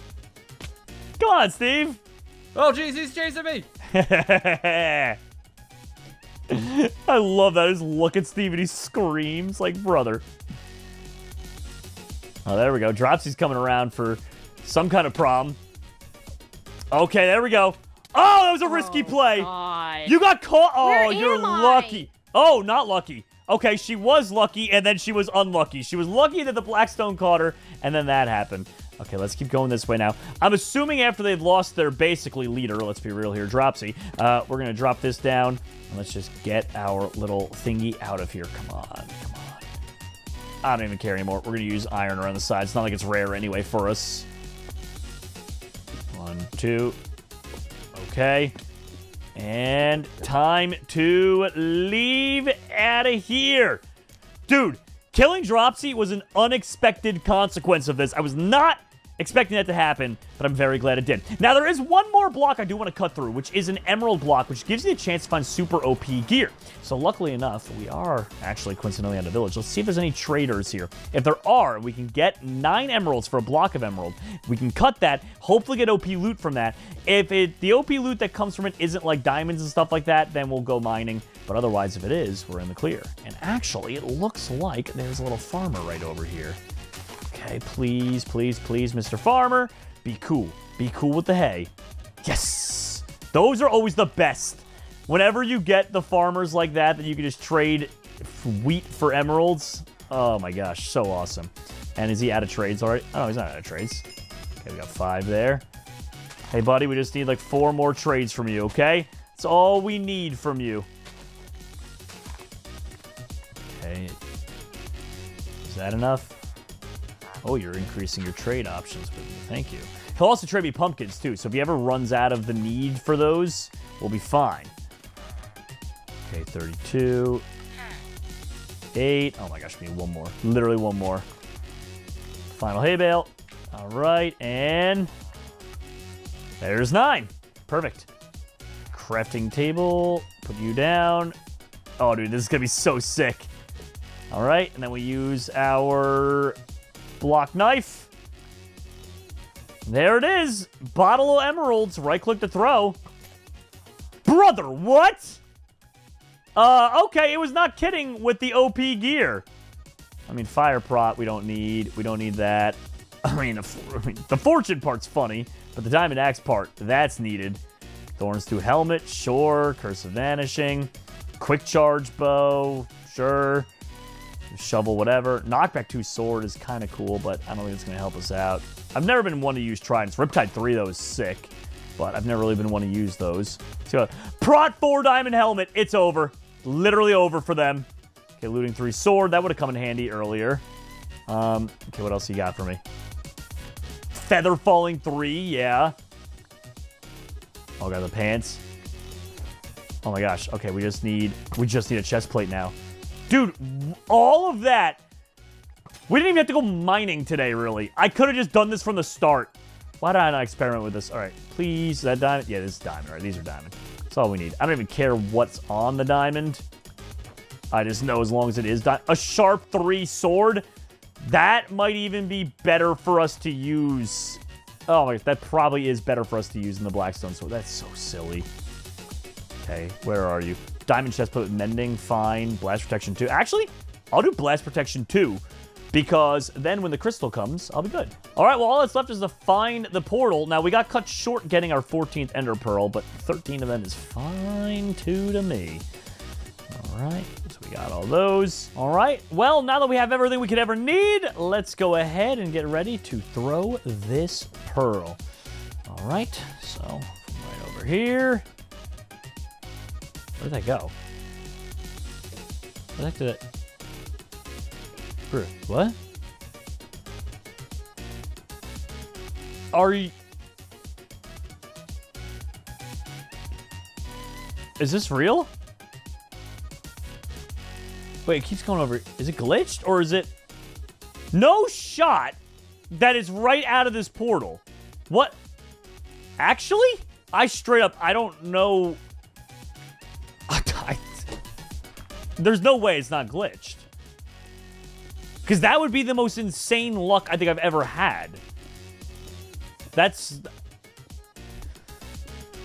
Come on, Steve. Oh, jeez, he's chasing me. I love that. I just look at Steve and he screams like, brother. Oh, there we go. Dropsy's coming around for some kind of problem. Okay, there we go. Oh, that was a risky play. God. You got caught. Oh, Where you're am I? lucky. Oh, not lucky. Okay, she was lucky, and then she was unlucky. She was lucky that the Blackstone caught her, and then that happened. Okay, let's keep going this way now. I'm assuming after they've lost their basically leader, let's be real here, Dropsy, we're going to drop this down, and let's just get our little thingy out of here. Come on, come on. I don't even care anymore. We're going to use iron around the side. It's not like it's rare anyway for us. 1, 2. Okay. And time to leave out of here. Dude, killing Dropsy was an unexpected consequence of this. I was not expecting that to happen, but I'm very glad it did. Now, there is one more block I do want to cut through, which is an emerald block, which gives you a chance to find super OP gear. So luckily enough, we are actually coincidentally at a village. Let's see if there's any traders here. If there are, we can get 9 emeralds for a block of emerald. We can cut that, hopefully get OP loot from that. If the OP loot that comes from it isn't like diamonds and stuff like that, then we'll go mining. But otherwise, if it is, we're in the clear. And actually, it looks like there's a little farmer right over here. Okay, please, please, please, Mr. Farmer, be cool. Be cool with the hay. Yes! Those are always the best. Whenever you get the farmers like that you can just trade wheat for emeralds. Oh my gosh, so awesome. And is he out of trades already? Oh, he's not out of trades. Okay, we got 5 there. Hey, buddy, we just need like 4 more trades from you, okay? That's all we need from you. Okay. Is that enough? Oh, you're increasing your trade options with me. Thank you. He'll also trade me pumpkins, too. So if he ever runs out of the need for those, we'll be fine. Okay, 32. 8. Oh my gosh, we need one more. Literally one more. Final hay bale. All right, and there's 9. Perfect. Crafting table. Put you down. Oh, dude, this is going to be so sick. All right, and then we use our block knife. There it is. Bottle of emeralds. Right-click to throw. Brother, what? Okay, it was not kidding with the OP gear. I mean, fire prot, we don't need that. I mean, the fortune part's funny, but the diamond axe part, that's needed. Thorns through helmet, sure. Curse of vanishing. Quick charge bow, sure. Shovel, whatever. Knockback 2 sword is kind of cool, but I don't think it's going to help us out. I've never been one to use tridents. Riptide 3, though, is sick, but I've never really been one to use those. Let's go. Prot 4 diamond helmet. It's over. Literally over for them. Okay, looting 3 sword. That would have come in handy earlier. Okay, what else you got for me? Feather falling 3, yeah. Oh, got the pants. Oh my gosh. Okay, we just need a chest plate now. Dude, all of that. We didn't even have to go mining today, really. I could have just done this from the start. Why did I not experiment with this? All right, please. Is that diamond? Yeah, this is diamond. All right, these are diamond. That's all we need. I don't even care what's on the diamond. I just know as long as it is diamond. A sharp 3 sword. That might even be better for us to use. Oh my gosh, that probably is better for us to use than the blackstone sword. That's so silly. Okay, where are you? Diamond chest plate with mending, fine. Blast protection 2. Actually, I'll do blast protection 2 because then when the crystal comes, I'll be good. All right, well, all that's left is to find the portal. Now, we got cut short getting our 14th ender pearl, but 13 of them is fine too to me. All right, so we got all those. All right, well, now that we have everything we could ever need, let's go ahead and get ready to throw this pearl. All right, so right over here. Where did that go? Where the heck did it? What? Are you... Is this real? Wait, it keeps going over. Is it glitched or is it... No shot that is right out of this portal. What? Actually? I straight up, I don't know... There's no way it's not glitched. Because that would be the most insane luck I think I've ever had. That's...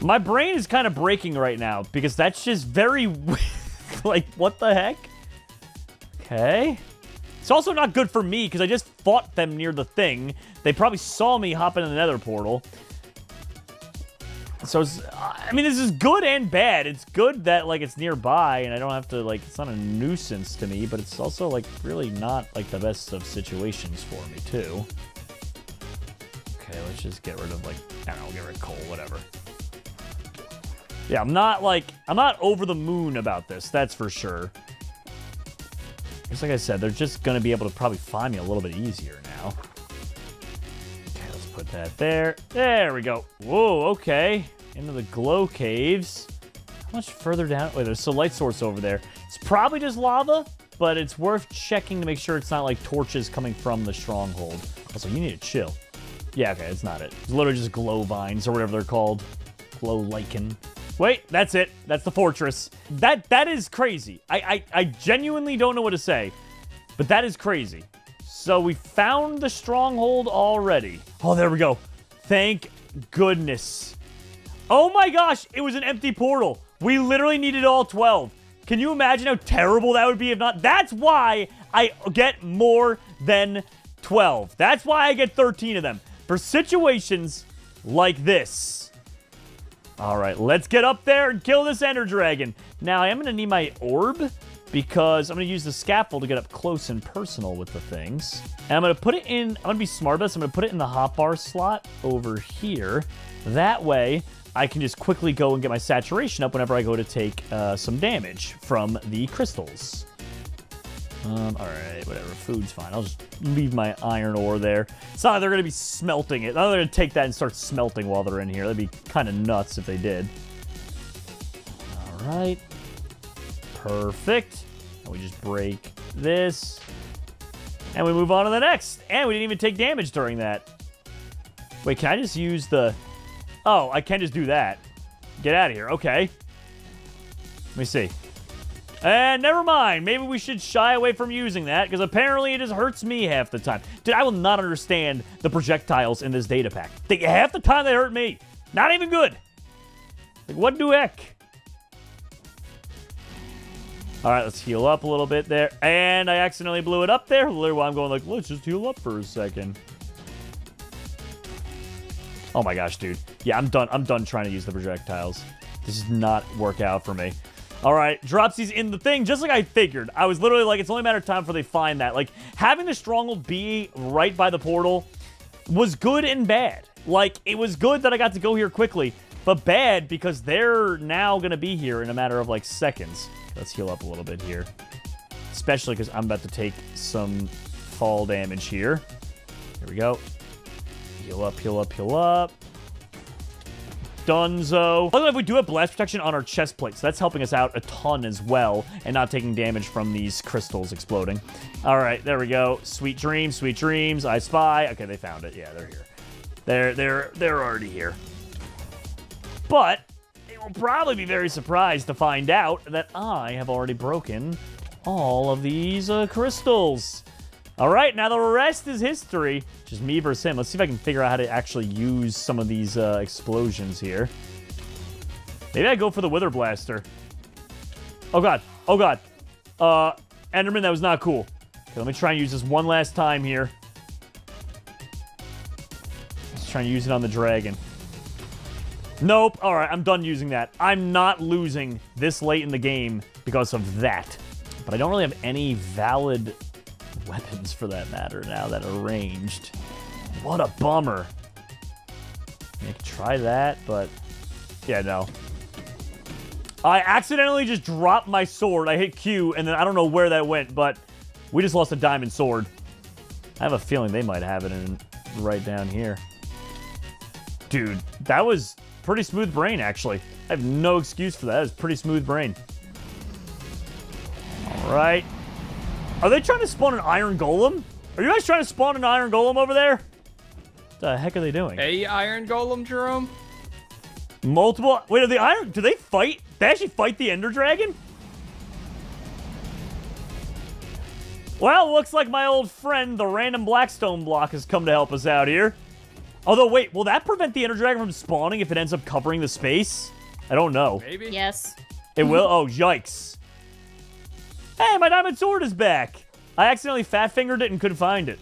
My brain is kind of breaking right now because that's just very... like, what the heck? Okay. It's also not good for me because I just fought them near the thing. They probably saw me hop into the nether portal. So, I mean, this is good and bad. It's good that, like, it's nearby and I don't have to, like, it's not a nuisance to me, but it's also, like, really not, like, the best of situations for me, too. Okay, let's just get rid of, like, I don't know, get rid of coal, whatever. Yeah, I'm not over the moon about this, that's for sure. Just like I said, they're just going to be able to probably find me a little bit easier now. Put that there. There we go. Whoa, okay. Into the glow caves. How much further down? Wait, there's a light source over there. It's probably just lava, but it's worth checking to make sure it's not like torches coming from the stronghold. Also, you need to chill. Yeah, okay, it's not it. It's literally just glow vines or whatever they're called. Glow lichen. Wait, that's it. That's the fortress. That is crazy. I genuinely don't know what to say, but that is crazy. So we found the stronghold already. Oh, there we go. Thank goodness. Oh my gosh, it was an empty portal. We literally needed all 12. Can you imagine how terrible that would be if not? That's why I get more than 12. That's why I get 13 of them. For situations like this. All right, let's get up there and kill this ender dragon. Now, I am going to need my orb, because I'm going to use the scaffold to get up close and personal with the things. And I'm going to put it in, I'm going to be smart about this, I'm going to put it in the hotbar slot over here. That way, I can just quickly go and get my saturation up whenever I go to take some damage from the crystals. All right, whatever, food's fine. I'll just leave my iron ore there. It's not like they're going to be smelting it. Not like they're going to take that and start smelting while they're in here. That'd be kind of nuts if they did. All right. Perfect. And we just break this, and we move on to the next. And we didn't even take damage during that. Wait, can I just use the... Oh, I can just do that. Get out of here. Okay. Let me see. And never mind. Maybe we should shy away from using that, because apparently it just hurts me half the time. Dude, I will not understand the projectiles in this data pack. Half the time they hurt me. Not even good. Like, what the heck? All right, let's heal up a little bit there. And I accidentally blew it up there. Literally while I'm going like, let's just heal up for a second. Oh my gosh, dude. Yeah, I'm done. I'm done trying to use the projectiles. This does not work out for me. All right, Dropsy's in the thing, just like I figured. I was literally like, it's only a matter of time before they find that. Like, having the stronghold be right by the portal was good and bad. Like, it was good that I got to go here quickly, but bad because they're now going to be here in a matter of, like, seconds. Let's heal up a little bit here. Especially because I'm about to take some fall damage here. Here we go. Heal up, heal up, heal up. Dunzo. By the way, we do have blast protection on our chest plate, so that's helping us out a ton as well, and not taking damage from these crystals exploding. All right, there we go. Sweet dreams, sweet dreams. I spy. Okay, they found it. Yeah, they're here. They're already here. But they will probably be very surprised to find out that I have already broken all of these crystals. All right, now the rest is history. Just me versus him. Let's see if I can figure out how to actually use some of these explosions here. Maybe I go for the Wither Blaster. Oh, God. Oh, God. Enderman, that was not cool. Okay, let me try and use this one last time here. Let's try and use it on the dragon. Nope. All right, I'm done using that. I'm not losing this late in the game because of that. But I don't really have any valid weapons for that matter now that are ranged. What a bummer. I could try that, but yeah, no. I accidentally just dropped my sword. I hit Q, and then I don't know where that went, but we just lost a diamond sword. I have a feeling they might have it in right down here. Dude, that was pretty smooth brain, actually. I have no excuse for that. That was pretty smooth brain. All right. Are they trying to spawn an iron golem? Are you guys trying to spawn an iron golem over there? What the heck are they doing? Hey, iron golem, Jerome? Multiple... Wait, are the iron... Do they fight? They actually fight the ender dragon? Well, looks like my old friend, the random blackstone block, has come to help us out here. Although, wait, will that prevent the ender dragon from spawning if it ends up covering the space? I don't know. Maybe. Yes. It will? Oh, yikes. Hey, my diamond sword is back. I accidentally fat-fingered it and couldn't find it.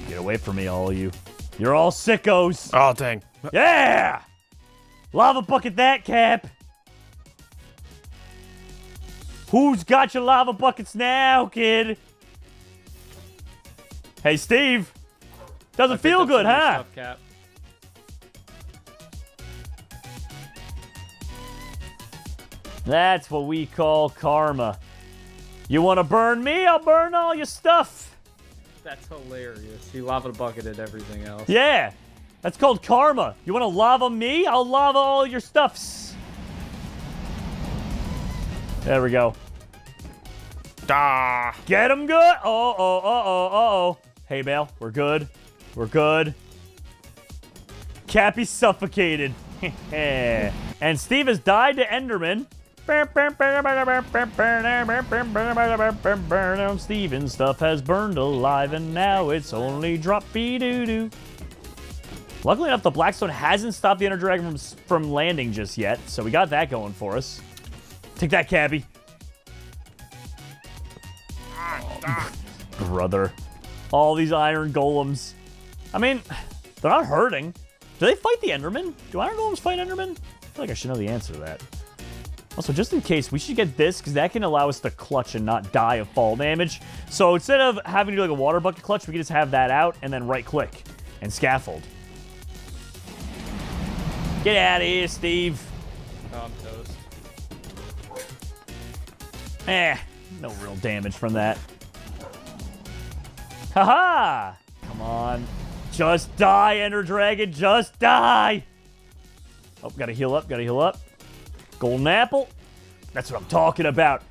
Get away from me, all of you. You're all sickos. Oh, dang. Yeah! Lava bucket that, Cap. Who's got your lava buckets now, kid? Hey, Steve. Doesn't feel good, huh? Stuff, Cap. That's what we call karma. You want to burn me? I'll burn all your stuff. That's hilarious. He lava bucketed everything else. Yeah, that's called karma. You want to lava me? I'll lava all your stuffs. There we go. Ah. Get him good. Uh-oh. Hey, Bale, we're good. We're good. Cappy's suffocated. And Steve has died to Enderman. Steven's stuff has burned alive, and now it's only drop-be-doo-doo. Luckily enough, the Blackstone hasn't stopped the Ender Dragon from landing just yet, so we got that going for us. Take that, Cabby. Brother. All these iron golems. I mean, they're not hurting. Do they fight the Enderman? Do iron golems fight Enderman? I feel like I should know the answer to that. Also, just in case, we should get this, because that can allow us to clutch and not die of fall damage. So instead of having to do like a water bucket clutch, we can just have that out and then right-click and scaffold. Get out of here, Steve. Oh, I'm toast. No real damage from that. Haha! Come on. Just die, Ender Dragon. Just die! Oh, gotta heal up. Golden apple. That's what I'm talking about.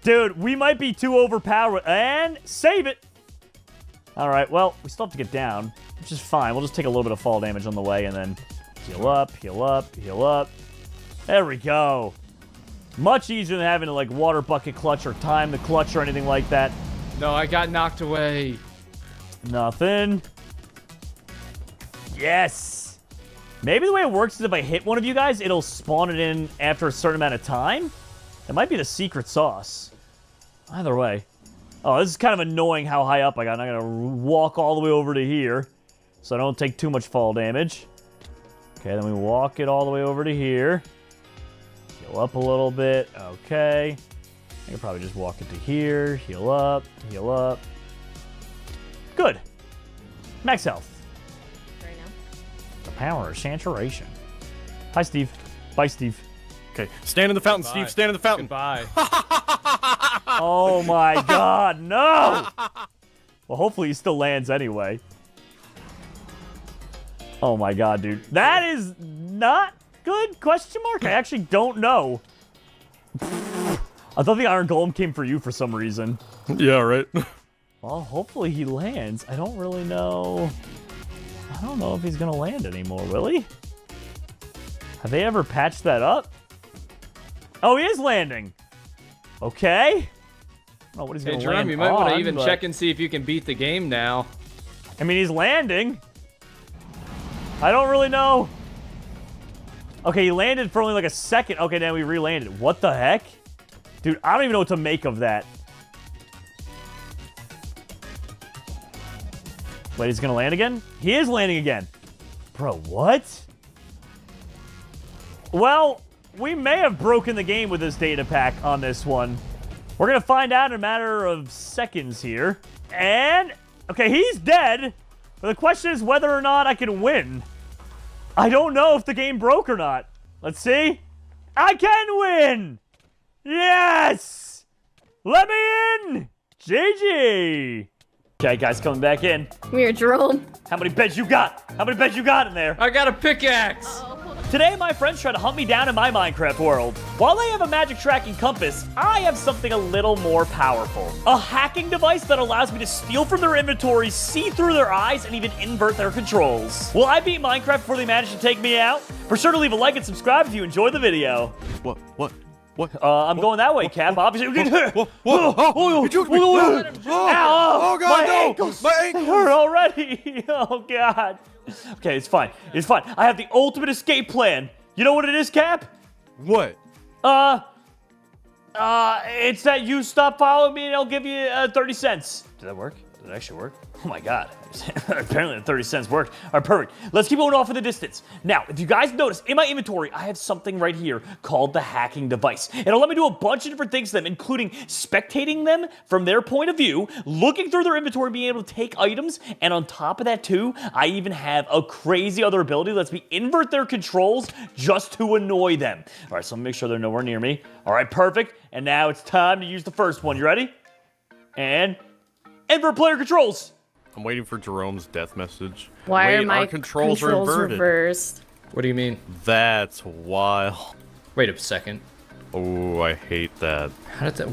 Dude, we might be too overpowered. And save it. All right, well, we still have to get down, which is fine. We'll just take a little bit of fall damage on the way and then heal up, heal up, heal up. There we go. Much easier than having to, like, water bucket clutch or time the clutch or anything like that. No, I got knocked away. Nothing. Yes. Maybe the way it works is if I hit one of you guys, it'll spawn it in after a certain amount of time. It might be the secret sauce. Either way. Oh, this is kind of annoying how high up I got. I gotta walk all the way over to here so I don't take too much fall damage. Okay, then we walk it all the way over to here. Heal up a little bit. Okay. I can probably just walk it to here. Heal up. Heal up. Good. Max health. Right now. The power of saturation. Hi, Steve. Bye, Steve. Okay, stand in the fountain, Steve. Stand in the fountain. Goodbye. Oh my god, no! Well, hopefully he still lands anyway. Oh my god, dude. That is not good? Question mark? I actually don't know. I thought the Iron Golem came for you for some reason. Yeah, right. Well, hopefully he lands. I don't really know. I don't know if he's gonna land anymore, will he? Have they ever patched that up? Oh, he is landing. Okay. I don't know what he's Hey, gonna Jerome, land you might want to on, even but- check and see if you can beat the game now. I mean, he's landing. I don't really know. Okay, he landed for only like a second. Okay, then we re-landed. What the heck? Dude, I don't even know what to make of that. Wait, he's gonna land again? He is landing again. Bro, what? Well, we may have broken the game with this data pack on this one. We're gonna find out in a matter of seconds here. And, okay, he's dead. But the question is whether or not I can win. I don't know if the game broke or not. Let's see. I can win! Yes! Let me in! GG! Okay, guys, coming back in. Come here, Jerome. How many beds you got? How many beds you got in there? I got a pickaxe. Today, my friends try to hunt me down in my Minecraft world. While they have a magic tracking compass, I have something a little more powerful. A hacking device that allows me to steal from their inventory, see through their eyes, and even invert their controls. Will I beat Minecraft before they manage to take me out? Be sure to leave a like and subscribe if you enjoyed the video. What? I'm going that way, Cap. Obviously, Whoa! Oh, he choked me. Ow! Oh, God, my no! ankles, My they ankles! hurt already. Oh, God. Okay, it's fine. It's fine. I have the ultimate escape plan. You know what it is, Cap? What? It's that you stop following me and I'll give you 30 cents. Did that work? Did it actually work? Oh my God. Apparently the 30 cents worked. All right, perfect. Let's keep going off in the distance. Now, if you guys notice, in my inventory, I have something right here called the hacking device. It'll let me do a bunch of different things to them, including spectating them from their point of view, looking through their inventory, being able to take items, and on top of that too, I even have a crazy other ability that lets me invert their controls just to annoy them. All right, so let me make sure they're nowhere near me. All right, perfect. And now it's time to use the first one. You ready? And invert player controls. I'm waiting for Jerome's death message. Why Wait, are my our controls are inverted. reversed? What do you mean? That's wild. Wait a second. Oh, I hate that.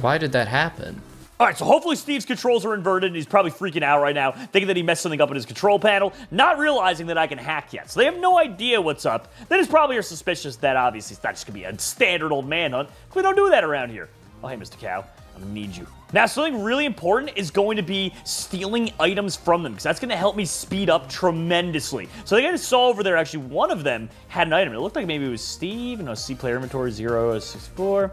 Why did that happen? All right, so hopefully Steve's controls are inverted, and he's probably freaking out right now, thinking that he messed something up in his control panel, not realizing that I can hack yet. So they have no idea what's up. They just probably are suspicious that obviously it's not just going to be a standard old manhunt. We don't do that around here. Oh, hey, Mr. Cow. I'm going to need you. Now, something really important is going to be stealing items from them, because that's going to help me speed up tremendously. So they saw over there, actually, one of them had an item. It looked like maybe it was Steve. No, see player inventory 064.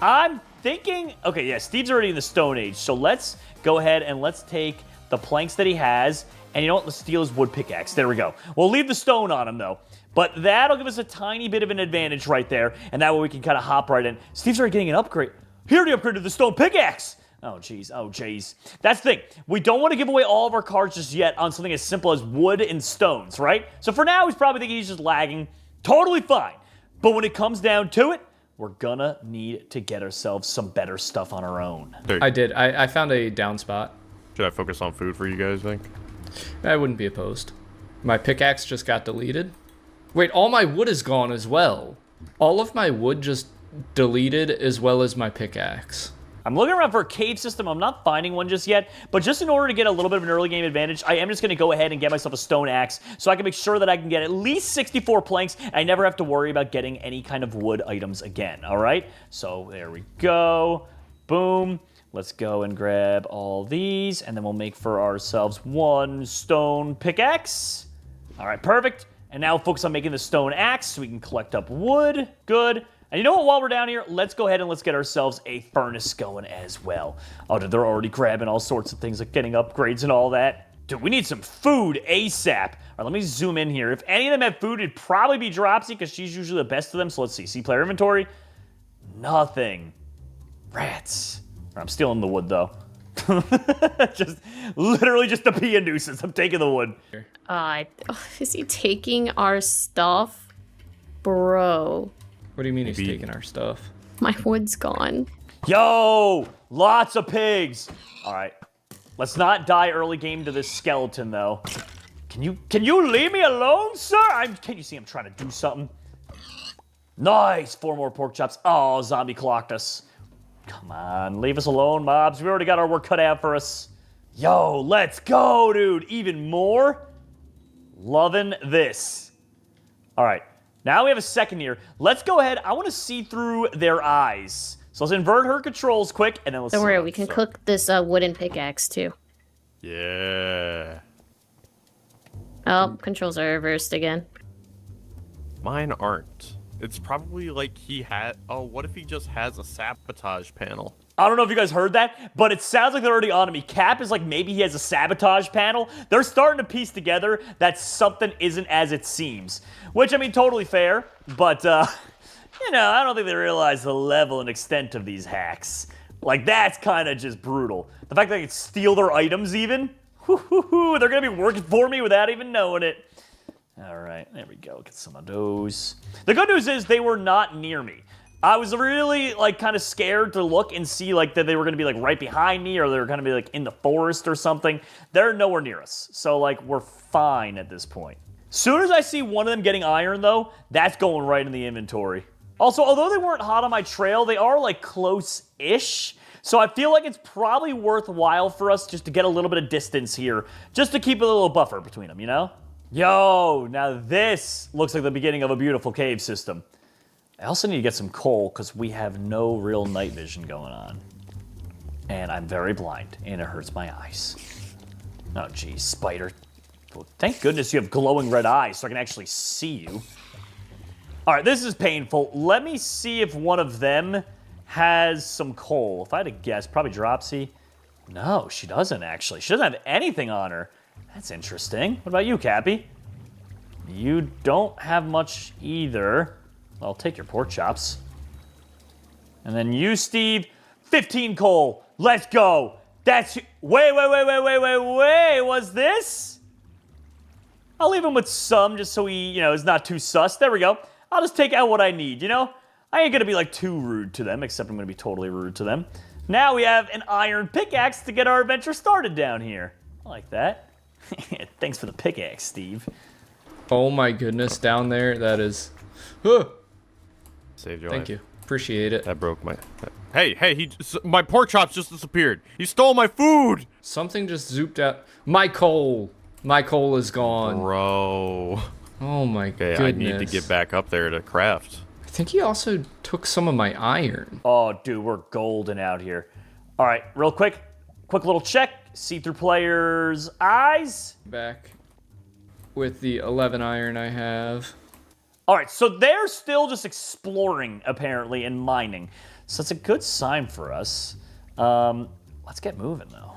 I'm thinking, okay, yeah, Steve's already in the Stone Age. So let's go ahead and let's take the planks that he has. And you know what? Let's steal his wood pickaxe. There we go. We'll leave the stone on him, though. But that'll give us a tiny bit of an advantage right there. And that way we can kind of hop right in. Steve's already getting an upgrade. He already upgraded the stone pickaxe. Oh, jeez. Oh, jeez. That's the thing. We don't want to give away all of our cards just yet on something as simple as wood and stones, right? So for now, he's probably thinking he's just lagging. Totally fine. But when it comes down to it, we're gonna need to get ourselves some better stuff on our own. I did. I found a down spot. Should I focus on food for you guys, think? I wouldn't be opposed. My pickaxe just got deleted. Wait, all my wood is gone as well. All of my wood just deleted, as well as my pickaxe. I'm looking around for a cave system. I'm not finding one just yet, but just in order to get a little bit of an early game advantage, I am just going to go ahead and get myself a stone axe so I can make sure that I can get at least 64 planks. And I never have to worry about getting any kind of wood items again, all right? So there we go. Boom. Let's go and grab all these, and then we'll make for ourselves one stone pickaxe. All right, perfect. And now focus on making the stone axe so we can collect up wood. Good. And you know what, while we're down here, let's go ahead and let's get ourselves a furnace going as well. Oh, dude, they're already grabbing all sorts of things, like getting upgrades and all that. Dude, we need some food ASAP. All right, let me zoom in here. If any of them have food, it'd probably be Dropsy, because she's usually the best of them. So let's see. See player inventory. Nothing. Rats. I'm stealing the wood, though. Just literally just to be a nuisance. I'm taking the wood. Is he taking our stuff? Bro. What do you mean he's taking our stuff? My wood's gone. Yo! Lots of pigs! Alright. Let's not die early game to this skeleton, though. Can you leave me alone, sir? Can you see I'm trying to do something? Nice! 4 more pork chops. Oh, zombie clocked us. Come on, leave us alone, mobs. We already got our work cut out for us. Yo, let's go, dude. Even more? Loving this. All right, now we have a second here. Let's go ahead. I want to see through their eyes. So let's invert her controls quick, and then let's Don't worry, we can cook this wooden pickaxe, too. Yeah. Oh, controls are reversed again. Mine aren't. It's probably like he had... Oh, what if he just has a sabotage panel? I don't know if you guys heard that, but it sounds like they're already on to me. Cap is like maybe he has a sabotage panel. They're starting to piece together that something isn't as it seems. Which, I mean, totally fair, but, you know, I don't think they realize the level and extent of these hacks. Like, that's kind of just brutal. The fact that they can steal their items even, they're going to be working for me without even knowing it. All right, there we go. Get some of those. The good news is they were not near me. I was really, like, kind of scared to look and see, like, that they were going to be, like, right behind me or they were going to be, like, in the forest or something. They're nowhere near us. So, like, we're fine at this point. Soon as I see one of them getting iron, though, that's going right in the inventory. Also, although they weren't hot on my trail, they are, like, close-ish. So I feel like it's probably worthwhile for us just to get a little bit of distance here, just to keep a little buffer between them, you know? Yo, now this looks like the beginning of a beautiful cave system. I also need to get some coal because we have no real night vision going on. And I'm very blind, and it hurts my eyes. Oh, geez, spider. Well, thank goodness you have glowing red eyes so I can actually see you. All right, this is painful. Let me see if one of them has some coal. If I had to guess, probably Dropsy. No, she doesn't, actually. She doesn't have anything on her. That's interesting. What about you, Cappy? You don't have much either. I'll take your pork chops. And then you, Steve, 15 coal. Let's go. That's... Wait. What's this? I'll leave him with some just so he, you know, is not too sus. There we go. I'll just take out what I need, you know? I ain't gonna be, like, too rude to them, except I'm gonna be totally rude to them. Now we have an iron pickaxe to get our adventure started down here. I like that. Thanks for the pickaxe, Steve. Oh my goodness, down there, that is... Saved your Thank life. you. Appreciate it. That broke my... Hey, my pork chops just disappeared. He stole my food! Something just zooped out. My coal. My coal is gone. Bro. Oh my Okay, goodness. I need to get back up there to craft. I think he also took some of my iron. Oh, dude, we're golden out here. All right, real quick little check. See through players' eyes. Back with the 11 iron I have. All right, so they're still just exploring, apparently, and mining. So that's a good sign for us. Let's get moving, though.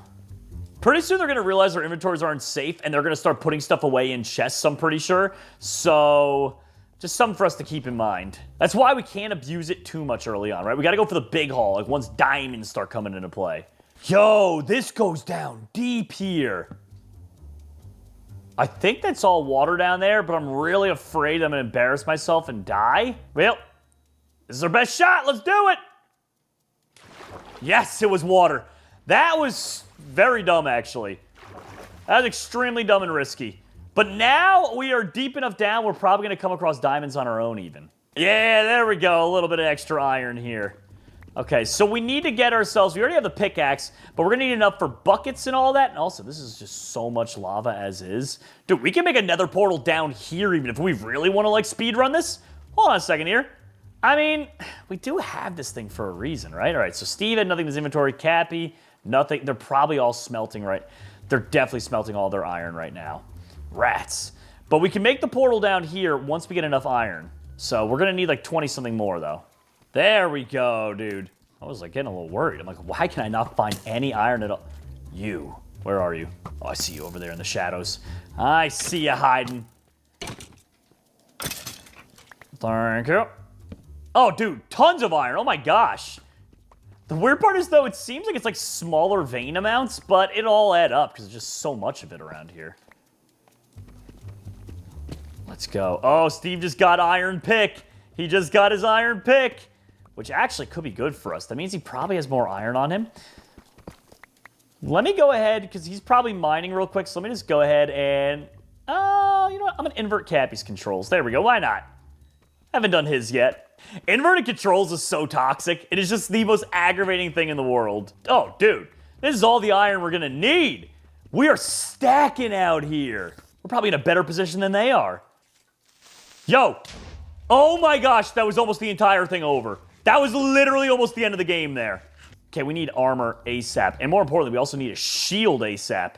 Pretty soon they're going to realize their inventories aren't safe, and they're going to start putting stuff away in chests, I'm pretty sure. So just something for us to keep in mind. That's why we can't abuse it too much early on, right? We got to go for the big haul, like once diamonds start coming into play. Yo, this goes down deep here. I think that's all water down there, but I'm really afraid I'm going to embarrass myself and die. Well, this is our best shot. Let's do it. Yes, it was water. That was very dumb, actually. That was extremely dumb and risky. But now we are deep enough down, we're probably going to come across diamonds on our own even. Yeah, there we go. A little bit of extra iron here. Okay, so we need to get ourselves... We already have the pickaxe, but we're going to need enough for buckets and all that. And also, this is just so much lava as is. Dude, we can make a nether portal down here even if we really want to, like, speedrun this. Hold on a second here. I mean, we do have this thing for a reason, right? All right, so Steve had nothing in his inventory. Cappy, nothing. They're probably all smelting, right? They're definitely smelting all their iron right now. Rats. But we can make the portal down here once we get enough iron. So we're going to need, like, 20-something more, though. There we go, dude. I was like getting a little worried. I'm like, why can I not find any iron at all? You, where are you? Oh, I see you over there in the shadows. I see you hiding. Thank you. Oh, dude, tons of iron. Oh my gosh. The weird part is, though, it seems like it's like smaller vein amounts, but it'll all add up because there's just so much of it around here. Let's go. Oh, Steve just got iron pick. He just got his iron pick. Which actually could be good for us. That means he probably has more iron on him. Let me go ahead, because he's probably mining real quick, so let me just go ahead and... you know what? I'm going to invert Cappy's controls. There we go. Why not? Haven't done his yet. Inverted controls is so toxic. It is just the most aggravating thing in the world. Oh, dude. This is all the iron we're going to need. We are stacking out here. We're probably in a better position than they are. Yo. Oh my gosh, that was almost the entire thing over. That was literally almost the end of the game there. Okay, we need armor ASAP. And more importantly, we also need a shield ASAP.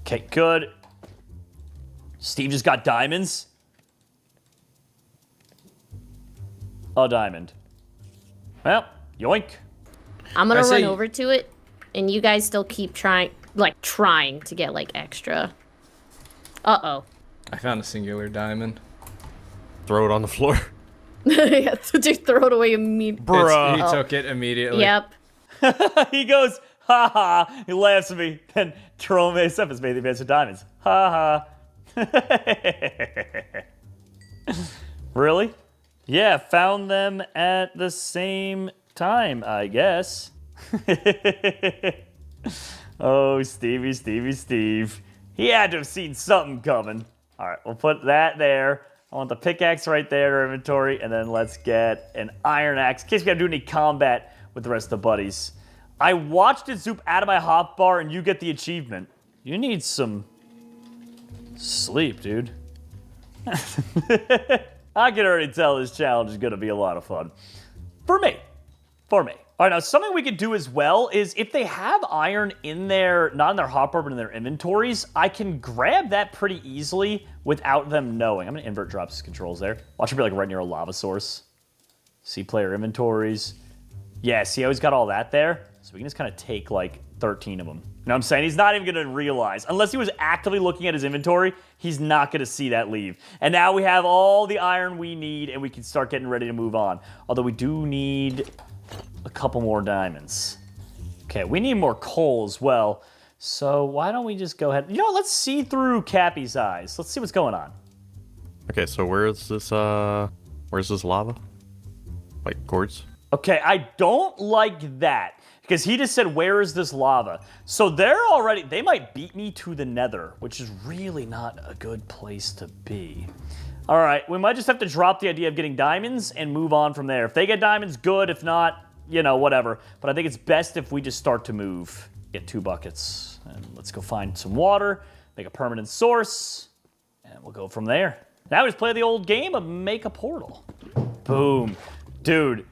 Okay, good. Steve just got diamonds. A diamond. Well, yoink. I'm gonna run over to it, and you guys still keep trying to get, like, extra. Uh-oh. I found a singular diamond. Throw it on the floor. Yeah, so just throw it away immediately. Bruh. He took it immediately. Yep. He goes, ha ha. He laughs at me. Then Jerome ASF has made the advance of diamonds. Ha ha. Really? Yeah, found them at the same time, I guess. Oh, Steve. He had to have seen something coming. All right, we'll put that there. I want the pickaxe right there in our inventory, and then let's get an iron axe in case we gotta do any combat with the rest of the buddies. I watched it zoop out of my hotbar, and you get the achievement. You need some sleep, dude. I can already tell this challenge is gonna be a lot of fun. For me. All right, now something we could do as well is if they have iron in their, not in their hotbar, but in their inventories, I can grab that pretty easily without them knowing. I'm gonna invert drops controls there. Watch it be like right near a lava source. See player inventories. Yeah, see how he's got all that there? So we can just kind of take like 13 of them. You know what I'm saying? He's not even gonna realize. Unless he was actively looking at his inventory, he's not gonna see that leave. And now we have all the iron we need and we can start getting ready to move on. Although we do need a couple more diamonds. Okay, we need more coal as well. So why don't we just go ahead? You know what? Let's see through Cappy's eyes. Let's see what's going on. Okay, so where's this lava? Like quartz? Okay, I don't like that. Because he just said, where is this lava? So they might beat me to the Nether, which is really not a good place to be. All right, we might just have to drop the idea of getting diamonds and move on from there. If they get diamonds, good. If not, you know, whatever. But I think it's best if we just start to move. Get 2 buckets. And let's go find some water, make a permanent source, and we'll go from there. Now we just play the old game of make a portal. Boom. Dude,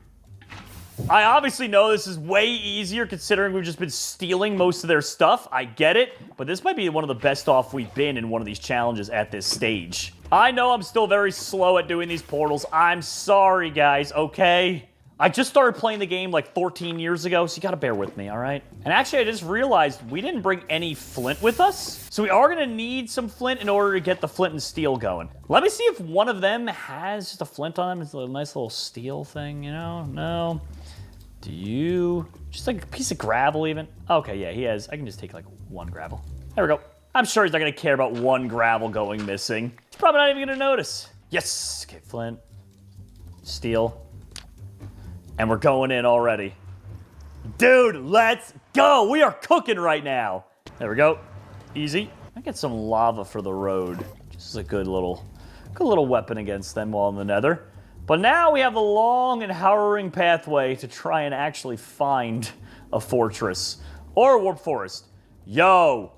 I obviously know this is way easier considering we've just been stealing most of their stuff. I get it, but this might be one of the best off we've been in one of these challenges at this stage. I know I'm still very slow at doing these portals. I'm sorry, guys, okay? I just started playing the game like 14 years ago, so you gotta bear with me, all right? And actually, I just realized we didn't bring any flint with us, so we are gonna need some flint in order to get the flint and steel going. Let me see if one of them has just a flint on them. It's a nice little steel thing, you know? No. Do you... just like a piece of gravel even? Okay, yeah, he has. I can just take like 1 gravel. There we go. I'm sure he's not gonna care about 1 gravel going missing. He's probably not even gonna notice. Yes! Okay, flint. Steel. And we're going in already. Dude, let's go! We are cooking right now. There we go. Easy. I get some lava for the road. Just a good little weapon against them while in the Nether. But now we have a long and harrowing pathway to try and actually find a fortress or a warp forest. Yo!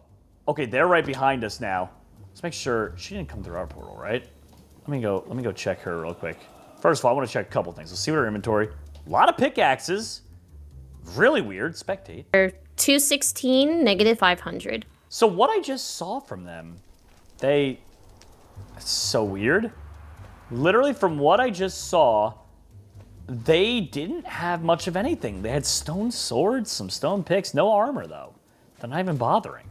Okay, they're right behind us now. Let's make sure she didn't come through our portal, right? Let me go check her real quick. First of all, I want to check a couple things. Let's see what her inventory. A lot of pickaxes. Really weird. Spectate. 216, negative 500. So what I just saw from them, that's so weird. Literally from what I just saw, they didn't have much of anything. They had stone swords, some stone picks, no armor though. They're not even bothering.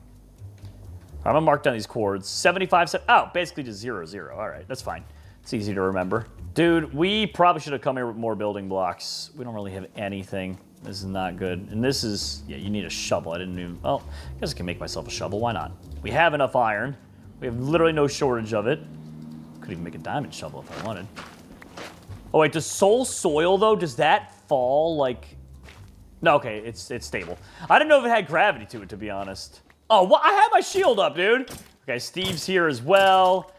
I'm gonna mark down these chords. 75, oh, basically just 0, 0. All right, that's fine. It's easy to remember. Dude, we probably should have come here with more building blocks. We don't really have anything. This is not good. And this is, yeah, you need a shovel. I didn't even, well, I guess I can make myself a shovel. Why not? We have enough iron. We have literally no shortage of it. Could even make a diamond shovel if I wanted. Oh, wait, does soul soil, though, does that fall, like... No, okay, it's stable. I didn't know if it had gravity to it, to be honest. Oh, well, I have my shield up, dude. Okay, Steve's here as well.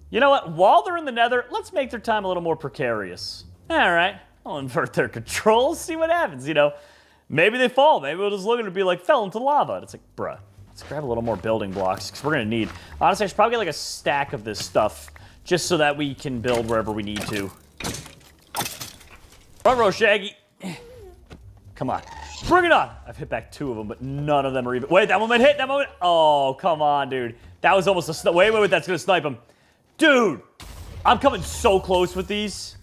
You know what? While they're in the Nether, let's make their time a little more precarious. All right. I'll invert their controls, see what happens, you know. Maybe they fall. Maybe we'll just look at it and be like, fell into lava. And it's like, bruh, let's grab a little more building blocks because we're going to need... Honestly, I should probably get like a stack of this stuff just so that we can build wherever we need to. Front row, Shaggy. Come on. Bring it on. I've hit back 2 of them, but none of them are even... Wait, that one might hit. That one might... Oh, come on, dude. That was almost a... Wait, that's going to snipe him. Dude, I'm coming so close with these.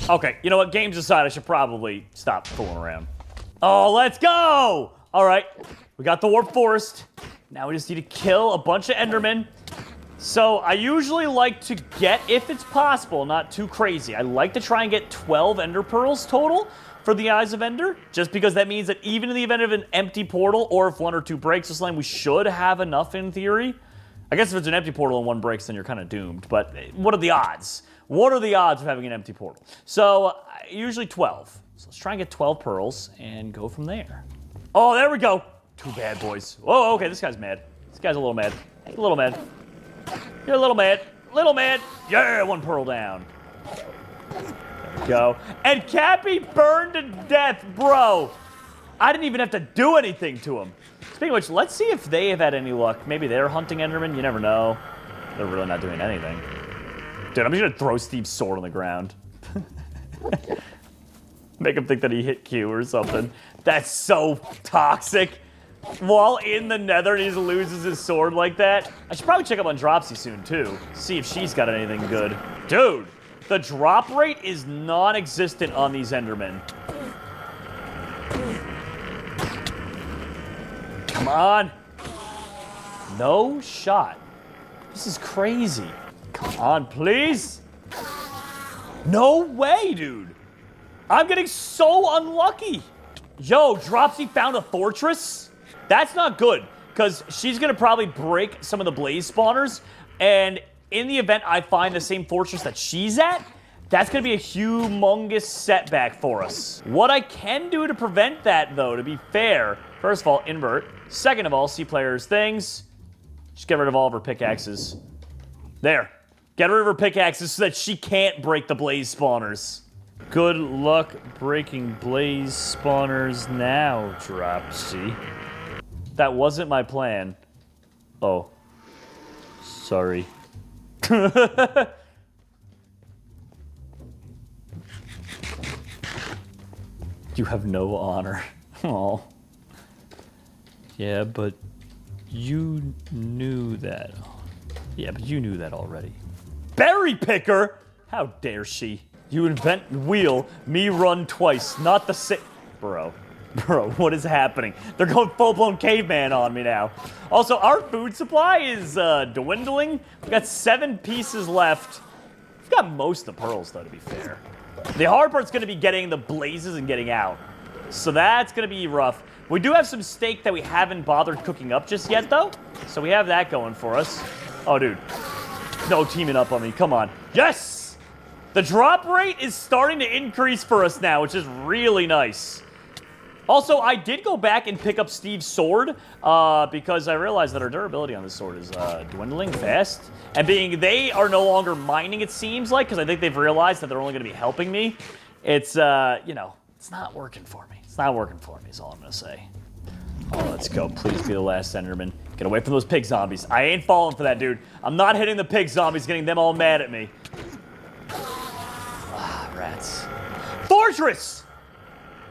Okay, you know what? Games aside, I should probably stop fooling around. Oh, let's go! All right, we got the warp forest. Now we just need to kill a bunch of Endermen. So I usually like to get, if it's possible, not too crazy, I like to try and get 12 Ender Pearls total for the Eyes of Ender, just because that means that even in the event of an empty portal, or if 1 or 2 breaks or something, we should have enough in theory. I guess if it's an empty portal and 1 breaks, then you're kind of doomed. But what are the odds? What are the odds of having an empty portal? So, usually 12. So let's try and get 12 pearls and go from there. Oh, there we go. 2 bad boys. Oh, okay, this guy's mad. This guy's a little mad. A little mad. You're a little mad. Little mad. Yeah, 1 pearl down. There we go. And Cappy burned to death, bro. I didn't even have to do anything to him. Speaking of which, let's see if they have had any luck. Maybe they're hunting Enderman. You never know. They're really not doing anything. Dude, I'm just gonna throw Steve's sword on the ground. Make him think that he hit Q or something. That's so toxic. While in the Nether, he just loses his sword like that. I should probably check up on Dropsy soon, too. See if she's got anything good. Dude, the drop rate is non-existent on these Endermen. Come on. No shot. This is crazy. Come on, please. No way, dude. I'm getting so unlucky. Yo, Dropsy found a fortress? That's not good, because she's going to probably break some of the blaze spawners, and in the event I find the same fortress that she's at, that's going to be a humongous setback for us. What I can do to prevent that, though, to be fair, first of all, invert. Second of all, see players' things. Just get rid of all of her pickaxes. There. Get rid of her pickaxes so that she can't break the blaze spawners. Good luck breaking blaze spawners now, Dropsy. That wasn't my plan. Oh. Sorry. You have no honor. Oh. Yeah, but you knew that. Yeah, but you knew that already. Berry picker? How dare she? You invent wheel, me run twice, not the same. Bro, what is happening? They're going full-blown caveman on me now. Also, our food supply is dwindling. We've got 7 pieces left. We've got most of the pearls, though, to be fair. The hard part's going to be getting the blazes and getting out. So that's going to be rough. We do have some steak that we haven't bothered cooking up just yet, though. So we have that going for us. Oh, dude. No teaming up on me. Come on. Yes! The drop rate is starting to increase for us now, which is really nice. Also, I did go back and pick up Steve's sword because I realized that our durability on this sword is dwindling fast. And being they are no longer mining, it seems like, because I think they've realized that they're only going to be helping me. It's, you know, it's not working for me. It's not working for me is all I'm going to say. Oh, let's go. Please be the last Enderman. Get away from those pig zombies. I ain't falling for that, dude. I'm not hitting the pig zombies, getting them all mad at me. Ah, rats. Fortress!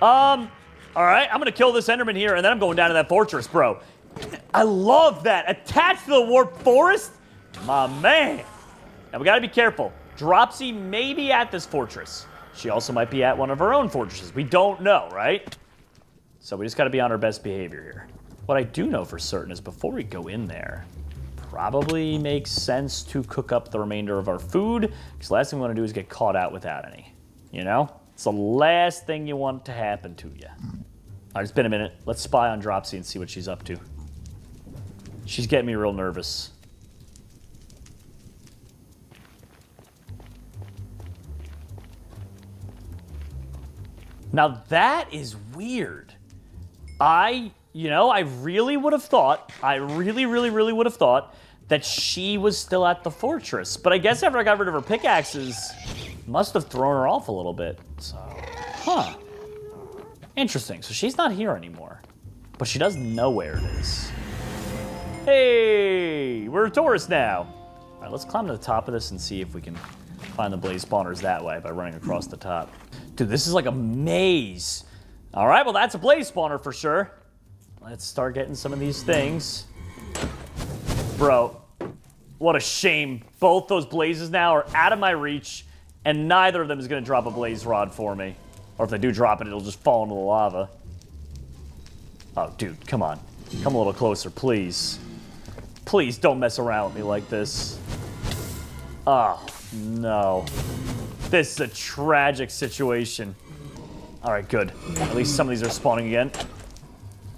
All right, I'm going to kill this Enderman here, and then I'm going down to that fortress, bro. I love that. Attached to the warped forest? My man. Now, we got to be careful. Dropsy may be at this fortress. She also might be at one of her own fortresses. We don't know, right? So we just got to be on our best behavior here. What I do know for certain is before we go in there, probably makes sense to cook up the remainder of our food, because the last thing we want to do is get caught out without any. You know? It's the last thing you want to happen to you. All right, it's been a minute. Let's spy on Dropsy and see what she's up to. She's getting me real nervous. Now that is weird. I really would have thought, I really would have thought that she was still at the fortress. But I guess after I got rid of her pickaxes, must have thrown her off a little bit. So, huh. Interesting. So she's not here anymore. But she does know where it is. Hey, we're a tourist now. All right, let's climb to the top of this and see if we can find the blaze spawners that way by running across the top. Dude, this is like a maze. All right, well, that's a blaze spawner for sure. Let's start getting some of these things. Bro, what a shame. Both those blazes now are out of my reach, and neither of them is going to drop a blaze rod for me. Or if they do drop it, it'll just fall into the lava. Oh, dude, come on. Come a little closer, please. Please don't mess around with me like this. Oh, no. This is a tragic situation. All right, good. At least some of these are spawning again.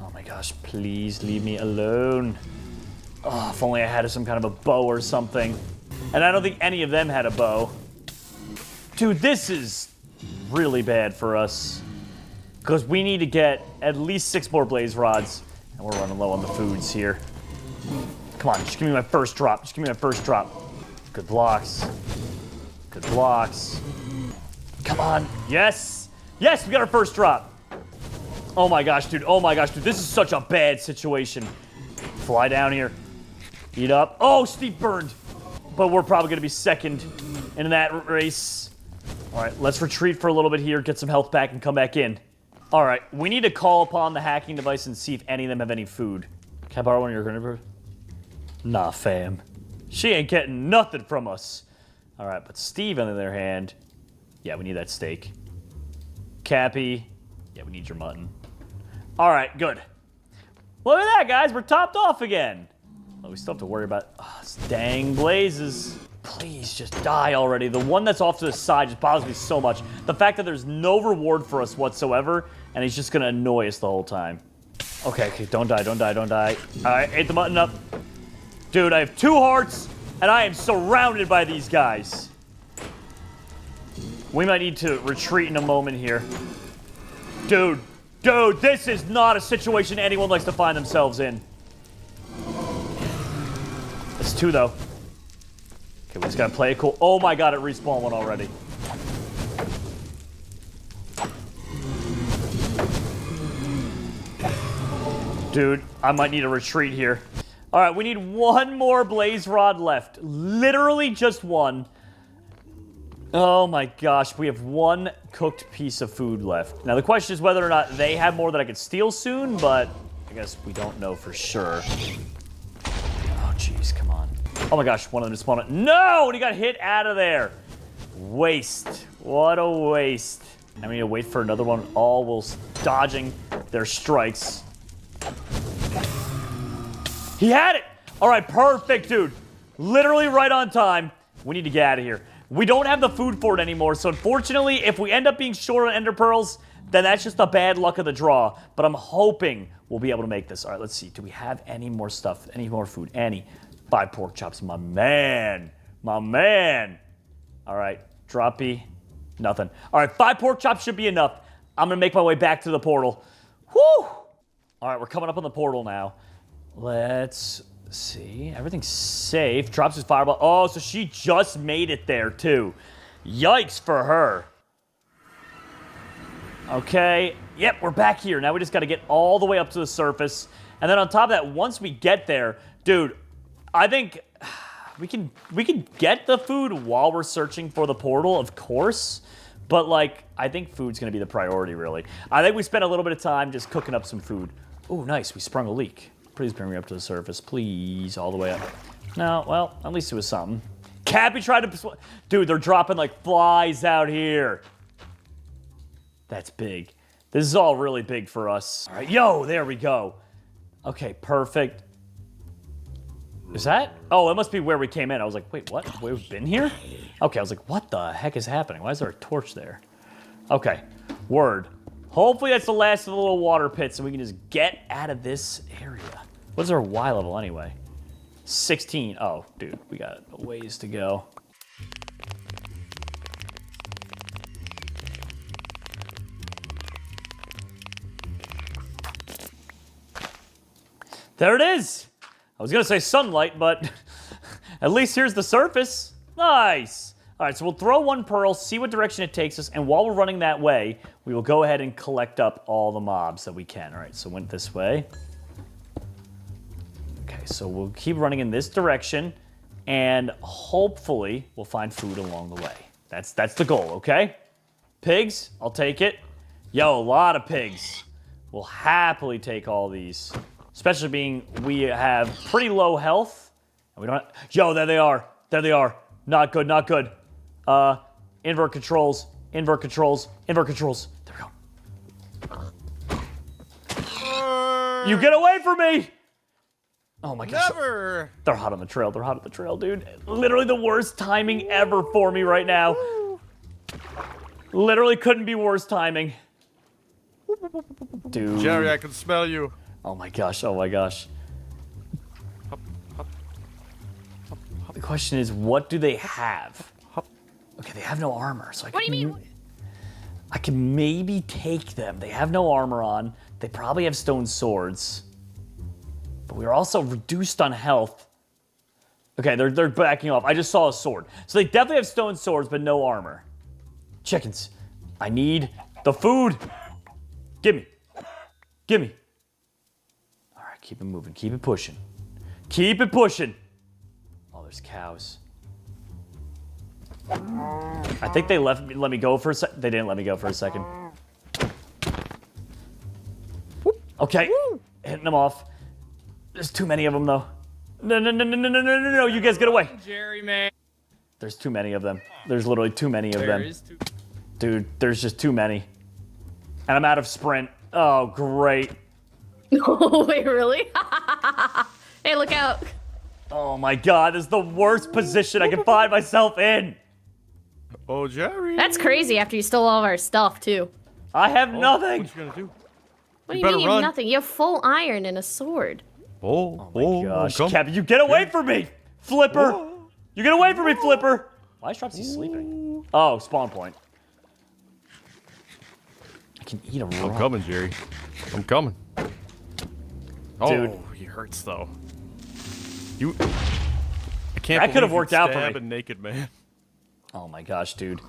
Oh my gosh, please leave me alone. Oh, if only I had some kind of a bow or something. And I don't think any of them had a bow. Dude, this is really bad for us. Because we need to get at least 6 more blaze rods. And we're running low on the foods here. Come on, just give me my first drop. Just give me my first drop. Good blocks. Good blocks. Come on. Yes. Yes, we got our first drop. Oh my gosh, dude. Oh my gosh, dude. This is such a bad situation. Fly down here. Eat up. Oh, Steve burned. But we're probably going to be second in that race. All right, let's retreat for a little bit here, get some health back, and come back in. All right, we need to call upon the hacking device and see if any of them have any food. Can I borrow one of your grenade? Nah, fam. She ain't getting nothing from us. All right, but Steve, on the other hand, yeah, we need that steak. Cappy, yeah, we need your mutton. All right, good. Look at that, guys. We're topped off again. Well, we still have to worry about dang blazes. Please just die already. The one that's off to the side just bothers me so much. The fact that there's no reward for us whatsoever, and he's just going to annoy us the whole time. Okay, don't die, don't die, don't die. All right, ate the mutton up. Dude, I have 2 hearts, and I am surrounded by these guys. We might need to retreat in a moment here. Dude, this is not a situation anyone likes to find themselves in. It's 2, though. Okay, we just gotta play it cool. Oh my god, it respawned one already. Dude, I might need a retreat here. All right, we need 1 more blaze rod left. Literally just 1. Oh my gosh, we have 1 cooked piece of food left. Now the question is whether or not they have more that I could steal soon, but I guess we don't know for sure. Oh jeez, come on. Oh my gosh, one of them just spawned. No, and he got hit out of there. Waste. What a waste. And we need to wait for another one, all whilst dodging their strikes. He had it! All right, perfect, dude. Literally right on time. We need to get out of here. We don't have the food for it anymore, so unfortunately, if we end up being short on ender pearls, then that's just the bad luck of the draw. But I'm hoping we'll be able to make this. All right, let's see. Do we have any more stuff? Any more food? Any? 5 pork chops. My man. My man. All right, droppy. Nothing. All right, 5 pork chops should be enough. I'm going to make my way back to the portal. All right, we're coming up on the portal now. Let's see. Everything's safe. Drops his fireball. Oh, so she just made it there, too. Yikes for her. Okay. Yep, we're back here. Now we just got to get all the way up to the surface. And then on top of that, once we get there, dude, I think we can get the food while we're searching for the portal, of course. But, like, I think food's going to be the priority, really. I think we spent a little bit of time just cooking up some food. Oh, nice. We sprung a leak. Please bring me up to the surface. Please, all the way up. No, well, at least it was something. Cappy tried to... Dude, they're dropping like flies out here. That's big. This is all really big for us. All right, yo, there we go. Okay, perfect. Is that? Oh, it must be where we came in. I was like, wait, what? We've been here? Okay, I was like, what the heck is happening? Why is there a torch there? Okay, word. Hopefully that's the last of the little water pits and we can just get out of this area. What's our Y level anyway? 16. Oh, dude, we got a ways to go. There it is. I was going to say sunlight, but at least here's the surface. Nice. All right, so we'll throw one pearl, see what direction it takes us, and while we're running that way, we will go ahead and collect up all the mobs that we can. All right, so went this way. Okay, so we'll keep running in this direction, and hopefully we'll find food along the way. That's the goal, okay? Pigs, I'll take it. Yo, a lot of pigs. We'll happily take all these. Especially being we have pretty low health. And we don't have, yo, there they are. There they are. Not good, not good. Invert controls, invert controls, invert controls. There we go. You get away from me! Oh my gosh. Never! They're hot on the trail. They're hot on the trail, dude. Literally the worst timing ever for me right now. Literally couldn't be worse timing. Dude. Jerry, I can smell you. Oh my gosh, oh my gosh. The question is, what do they have? Okay, they have no armor, so What do you mean? I can maybe take them. They have no armor on. They probably have stone swords. But we are also reduced on health. Okay, they're backing off. I just saw a sword. So they definitely have stone swords, but no armor. Chickens. I need the food. Gimme. Gimme. All right, keep it moving. Keep it pushing. Keep it pushing. Oh, there's cows. I think they let me go for a sec. They didn't let me go for a second. Okay, hitting them off. There's too many of them, though. No, you guys get away. Jerry, man. There's too many of them. There's literally too many of them. Dude, there's just too many. And I'm out of sprint. Oh, great. Oh, wait, really? Hey, look out. Oh my god, this is the worst position I can find myself in. Oh, Jerry. That's crazy after you stole all of our stuff, too. I have nothing. What you gonna do? What do You you mean better you have run. nothing? You have full iron and a sword. Oh Oh my gosh, come. Kevin, you get away from me, Flipper. You get away from me, Flipper. Why is Dropsy sleeping? Oh, spawn point. I can eat a raw. I'm coming, Jerry. I'm coming. Oh, Dude. he hurts though. You. I can't. That could have believe worked you'd out for stab me. a naked man. Oh my gosh, dude.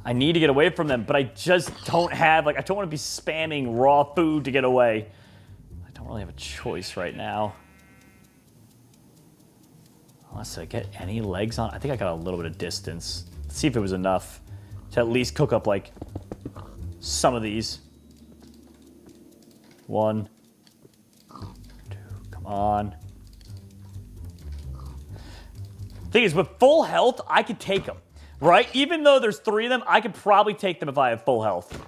I need to get away from them, but I just don't have, like, I don't want to be spamming raw food to get away. I don't really have a choice right now. Unless I get any legs on. I think I got a little bit of distance. Let's see if it was enough to at least cook up, like, some of these. 1, 2, come on. Thing is, with full health, I could take them, right? Even though there's 3 of them, I could probably take them if I have full health.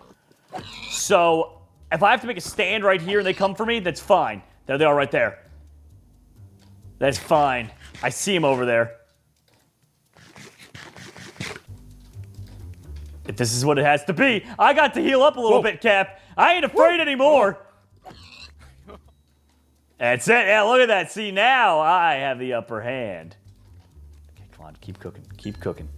So, if I have to make a stand right here and they come for me, that's fine. There they are right there. That's fine. I see him over there. If this is what it has to be, I got to heal up a little bit, Cap. I ain't afraid anymore. That's it. Yeah, look at that. See, now I have the upper hand. Okay, come on. Keep cooking. Keep cooking.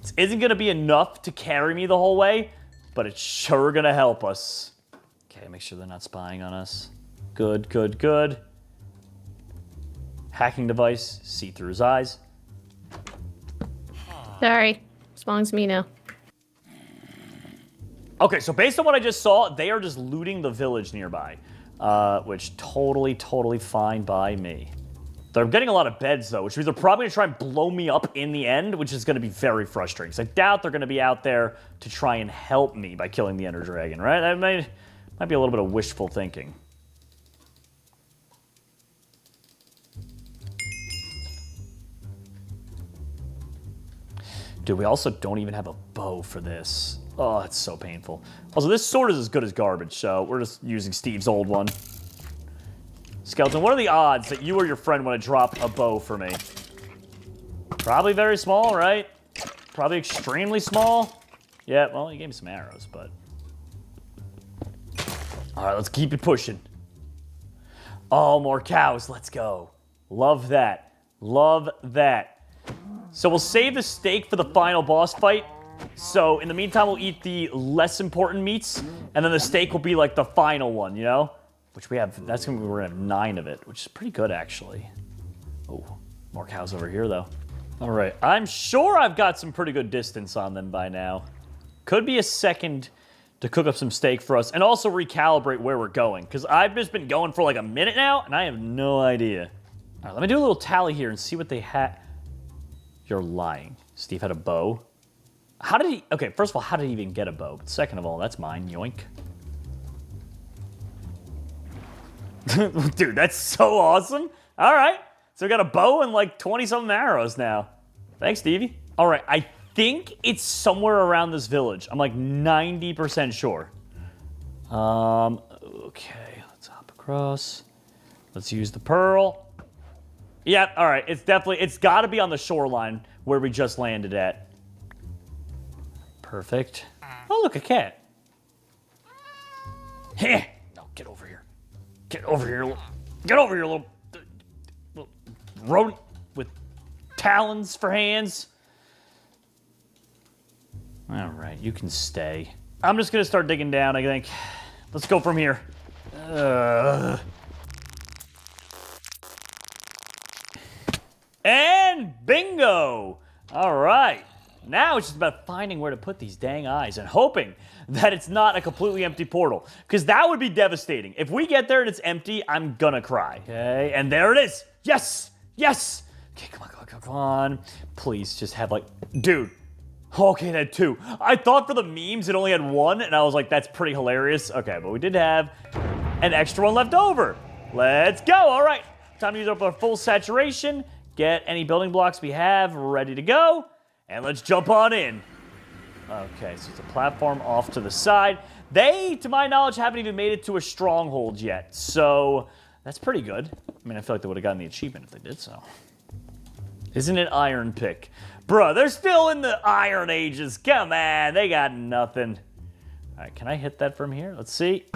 This isn't going to be enough to carry me the whole way, but it's sure going to help us. Okay, make sure they're not spying on us. Good, good, good. Hacking device. See through his eyes. Sorry. As long as me now. Okay, so based on what I just saw, they are just looting the village nearby. Which totally fine by me. They're getting a lot of beds, though, which means they're probably going to try and blow me up in the end, which is going to be very frustrating. Because I doubt they're going to be out there to try and help me by killing the Ender Dragon, right? That might be a little bit of wishful thinking. Dude, we also don't even have a bow for this. Oh, it's so painful. Also, this sword is as good as garbage, so we're just using Steve's old one. Skeleton, what are the odds that you or your friend want to drop a bow for me? Probably very small, right? Probably extremely small. Yeah, well, you gave me some arrows, but... All right, let's keep it pushing. Oh, more cows. Let's go. Love that. Love that. So we'll save the steak for the final boss fight. So in the meantime, we'll eat the less important meats, and then the steak will be like the final one, you know? Which we have, that's gonna be, we're gonna have 9 of it, which is pretty good actually. Oh, more cows over here though. All right, I'm sure I've got some pretty good distance on them by now. Could be a second to cook up some steak for us and also recalibrate where we're going, because I've just been going for like a minute now and I have no idea. All right, let me do a little tally here and see what they had. You're lying. Steve had a bow. How did he, okay, first of all, how did he even get a bow? But second of all, that's mine, yoink. Dude, that's so awesome. All right, so we got a bow and like 20-something arrows now. Thanks, Stevie. All right, I think it's somewhere around this village. I'm like 90% sure. Okay, let's hop across. Let's use the pearl. Yep, all right, it's got to be on the shoreline where we just landed at. Perfect. Oh, look, a cat. Heh. No, get over here. Get over here. Get over here, little rodent with talons for hands. All right, you can stay. I'm just going to start digging down, I think. Let's go from here. And bingo! All right. Now it's just about finding where to put these dang eyes and hoping that it's not a completely empty portal. Because that would be devastating. If we get there and it's empty, I'm gonna cry. Okay, and there it is. Yes! Yes! Okay, come on, come on, come on. Please just have like... Dude. Okay, it had 2. I thought for the memes it only had 1, and I was like, that's pretty hilarious. Okay, but we did have an extra one left over. Let's go. All right. Time to use up our full saturation. Get any building blocks we have ready to go. And let's jump on in. Okay, so it's a platform off to the side. They, to my knowledge, haven't even made it to a stronghold yet. So that's pretty good. I mean, I feel like they would have gotten the achievement if they did so. Isn't it Iron Pick? Bruh, they're still in the Iron Ages. Come on, they got nothing. All right, can I hit that from here? Let's see.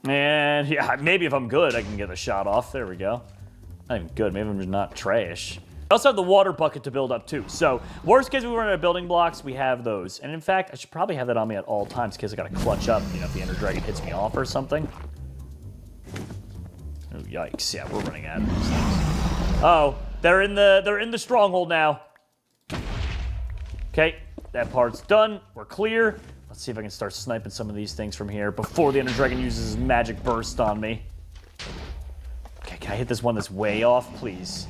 And yeah, maybe if I'm good, I can get a shot off. There we go. Not even good. Maybe I'm just not trash. I also have the water bucket to build up too. So worst case, we run out of building blocks, we have those. And in fact, I should probably have that on me at all times because I got to clutch up, you know, if the Ender Dragon hits me off or something. Oh, yikes. Yeah, we're running out of these things. Oh, they're in the stronghold now. Okay, that part's done. We're clear. Let's see if I can start sniping some of these things from here before the Ender Dragon uses his magic burst on me. Okay, can I hit this one that's way off, please?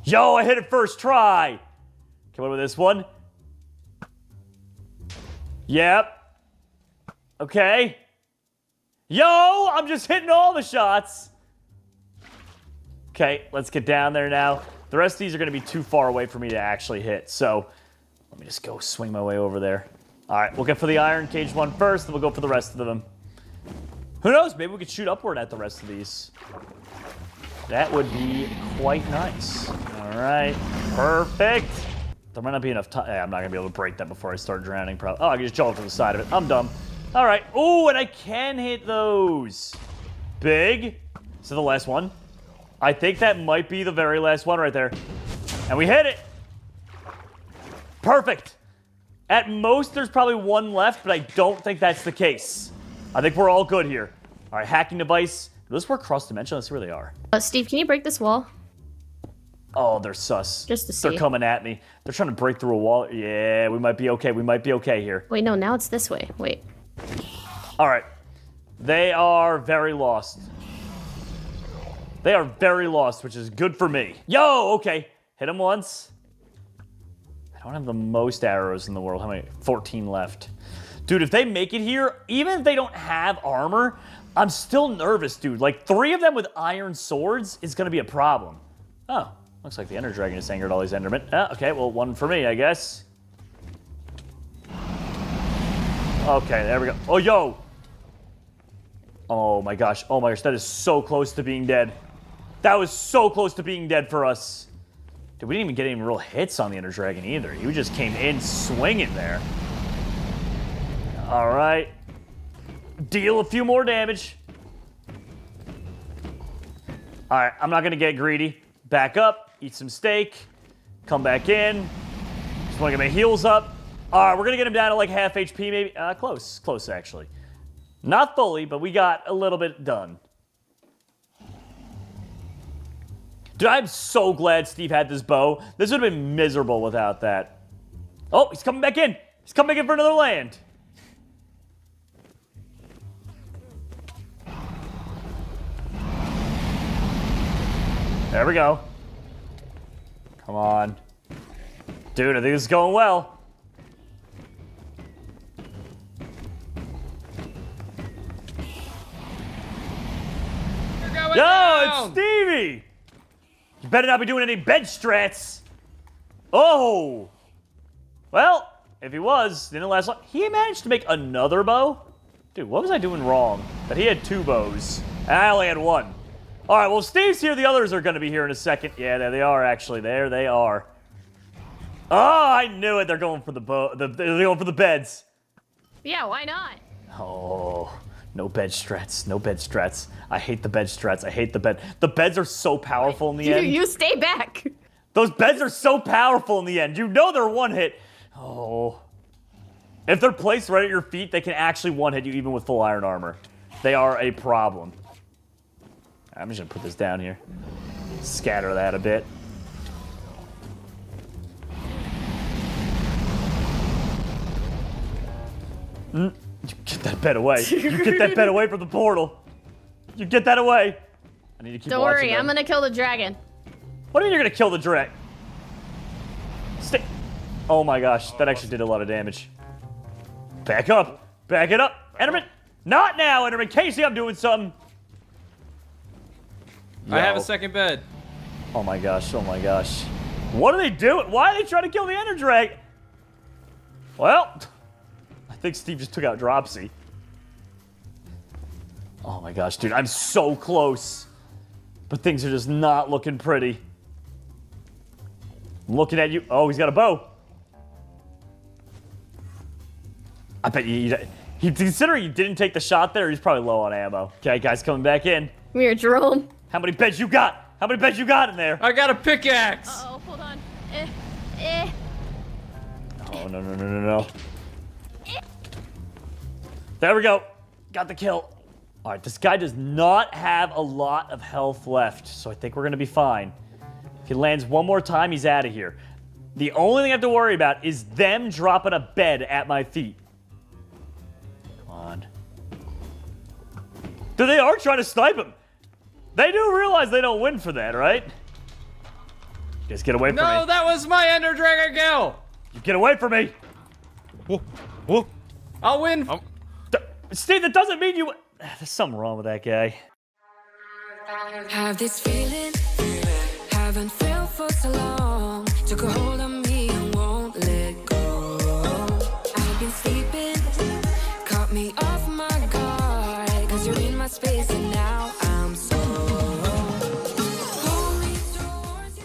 Yo, I hit it first try. Okay, what about this one? Yep. Okay. Yo, I'm just hitting all the shots. Okay, let's get down there now. The rest of these are going to be too far away for me to actually hit, so let me just go swing my way over there. All right, we'll get for the Iron Cage one first, then we'll go for the rest of them. Who knows? Maybe we could shoot upward at the rest of these. That would be quite nice. All right, perfect. There might not be enough time. Yeah, I'm not gonna be able to break that before I start drowning. Probably. Oh, I can just jump to the side of it. I'm dumb. All right. Oh, and I can hit those. Big. Is it the last one? I think that might be the very last one right there. And we hit it. Perfect. At most, there's probably one left, but I don't think that's the case. I think we're all good here. All right, hacking device. Will this work cross-dimensional? Let's see where they are. Steve, can you break this wall? Oh, they're sus. Just to see. They're coming at me. They're trying to break through a wall. Yeah, we might be okay. We might be okay here. Wait, no, now it's this way. Wait. All right. They are very lost. They are very lost, which is good for me. Yo, okay. Hit him once. I don't have the most arrows in the world. How many? 14 left. Dude, if they make it here, even if they don't have armor, I'm still nervous, dude. Like, 3 of them with iron swords is going to be a problem. Oh, looks like the Ender Dragon has angered all these Endermen. Okay, well, 1 for me, I guess. Okay, there we go. Oh, yo. Oh, my gosh. Oh, my gosh. That is so close to being dead. That was so close to being dead for us. Dude, we didn't even get any real hits on the Ender Dragon either. He just came in swinging there. All right. Deal a few more damage. All right, I'm not going to get greedy. Back up, eat some steak, come back in. Just want to get my heals up. All right, we're going to get him down to like half HP maybe. Close actually. Not fully, but we got a little bit done. Dude, I'm so glad Steve had this bow. This would have been miserable without that. Oh, he's coming back in. He's coming back in for another land. There we go. Come on. Dude, I think this is going well. Yo, it's Stevie! You better not be doing any bed strats. Oh! Well, if he was, didn't last long. He managed to make another bow? Dude, what was I doing wrong? That he had 2 bows, and I only had 1. All right, well, Steve's here. The others are going to be here in a second. Yeah, there they are, actually. There they are. Oh, I knew it. They're going for the bow. They're going for the beds. Yeah, why not? Oh, no bed strats. No bed strats. I hate the bed strats. I hate the bed. The beds are so powerful in the end. You stay back. Those beds are so powerful in the end. You know they're one hit. Oh. If they're placed right at your feet, they can actually one hit you even with full iron armor. They are a problem. I'm just gonna put this down here. Scatter that a bit. You get that bed away. You get that bed away from the portal. You get that away. I need to keep Don't watching worry, them. I'm gonna kill the dragon. What do you mean you're gonna kill the dragon? Stay. Oh my gosh, that actually did a lot of damage. Back up. Back it up. Enderman. Not now, Enderman. Casey, I'm doing something. I have a Yo. second bed. Oh my gosh, oh my gosh. What are they doing? Why are they trying to kill the Ender Dragon? Well, I think Steve just took out Dropsy. Oh my gosh, dude, I'm so close. But things are just not looking pretty. I'm looking at you. Oh, he's got a bow. I bet you, considering you didn't take the shot there, he's probably low on ammo. Okay, guys, coming back in. Come here, Jerome. How many beds you got? How many beds you got in there? I got a pickaxe. Uh-oh, hold on. Oh, no. There we go. Got the kill. All right, this guy does not have a lot of health left, so I think we're going to be fine. If he lands one more time, he's out of here. The only thing I have to worry about is them dropping a bed at my feet. Come on. Dude, they are trying to snipe him. They do realize they don't win for that, right? Just get away from me. No, that was my Ender Dragon kill. You get away from me. Whoa, whoa. I'll win. Steve, that doesn't mean you... There's something wrong with that guy. Have this feeling, haven't felt for so long. Took a hold on me and won't let go. I've been sleeping, caught me off my guard. Cause you're in my space and now I'm so holding towards you.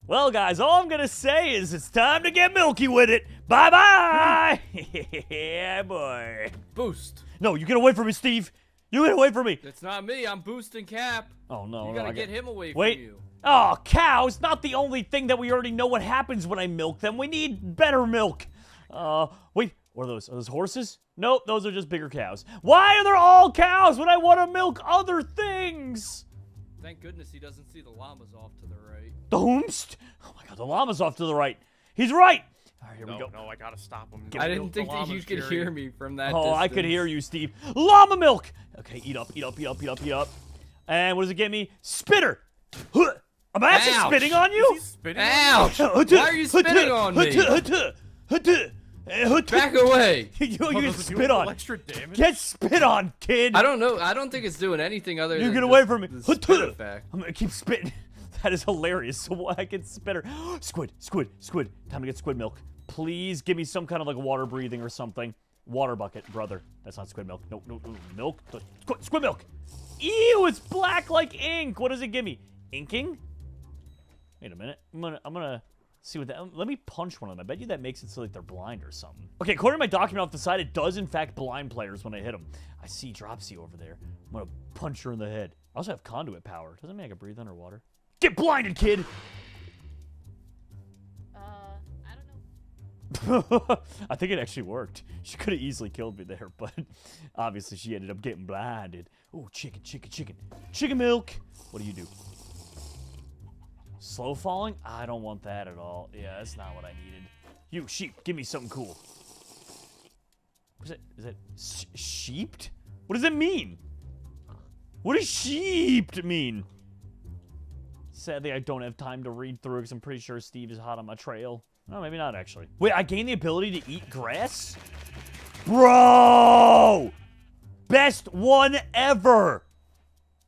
Well, guys, all I'm gonna say is it's time to get milky with it. Bye-bye! Yeah, boy. Boost. No, you get away from me, Steve. You get away from me. It's not me. I'm boosting Cap. Oh, no. You no, gotta I get him away Wait. from you. Oh, cow's not the only thing that we already know what happens when I milk them. We need better milk. Wait. What are those? Are those horses? Nope, those are just bigger cows. Why are there all cows when I want to milk other things? Thank goodness he doesn't see the llamas off to the right. Doomst! Oh my god, the llama's off to the right. He's right! Alright, here we go. No, I gotta stop him. I didn't think that you could hear me from that Oh, distance. I could hear you, Steve. Llama milk! Okay, eat up, eat up, eat up, eat up, eat up. And what does it get me? Spitter! Huh. Am I actually Ouch. spitting on you? Is he spitting? Ouch! Why are you spitting on me? Back away! You Oh, get does it do spit on. extra damage? Get spit on, kid! I don't know. I don't think it's doing anything other You than get away just from me. the spit effect. I'm gonna keep spitting. That is hilarious. So I can spitter. Squid, squid, squid. Time to get squid milk. Please give me some kind of like water breathing or something. Water bucket, brother. That's not squid milk. No, no, no. Milk. Squid milk. Ew, it's black like ink. What does it give me? Inking? Wait a minute. I'm gonna see what that. Let me punch one of them. I bet you that makes it so like they're blind or something. Okay, according to my document off the side, it does in fact blind players when I hit them. I see Dropsy over there. I'm gonna punch her in the head. I also have conduit power. Doesn't mean I can breathe underwater. Get blinded, kid! I don't know. I think it actually worked. She could have easily killed me there, but obviously she ended up getting blinded. Oh, chicken, chicken, chicken. Chicken milk! What do you do? Slow falling? I don't want that at all. Yeah, that's not what I needed. You, sheep, give me something cool. What is it? Is it sheeped? What does it mean? What does sheeped mean? Sadly, I don't have time to read through because I'm pretty sure Steve is hot on my trail. No, maybe not, actually. Wait, I gained the ability to eat grass? Bro! Best one ever!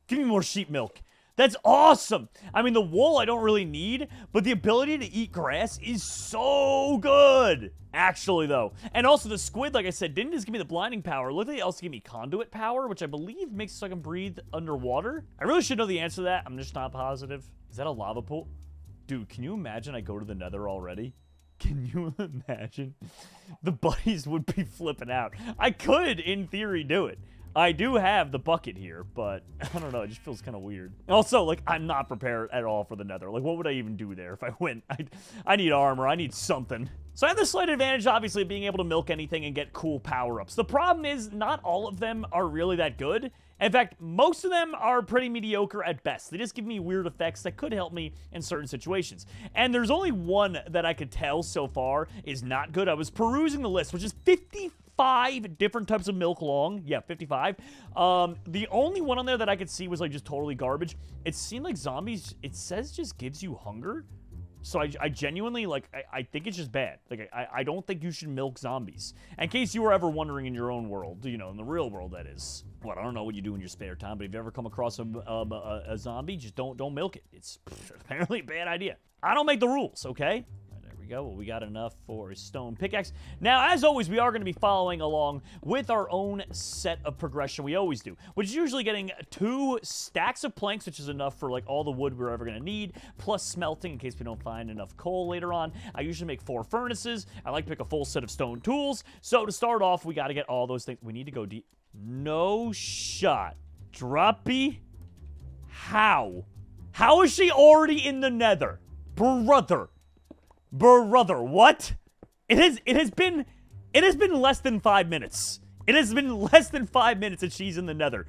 Give me more sheep milk. That's awesome! I mean, the wool I don't really need, but the ability to eat grass is so good! Actually, though. And also, the squid, like I said, didn't just give me the blinding power. Look, they also gave me conduit power, which I believe makes it so I can breathe underwater. I really should know the answer to that. I'm just not positive. Is that a lava pool? Dude, can you imagine I go to the Nether already? Can you imagine? The buddies would be flipping out. I could, in theory, do it. I do have the bucket here, but I don't know. It just feels kind of weird. Also, like, I'm not prepared at all for the Nether. Like, what would I even do there if I went? I need armor. I need something. So I have the slight advantage, obviously, of being able to milk anything and get cool power-ups. The problem is not all of them are really that good. In fact, most of them are pretty mediocre at best. They just give me weird effects that could help me in certain situations. And there's only one that I could tell so far is not good. I was perusing the list, which is 55 different types of milk long. Yeah, 55. The only one on there that I could see was like just totally garbage. It seemed like zombies, it says just gives you hunger. So I genuinely, like, I think it's just bad. Like, I don't think you should milk zombies. In case you were ever wondering in your own world, you know, in the real world, that is. What, I don't know what you do in your spare time, but if you ever come across a zombie, just don't milk it. It's apparently a bad idea. I don't make the rules, okay? There we go. Well, we got enough for a stone pickaxe. Now, as always, we are going to be following along with our own set of progression. We always do, which is usually getting 2 stacks of planks, which is enough for, like, all the wood we're ever going to need, plus smelting in case we don't find enough coal later on. I usually make 4 furnaces. I like to pick a full set of stone tools. So to start off, we got to get all those things. We need to go deep. No shot. Droppy? How? How is she already in the Nether? Brother, what? It has been less than 5 minutes. It has been less than 5 minutes that she's in the Nether.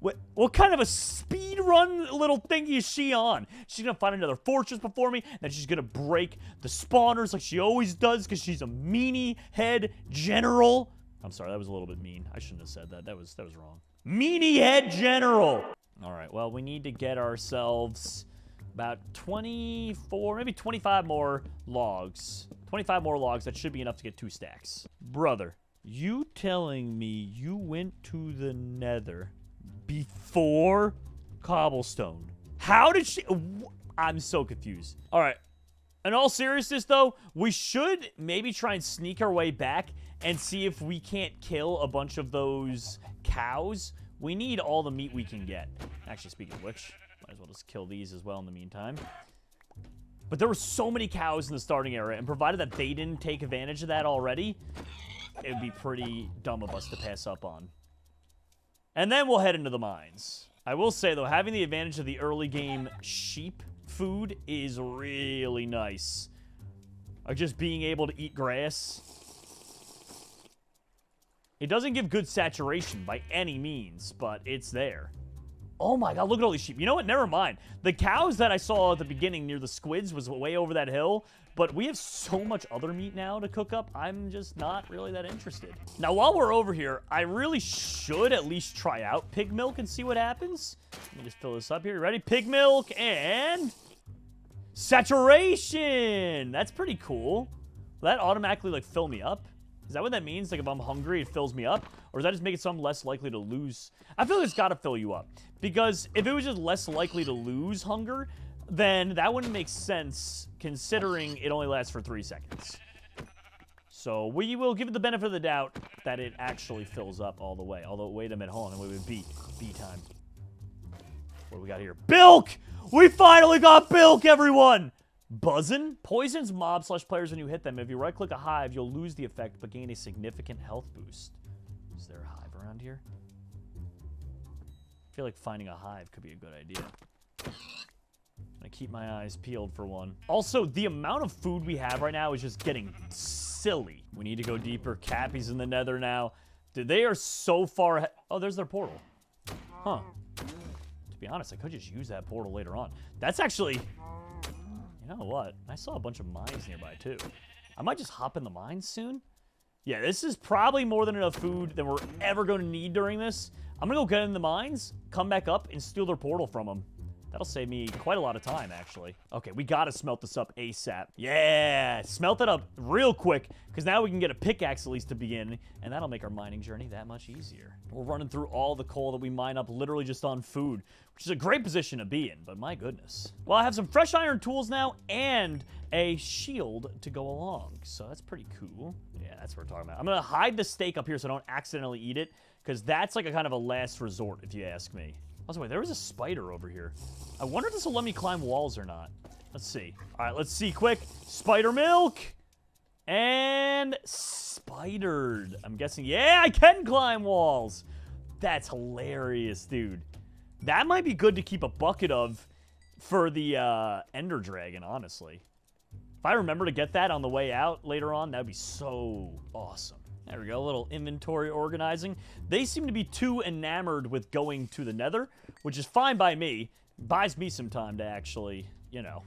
What kind of a speed run little thingy is she on? She's gonna find another fortress before me, then she's gonna break the spawners like she always does because she's a meanie head general. I'm sorry, that was a little bit mean. I shouldn't have said that. That was wrong. Meanie head general. All right, well, we need to get ourselves about 24, maybe 25 more logs. 25 more logs, that should be enough to get 2 stacks. Brother, you telling me you went to the Nether before cobblestone? How did she... I'm so confused. All right. In all seriousness, though, we should maybe try and sneak our way back and see if we can't kill a bunch of those cows. We need all the meat we can get. Actually, speaking of which, might as well just kill these as well in the meantime. But there were so many cows in the starting area, and provided that they didn't take advantage of that already, it would be pretty dumb of us to pass up on. And then we'll head into the mines. I will say, though, having the advantage of the early game sheep food is really nice. Or just being able to eat grass. It doesn't give good saturation by any means, but it's there. Oh my god, look at all these sheep. You know what? Never mind. The cows that I saw at the beginning near the squids was way over that hill, but we have so much other meat now to cook up, I'm just not really that interested. Now, while we're over here, I really should at least try out pig milk and see what happens. Let me just fill this up here. You ready? Pig milk and... saturation! That's pretty cool. Will that automatically, like, fill me up? Is that what that means? Like, if I'm hungry, it fills me up? Or does that just make it so I'm less likely to lose? I feel like it's got to fill you up. Because if it was just less likely to lose hunger, then that wouldn't make sense, considering it only lasts for 3 seconds. So we will give it the benefit of the doubt that it actually fills up all the way. Although, wait a minute, hold on. Wait, B time. What do we got here? Bilk! We finally got Bilk, everyone! Buzzin' poisons mobs/players when you hit them. If you right-click a hive, you'll lose the effect, but gain a significant health boost. Is there a hive around here? I feel like finding a hive could be a good idea. I'm gonna keep my eyes peeled for one. Also, the amount of food we have right now is just getting silly. We need to go deeper. Cappy's in the Nether now. Dude, they are so far ahead. Oh, there's their portal. Huh. To be honest, I could just use that portal later on. That's actually... You know what? I saw a bunch of mines nearby, too. I might just hop in the mines soon. Yeah, this is probably more than enough food than we're ever going to need during this. I'm going to go get in the mines, come back up, and steal their portal from them. That'll save me quite a lot of time, actually. Okay, we got to smelt this up ASAP. Yeah, smelt it up real quick, because now we can get a pickaxe at least to begin, and that'll make our mining journey that much easier. We're running through all the coal that we mine up literally just on food, which is a great position to be in, but my goodness. Well, I have some fresh iron tools now, and a shield to go along, so that's pretty cool. Yeah, that's what we're talking about. I'm going to hide the steak up here so I don't accidentally eat it, because that's like a kind of a last resort, if you ask me. Also, wait, there was a spider over here. I wonder if this will let me climb walls or not. Let's see. All right, let's see quick. Spider milk. And spidered. I'm guessing, yeah, I can climb walls. That's hilarious, dude. That might be good to keep a bucket of for the Ender Dragon, honestly. If I remember to get that on the way out later on, that would be so awesome. There we go, a little inventory organizing. They seem to be too enamored with going to the Nether, which is fine by me. Buys me some time to actually, you know,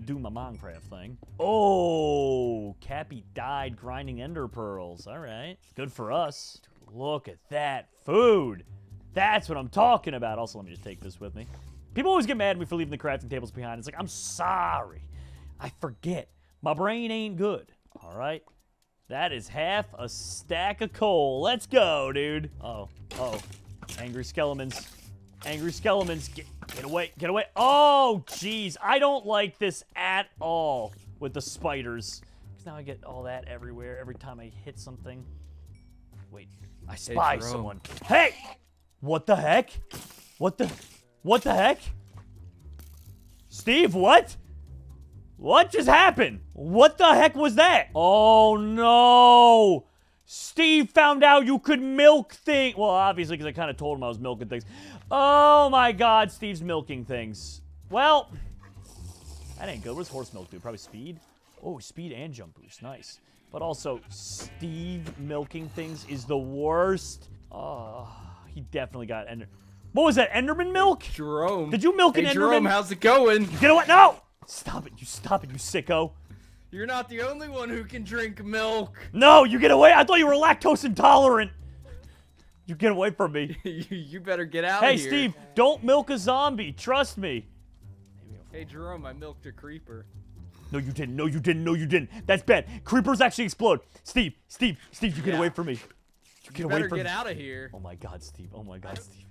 do my Minecraft thing. Oh, Cappy died grinding ender pearls. All right, good for us. Look at that food. That's what I'm talking about. Also, let me just take this with me. People always get mad at me for leaving the crafting tables behind. It's like, I'm sorry. I forget. My brain ain't good. All right. That is half a stack of coal. Let's go, dude. Oh. Angry skeletons. Angry skeletons. Get away. Get away. Oh, jeez. I don't like this at all with the spiders. Because now I get all that everywhere every time I hit something. Wait. I spy someone. Hey! What the heck? What the heck? Steve, what? What just happened? What the heck was that? Oh, no. Steve found out you could milk things. Well, obviously, because I kind of told him I was milking things. Oh, my God. Steve's milking things. Well, that ain't good. What does horse milk do? Probably speed? Oh, speed and jump boost. Nice. But also, Steve milking things is the worst. Oh, he definitely got Ender. What was that? Enderman milk? Jerome. Did you milk an Enderman? Jerome, how's it going? You know what? No! Stop it, you sicko. You're not the only one who can drink milk. No, you get away. I thought you were lactose intolerant. You get away from me. You better get out of here. Hey, Steve, don't milk a zombie. Trust me. Hey, Jerome, I milked a creeper. No, you didn't. No, you didn't. No, you didn't. That's bad. Creepers actually explode. Steve, you get away from me. You better get out of here. Oh, my God, Steve. Oh, my God, Steve.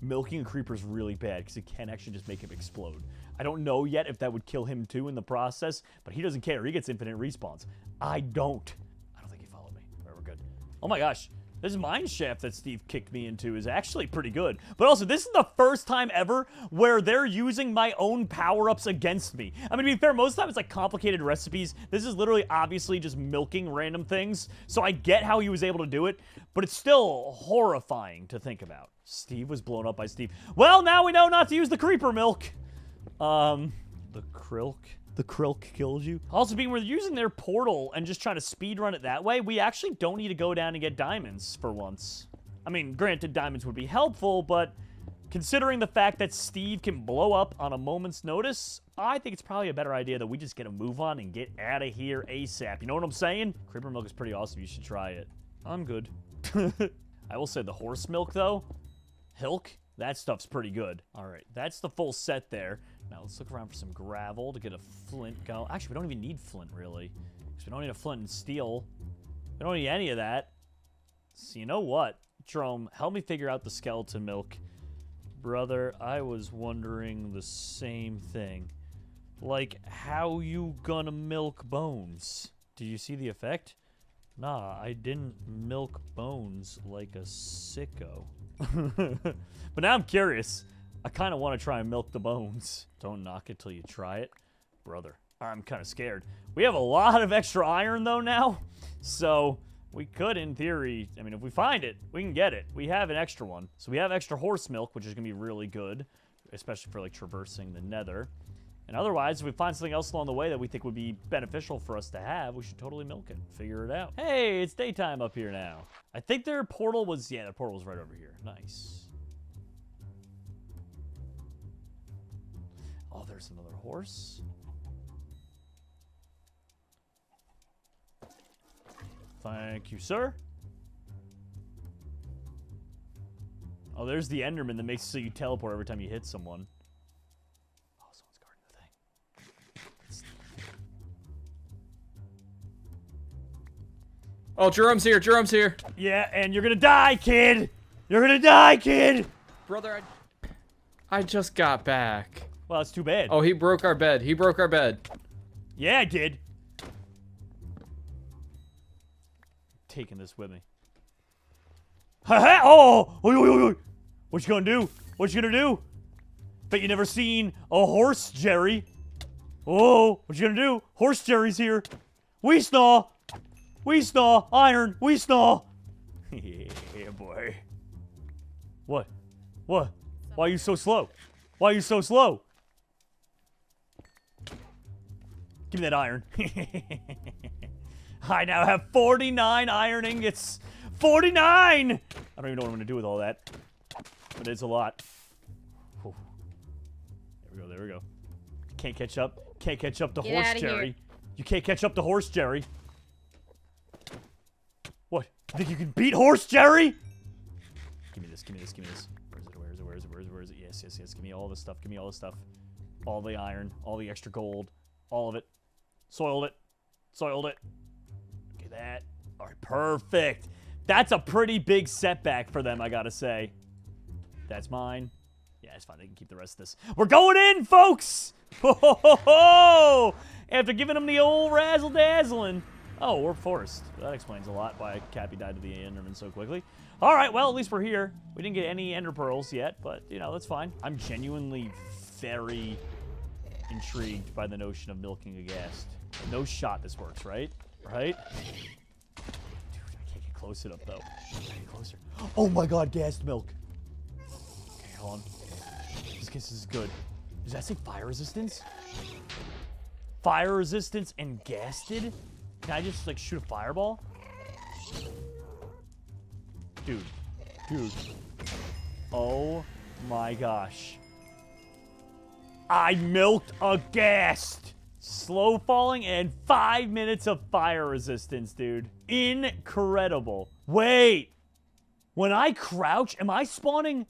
Milking a creeper is really bad because it can actually just make him explode. I don't know yet if that would kill him too in the process, but he doesn't care. He gets infinite respawns. I don't think he followed me. All right, we're good. Oh my gosh. This mine shaft that Steve kicked me into is actually pretty good. But also, this is the first time ever where they're using my own power-ups against me. I mean, to be fair, most of the time it's like complicated recipes. This is literally obviously just milking random things. So I get how he was able to do it, but it's still horrifying to think about. Steve was blown up by Steve. Well, now we know not to use the creeper milk. The krilk. The Krilk kills you. Also, being we're using their portal and just trying to speed run it that way, we actually don't need to go down and get diamonds for once. I mean, granted, diamonds would be helpful, but considering the fact that Steve can blow up on a moment's notice, I think it's probably a better idea that we just get a move on and get out of here ASAP. You know what I'm saying? Creeper milk is pretty awesome. You should try it. I'm good. I will say the horse milk, though, Hilk, that stuff's pretty good. All right, that's the full set there. Now let's look around for some gravel to get a flint going. Actually, we don't even need flint, really, because we don't need a flint and steel. We don't need any of that. So you know what? Jerome, help me figure out the skeleton milk. Brother, I was wondering the same thing. Like, how you gonna milk bones? Do you see the effect? Nah, I didn't milk bones like a sicko. But now I'm curious. I kind of want to try and milk the bones. Don't knock it till you try it. Brother, I'm kind of scared. We have a lot of extra iron, though, now. So we could, in theory, I mean, if we find it, we can get it. We have an extra one. So we have extra horse milk, which is going to be really good, especially for, like, traversing the Nether. And otherwise, if we find something else along the way that we think would be beneficial for us to have, we should totally milk it. Figure it out. Hey, it's daytime up here now. I think their portal was, yeah, their portal was right over here. Nice. Oh, there's another horse. Thank you, sir. Oh, there's the Enderman that makes it so you teleport every time you hit someone. Oh, someone's guarding the thing. Oh, Jerome's here. Jerome's here. Yeah, and you're gonna die, kid. You're gonna die, kid. Brother, I just got back. Well, that's too bad. Oh, he broke our bed. He broke our bed. Yeah, I did. Taking this with me. Ha ha! Oh! Oi, oi, oi, oi. What you gonna do? What you gonna do? Bet you never seen a horse, Jerry. Oh, what you gonna do? Horse Jerry's here. We snaw. We snaw. Iron. We snaw. Yeah, boy. What? What? Why are you so slow? Why are you so slow? Give me that iron. I now have 49 iron ingots. 49! I don't even know what I'm going to do with all that. But it's a lot. Whew. There we go, there we go. Can't catch up. Can't catch up to horse Jerry. Here. You can't catch up to horse Jerry. What? You think you can beat horse Jerry? Give me this, give me this, give me this. Where is it, where is it, where is it, where is it, where is it? Yes, yes, yes. Give me all this stuff, give me all this stuff. All the iron, all the extra gold, all of it. Soiled it. Soiled it. Okay, that. All right, perfect. That's a pretty big setback for them, I gotta say. That's mine. Yeah, it's fine. They can keep the rest of this. We're going in, folks! Ho, ho, ho, ho! After giving them the old razzle-dazzling. Oh, we're forced. That explains a lot why Cappy died to the Enderman so quickly. All right, well, at least we're here. We didn't get any Ender Pearls yet, but, you know, that's fine. I'm genuinely very intrigued by the notion of milking a ghast. No shot this works, right? Right? Close it up, though. Get closer. Oh my god, ghast milk. Okay, hold on. This is good. Does that say fire resistance? Fire resistance and ghasted? Can I just, like, shoot a fireball? Dude. Dude. Oh my gosh. I milked a ghast! Slow falling and 5 minutes of fire resistance, dude. Incredible. Wait. When I crouch, am I spawning?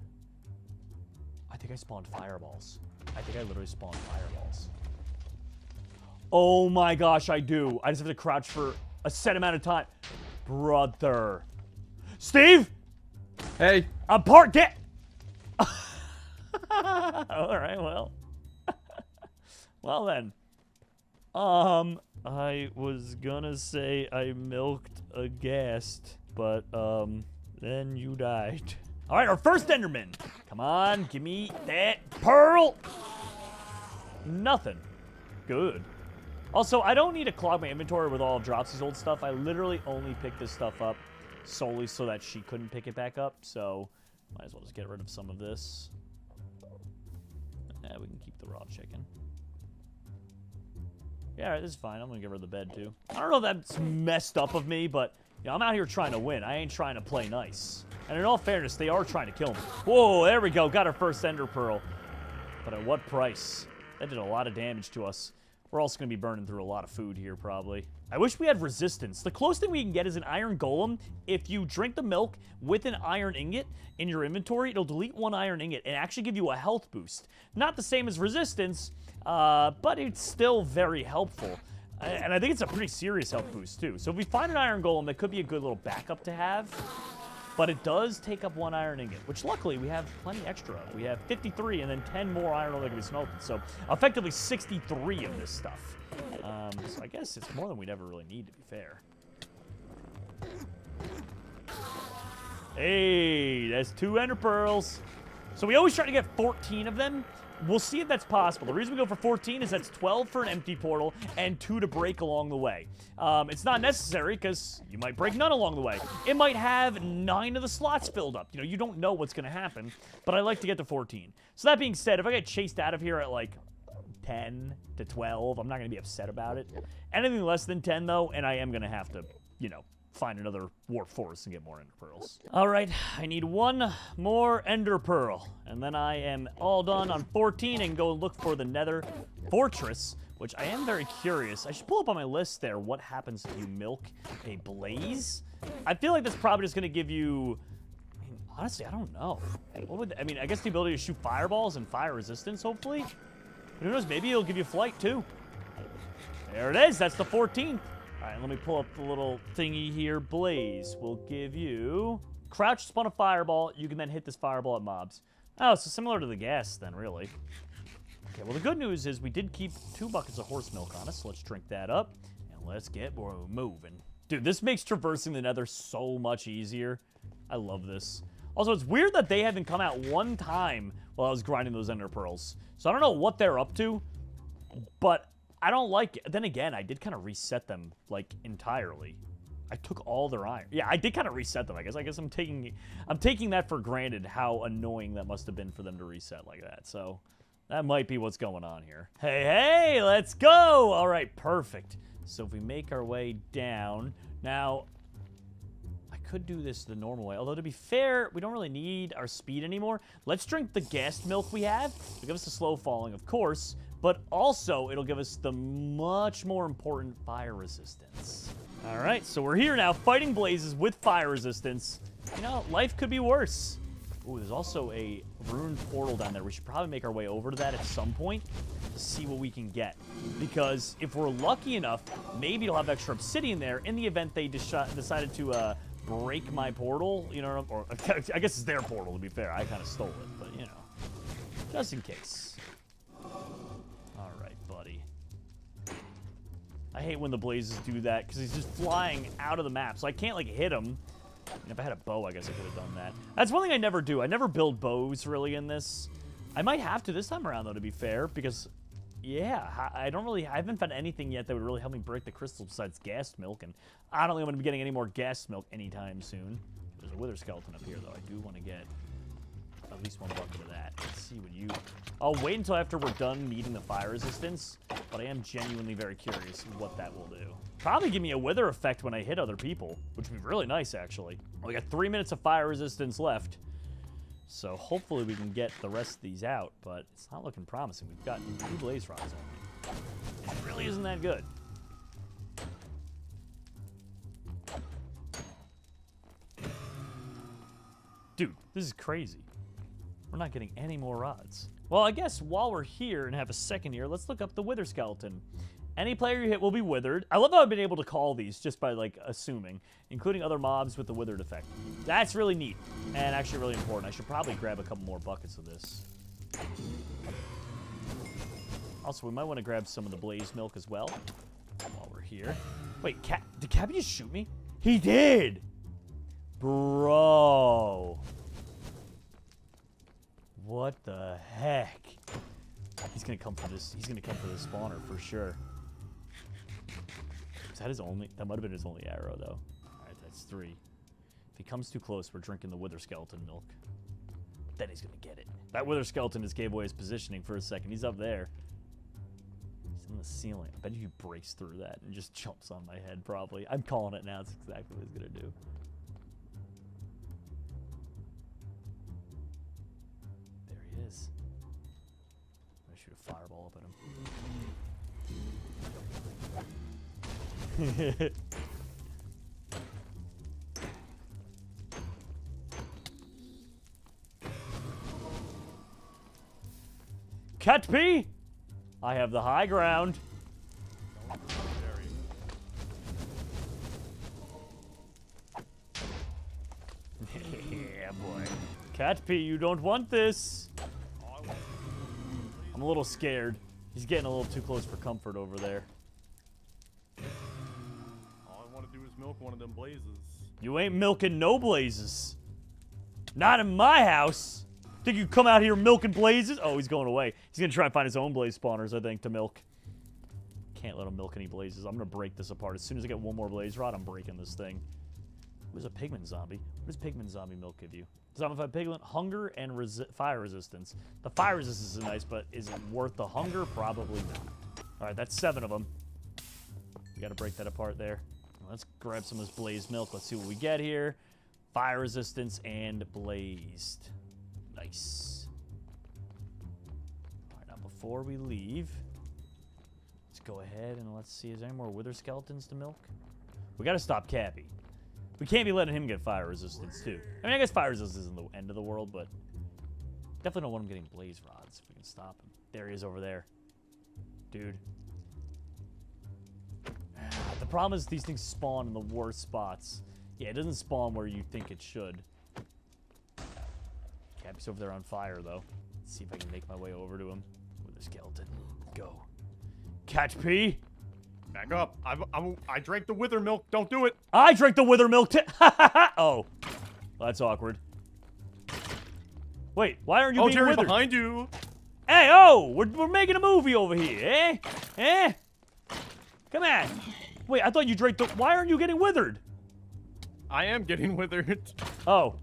I think I spawned fireballs. I think I literally spawned fireballs. Oh my gosh, I do. I just have to crouch for a set amount of time. Brother. Steve? Hey. I'm part get. All right, well. Well then. I was gonna say I milked a ghast, but, then you died. All right, our first Enderman. Come on, give me that pearl. Nothing. Good. Also, I don't need to clog my inventory with all of Dropsy's old stuff. I literally only picked this stuff up solely so that she couldn't pick it back up, so might as well just get rid of some of this. Yeah, we can keep the raw chicken. Yeah, all right, this is fine. I'm gonna give her the bed too. I don't know if that's messed up of me, but you know, I'm out here trying to win. I ain't trying to play nice. And in all fairness, they are trying to kill me. Whoa, there we go. Got our first ender pearl. But at what price? That did a lot of damage to us. We're also going to be burning through a lot of food here, probably. I wish we had resistance. The closest thing we can get is an iron golem. If you drink the milk with an iron ingot in your inventory, it'll delete 1 iron ingot and actually give you a health boost. Not the same as resistance, but it's still very helpful. And I think it's a pretty serious health boost, too. So if we find an iron golem, that could be a good little backup to have. But it does take up 1 iron ingot, which luckily we have plenty extra of. We have 53 and then 10 more iron ore that can be smelted. So effectively 63 of this stuff. So I guess it's more than we'd ever really need, to be fair. Hey, that's 2 ender pearls. So we always try to get 14 of them. We'll see if that's possible. The reason we go for 14 is that's 12 for an empty portal and 2 to break along the way. It's not necessary because you might break none along the way. It might have 9 of the slots filled up. You know, you don't know what's going to happen, but I like to get to 14. So that being said, if I get chased out of here at like 10 to 12, I'm not going to be upset about it. Anything less than 10, though, and I am going to have to, you know, find another warp forest and get more ender pearls. All right, I need 1 more ender pearl, and then I am all done on 14 and go look for the Nether fortress, which I am very curious. I should pull up on my list there what happens if you milk a blaze. I feel like that's probably just going to give you, I mean, honestly, I don't know. What would, I mean, I guess the ability to shoot fireballs and fire resistance, hopefully. But who knows, maybe it'll give you flight too. There it is, that's the 14th. All right, let me pull up the little thingy here. Blaze will give you... Crouch, spawn a fireball. You can then hit this fireball at mobs. Oh, so similar to the gas then, really. Okay, well, the good news is we did keep 2 buckets of horse milk on us. So let's drink that up, and let's get moving. Dude, this makes traversing the Nether so much easier. I love this. Also, it's weird that they haven't come out 1 time while I was grinding those ender pearls. So I don't know what they're up to, but... I don't like it. Then again, I did kind of reset them, like, entirely. I took all their iron. Yeah, I did kind of reset them, I guess. I guess I'm taking that for granted, how annoying that must have been for them to reset like that. So, that might be what's going on here. Hey, let's go! All right, perfect. So, if we make our way down... Now, I could do this the normal way. Although, to be fair, we don't really need our speed anymore. Let's drink the gassed milk we have. It'll give us a slow falling, of course. But also, it'll give us the much more important fire resistance. All right, so we're here now, fighting blazes with fire resistance. You know, life could be worse. Ooh, there's also a ruined portal down there. We should probably make our way over to that at some point to see what we can get. Because if we're lucky enough, maybe it'll have extra obsidian there in the event they decided to break my portal. You know, or I guess it's their portal, to be fair. I kind of stole it, but, you know, just in case. I hate when the blazes do that, because he's just flying out of the map, so I can't, like, hit him. And if I had a bow, I guess I could have done that. That's one thing I never do. I never build bows, really, in this. I might have to this time around, though, to be fair, because, yeah, I haven't found anything yet that would really help me break the crystals besides gassed milk, and I don't think I'm going to be getting any more gassed milk anytime soon. There's a wither skeleton up here, though. I do want to get at least 1 bucket of that. Let's see what you... I'll wait until after we're done needing the fire resistance, but I am genuinely very curious what that will do. Probably give me a wither effect when I hit other people, which would be really nice, actually. We got 3 minutes of fire resistance left, so hopefully we can get the rest of these out, but it's not looking promising. We've got 2 blaze rods only. It really isn't that good. Dude, this is crazy. We're not getting any more rods. Well, I guess while we're here and have a second here, let's look up the wither skeleton. Any player you hit will be withered. I love how I've been able to call these just by, like, assuming, including other mobs with the withered effect. That's really neat and actually really important. I should probably grab a couple more buckets of this. Also, we might want to grab some of the blaze milk as well while we're here. Wait, did Cabby just shoot me? He did! Bro. What the heck? He's gonna come for this. He's gonna come for the spawner for sure. Is that his only? That might have been his only arrow, though. All right, that's 3. If he comes too close, we're drinking the wither skeleton milk. Then he's gonna get it. That wither skeleton just gave away his positioning for a second. He's up there. in the ceiling. I bet he breaks through that and just jumps on my head, probably. I'm calling it now. That's exactly what he's going to do. There he is. I'm going to shoot a fireball up at him. Cat P! I have the high ground. Yeah, boy. Cat P, you don't want this. I'm a little scared. He's getting a little too close for comfort over there. All I want to do is milk one of them blazes. You ain't milking no blazes. Not in my house. Think you come out here milking blazes? Oh, he's going away. He's going to try and find his own blaze spawners, I think, to milk. Can't let him milk any blazes. I'm going to break this apart. As soon as I get one more blaze rod, I'm breaking this thing. Who's a pigment zombie? What does pigment zombie milk give you? Zombified pigment, hunger, and fire resistance. The fire resistance is nice, but is it worth the hunger? Probably not. All right, that's 7 of them. We got to break that apart there. Let's grab some of this blazed milk. Let's see what we get here. Fire resistance and blazed. Nice. All right, now before we leave, let's go ahead and let's see, is there any more wither skeletons to milk? We got to stop Cappy. We can't be letting him get fire resistance, too. I mean, I guess fire resistance isn't the end of the world, but definitely don't want him getting blaze rods if we can stop him. There he is over there. Dude. The problem is these things spawn in the worst spots. Yeah, it doesn't spawn where you think it should. Cappy's over there on fire, though. Let's see if I can make my way over to him with a skeleton. Go. Catch P! Back up. I drank the wither milk. Don't do it. I drank the wither milk too. Oh. Well, that's awkward. Wait, why aren't you being Jerry, withered? Behind you. Hey, oh! We're making a movie over here, eh? Eh? Come on. Wait, I thought you drank the... Why aren't you getting withered? I am getting withered. Oh.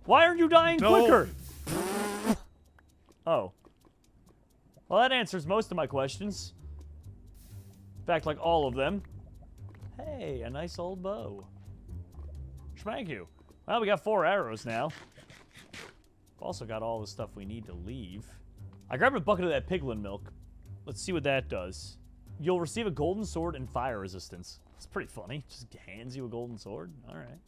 Why aren't you dying quicker? Oh. Well, that answers most of my questions. In fact, like all of them. Hey, a nice old bow. Thank you. Well, we got 4 arrows now. We've also got all the stuff we need to leave. I grabbed a bucket of that piglin milk. Let's see what that does. You'll receive a golden sword and fire resistance. It's pretty funny. Just hands you a golden sword. All right.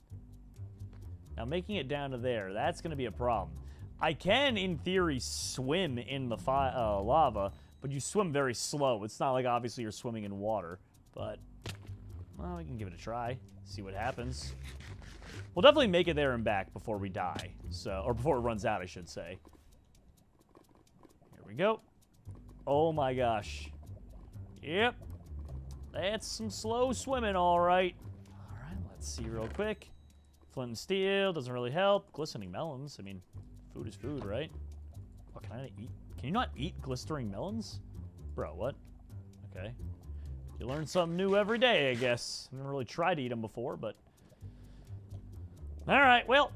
Now, making it down to there, that's going to be a problem. I can, in theory, swim in the lava, but you swim very slow. It's not like, obviously, you're swimming in water. But, well, we can give it a try. See what happens. We'll definitely make it there and back before we die. Or before it runs out, I should say. Here we go. Oh, my gosh. Yep. That's some slow swimming, all right. All right, let's see real quick. Flint and steel doesn't really help. Glistening melons. I mean, food is food, right? What can I eat? Can you not eat glistering melons? Bro, what? Okay. You learn something new every day, I guess. I never really tried to eat them before, but... All right, well...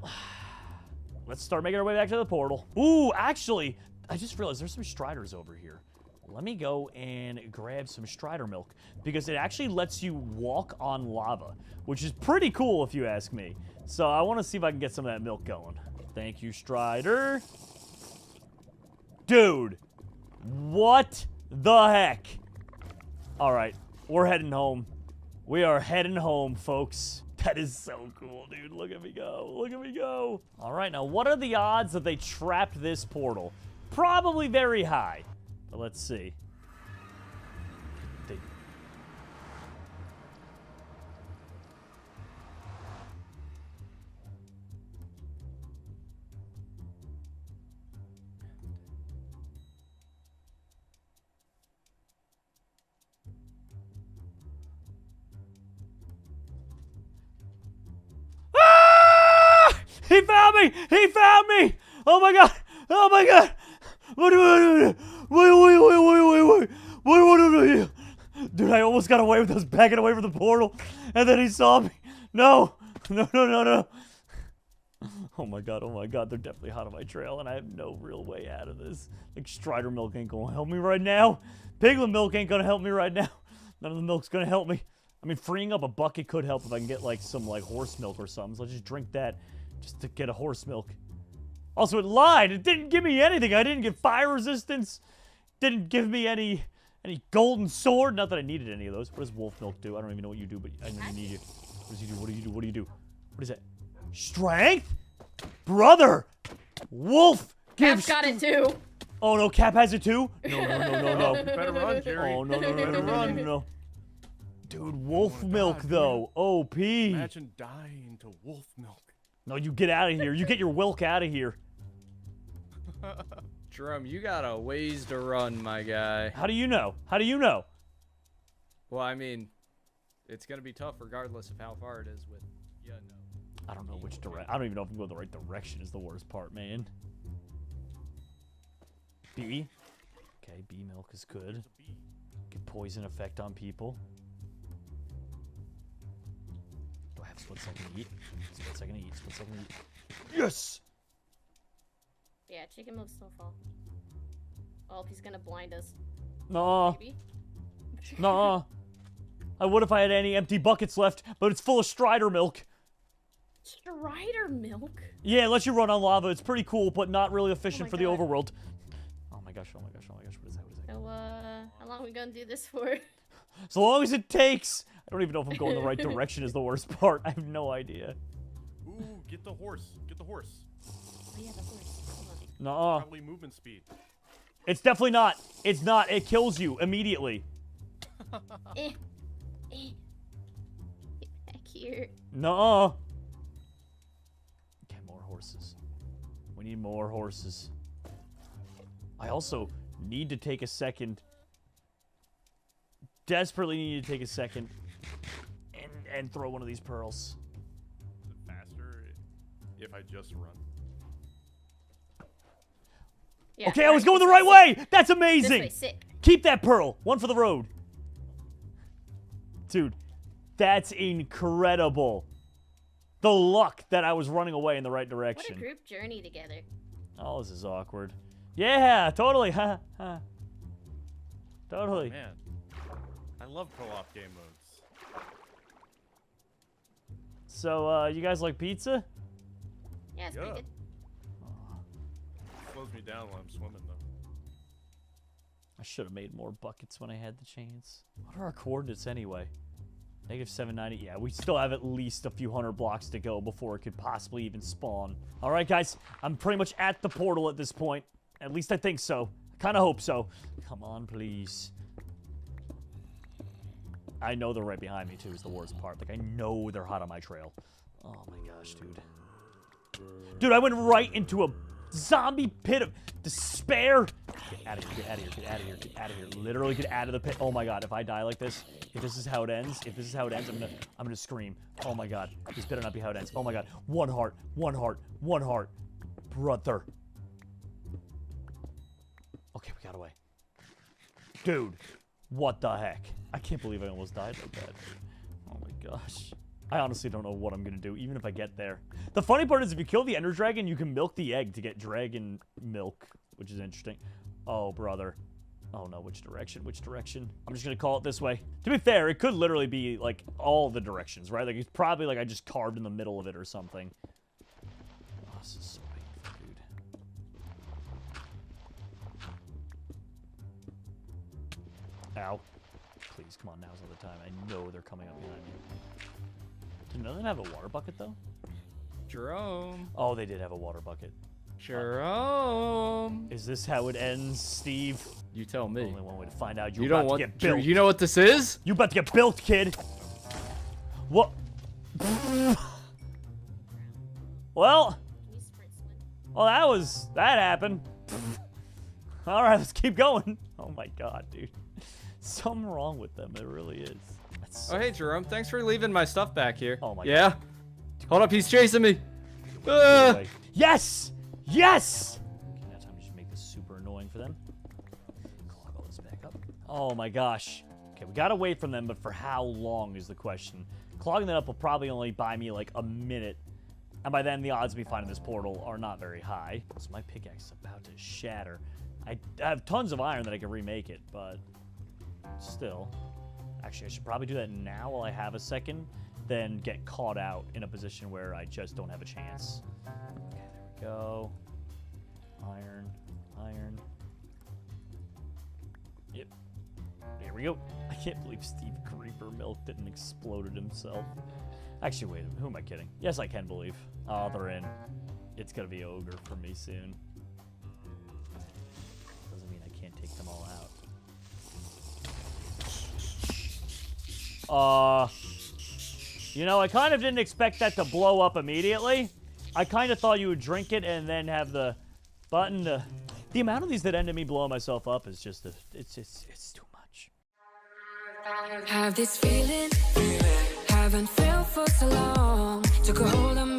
Let's start making our way back to the portal. Ooh, actually, I just realized there's some Striders over here. Let me go and grab some Strider milk, because it actually lets you walk on lava, which is pretty cool if you ask me. So I want to see if I can get some of that milk going. Thank you, Strider. Dude, what the heck? All right, we're heading home. We are heading home, folks. That is so cool, dude. Look at me go. Look at me go. All right, now what are the odds that they trapped this portal? Probably very high. But let's see. Ah! He found me! He found me! Oh my god! Oh my god! Wait. Dude, I almost got away with us backing away from the portal, and then he saw me. No. Oh my god, they're definitely hot on my trail, and I have no real way out of this. Like, Strider milk ain't gonna help me right now. Piglet milk ain't gonna help me right now. None of the milk's gonna help me. I mean, freeing up a bucket could help if I can get, like, some, like, horse milk or something. So let's just drink that just to get a horse milk. Also, it lied. It didn't give me anything. I didn't get fire resistance. Didn't give me any golden sword. Not that I needed any of those. What does wolf milk do? I don't even know what you do, but I know you need it. What does he do? What do you do? What do you do? What is that? Strength? Brother! Wolf gives... Cap's got it too. Oh no, Cap has it too? No. You better run, Jerry. Oh no. Run. Dude, wolf milk God, though. OP. Imagine dying to wolf milk. No, you get out of here. You get your wilk out of here. Jerome, you got a ways to run, my guy. How do you know? How do you know? Well, I mean, it's gonna be tough regardless of how far it is with, yeah, no. I don't know which direction. I don't even know if I'm going the right direction is the worst part, man. B. Okay, bee milk is good. Get poison effect on people. Do I have split second to eat? Split second to eat. Split second to eat. Yes! Yeah, chicken milk still fall. Oh, he's gonna blind us. Nah. Maybe? Nah. I would if I had any empty buckets left, but it's full of Strider milk. Strider milk? Yeah, it lets you run on lava. It's pretty cool, but not really efficient my for the God. overworld. Oh my gosh. What is that? What is that? So, how long are we gonna do this for? So long as it takes. I don't even know if I'm going the right direction is the worst part. I have no idea. Ooh, get the horse. Get the horse. Oh yeah, the horse. Hold on. Nuh-uh. Probably movement speed. It's definitely not. It's not. It kills you immediately. Get back here. Nuh-uh. Okay, more horses. We need more horses. I also need to take a second. Desperately need to take a second and throw one of these pearls. Is it faster if I just run? Yeah, Okay, I was going the this right way. That's amazing. This way, sit. Keep that pearl. One for the road. Dude, that's incredible. The luck that I was running away in the right What a direction. group journey together. Oh, this is awkward. Yeah, totally. Totally. Man, I love co-op game modes. So, you guys like pizza? Yeah, it's Yeah. pretty good. Slows me down while I'm swimming, though. I should have made more buckets when I had the chance. What are our coordinates anyway? -790. Yeah, we still have at least a few hundred blocks to go before it could possibly even spawn. All right, guys. I'm pretty much at the portal at this point. At least I think so. I kind of hope so. Come on, please. I know they're right behind me, too, is the worst part. Like, I know they're hot on my trail. Oh, my gosh, dude. Dude, I went right into a zombie pit of despair. Get out of here, get out of here, get out of here, get out of here. Literally get out of the pit. Oh my god, if I die like this, if this is how it ends, I'm gonna scream. Oh my god, this better not be how it ends. Oh my god, one heart, one heart, one heart. Brother. Okay, we got away. Dude, what the heck? I can't believe I almost died like that. Oh my gosh. I honestly don't know what I'm gonna do, even if I get there. The funny part is if you kill the Ender Dragon, you can milk the egg to get dragon milk, which is interesting. Oh, brother. Oh no, which direction? Which direction? I'm just gonna call it this way. To be fair, it could literally be, like, all the directions, right? Like, it's probably, like, I just carved in the middle of it or something. Oh, this is so painful, dude. Ow. Please, come on, now's not the time. I know they're coming up behind me. Did none of them have a water bucket, though? Jerome. Oh, they did have a water bucket. Jerome. Is this how it ends, Steve? You tell me. Only one way to find out. You You're don't about want. to get built. You know what this is? You about to get built, kid. What? Well, Can you sprint swim? well, that happened. All right, let's keep going. Oh my god, dude. Something wrong with them. There really is. That's so Oh, hey, Jerome. Thanks for leaving my stuff back here. Oh my Yeah? Hold up, he's chasing me. Anyway. Yes! Yes! Okay, now time to just make this super annoying for them. Clog all this back up. Oh my gosh. Okay, we gotta wait from them, but for how long is the question? Clogging that up will probably only buy me like a minute And by then, the odds of me finding this portal are not very high. So my pickaxe is about to shatter. I have tons of iron that I can remake it, but still. Actually, I should probably do that now while I have a second, then get caught out in a position where I just don't have a chance. Okay, there we go. Iron, iron. Yep. There we go. I can't believe Steve Creeper milked it and exploded himself. Actually, wait, who am I kidding? Yes, I can believe. Oh, they're in. It's gonna be ogre for me soon. Doesn't mean I can't take them all out. You know, I kind of didn't expect that to blow up immediately. I kind of thought you would drink it and then have the button to... The amount of these that end in me blowing myself up is just... It's too much. Have this feeling, haven't felt for so long. Took a hold of me.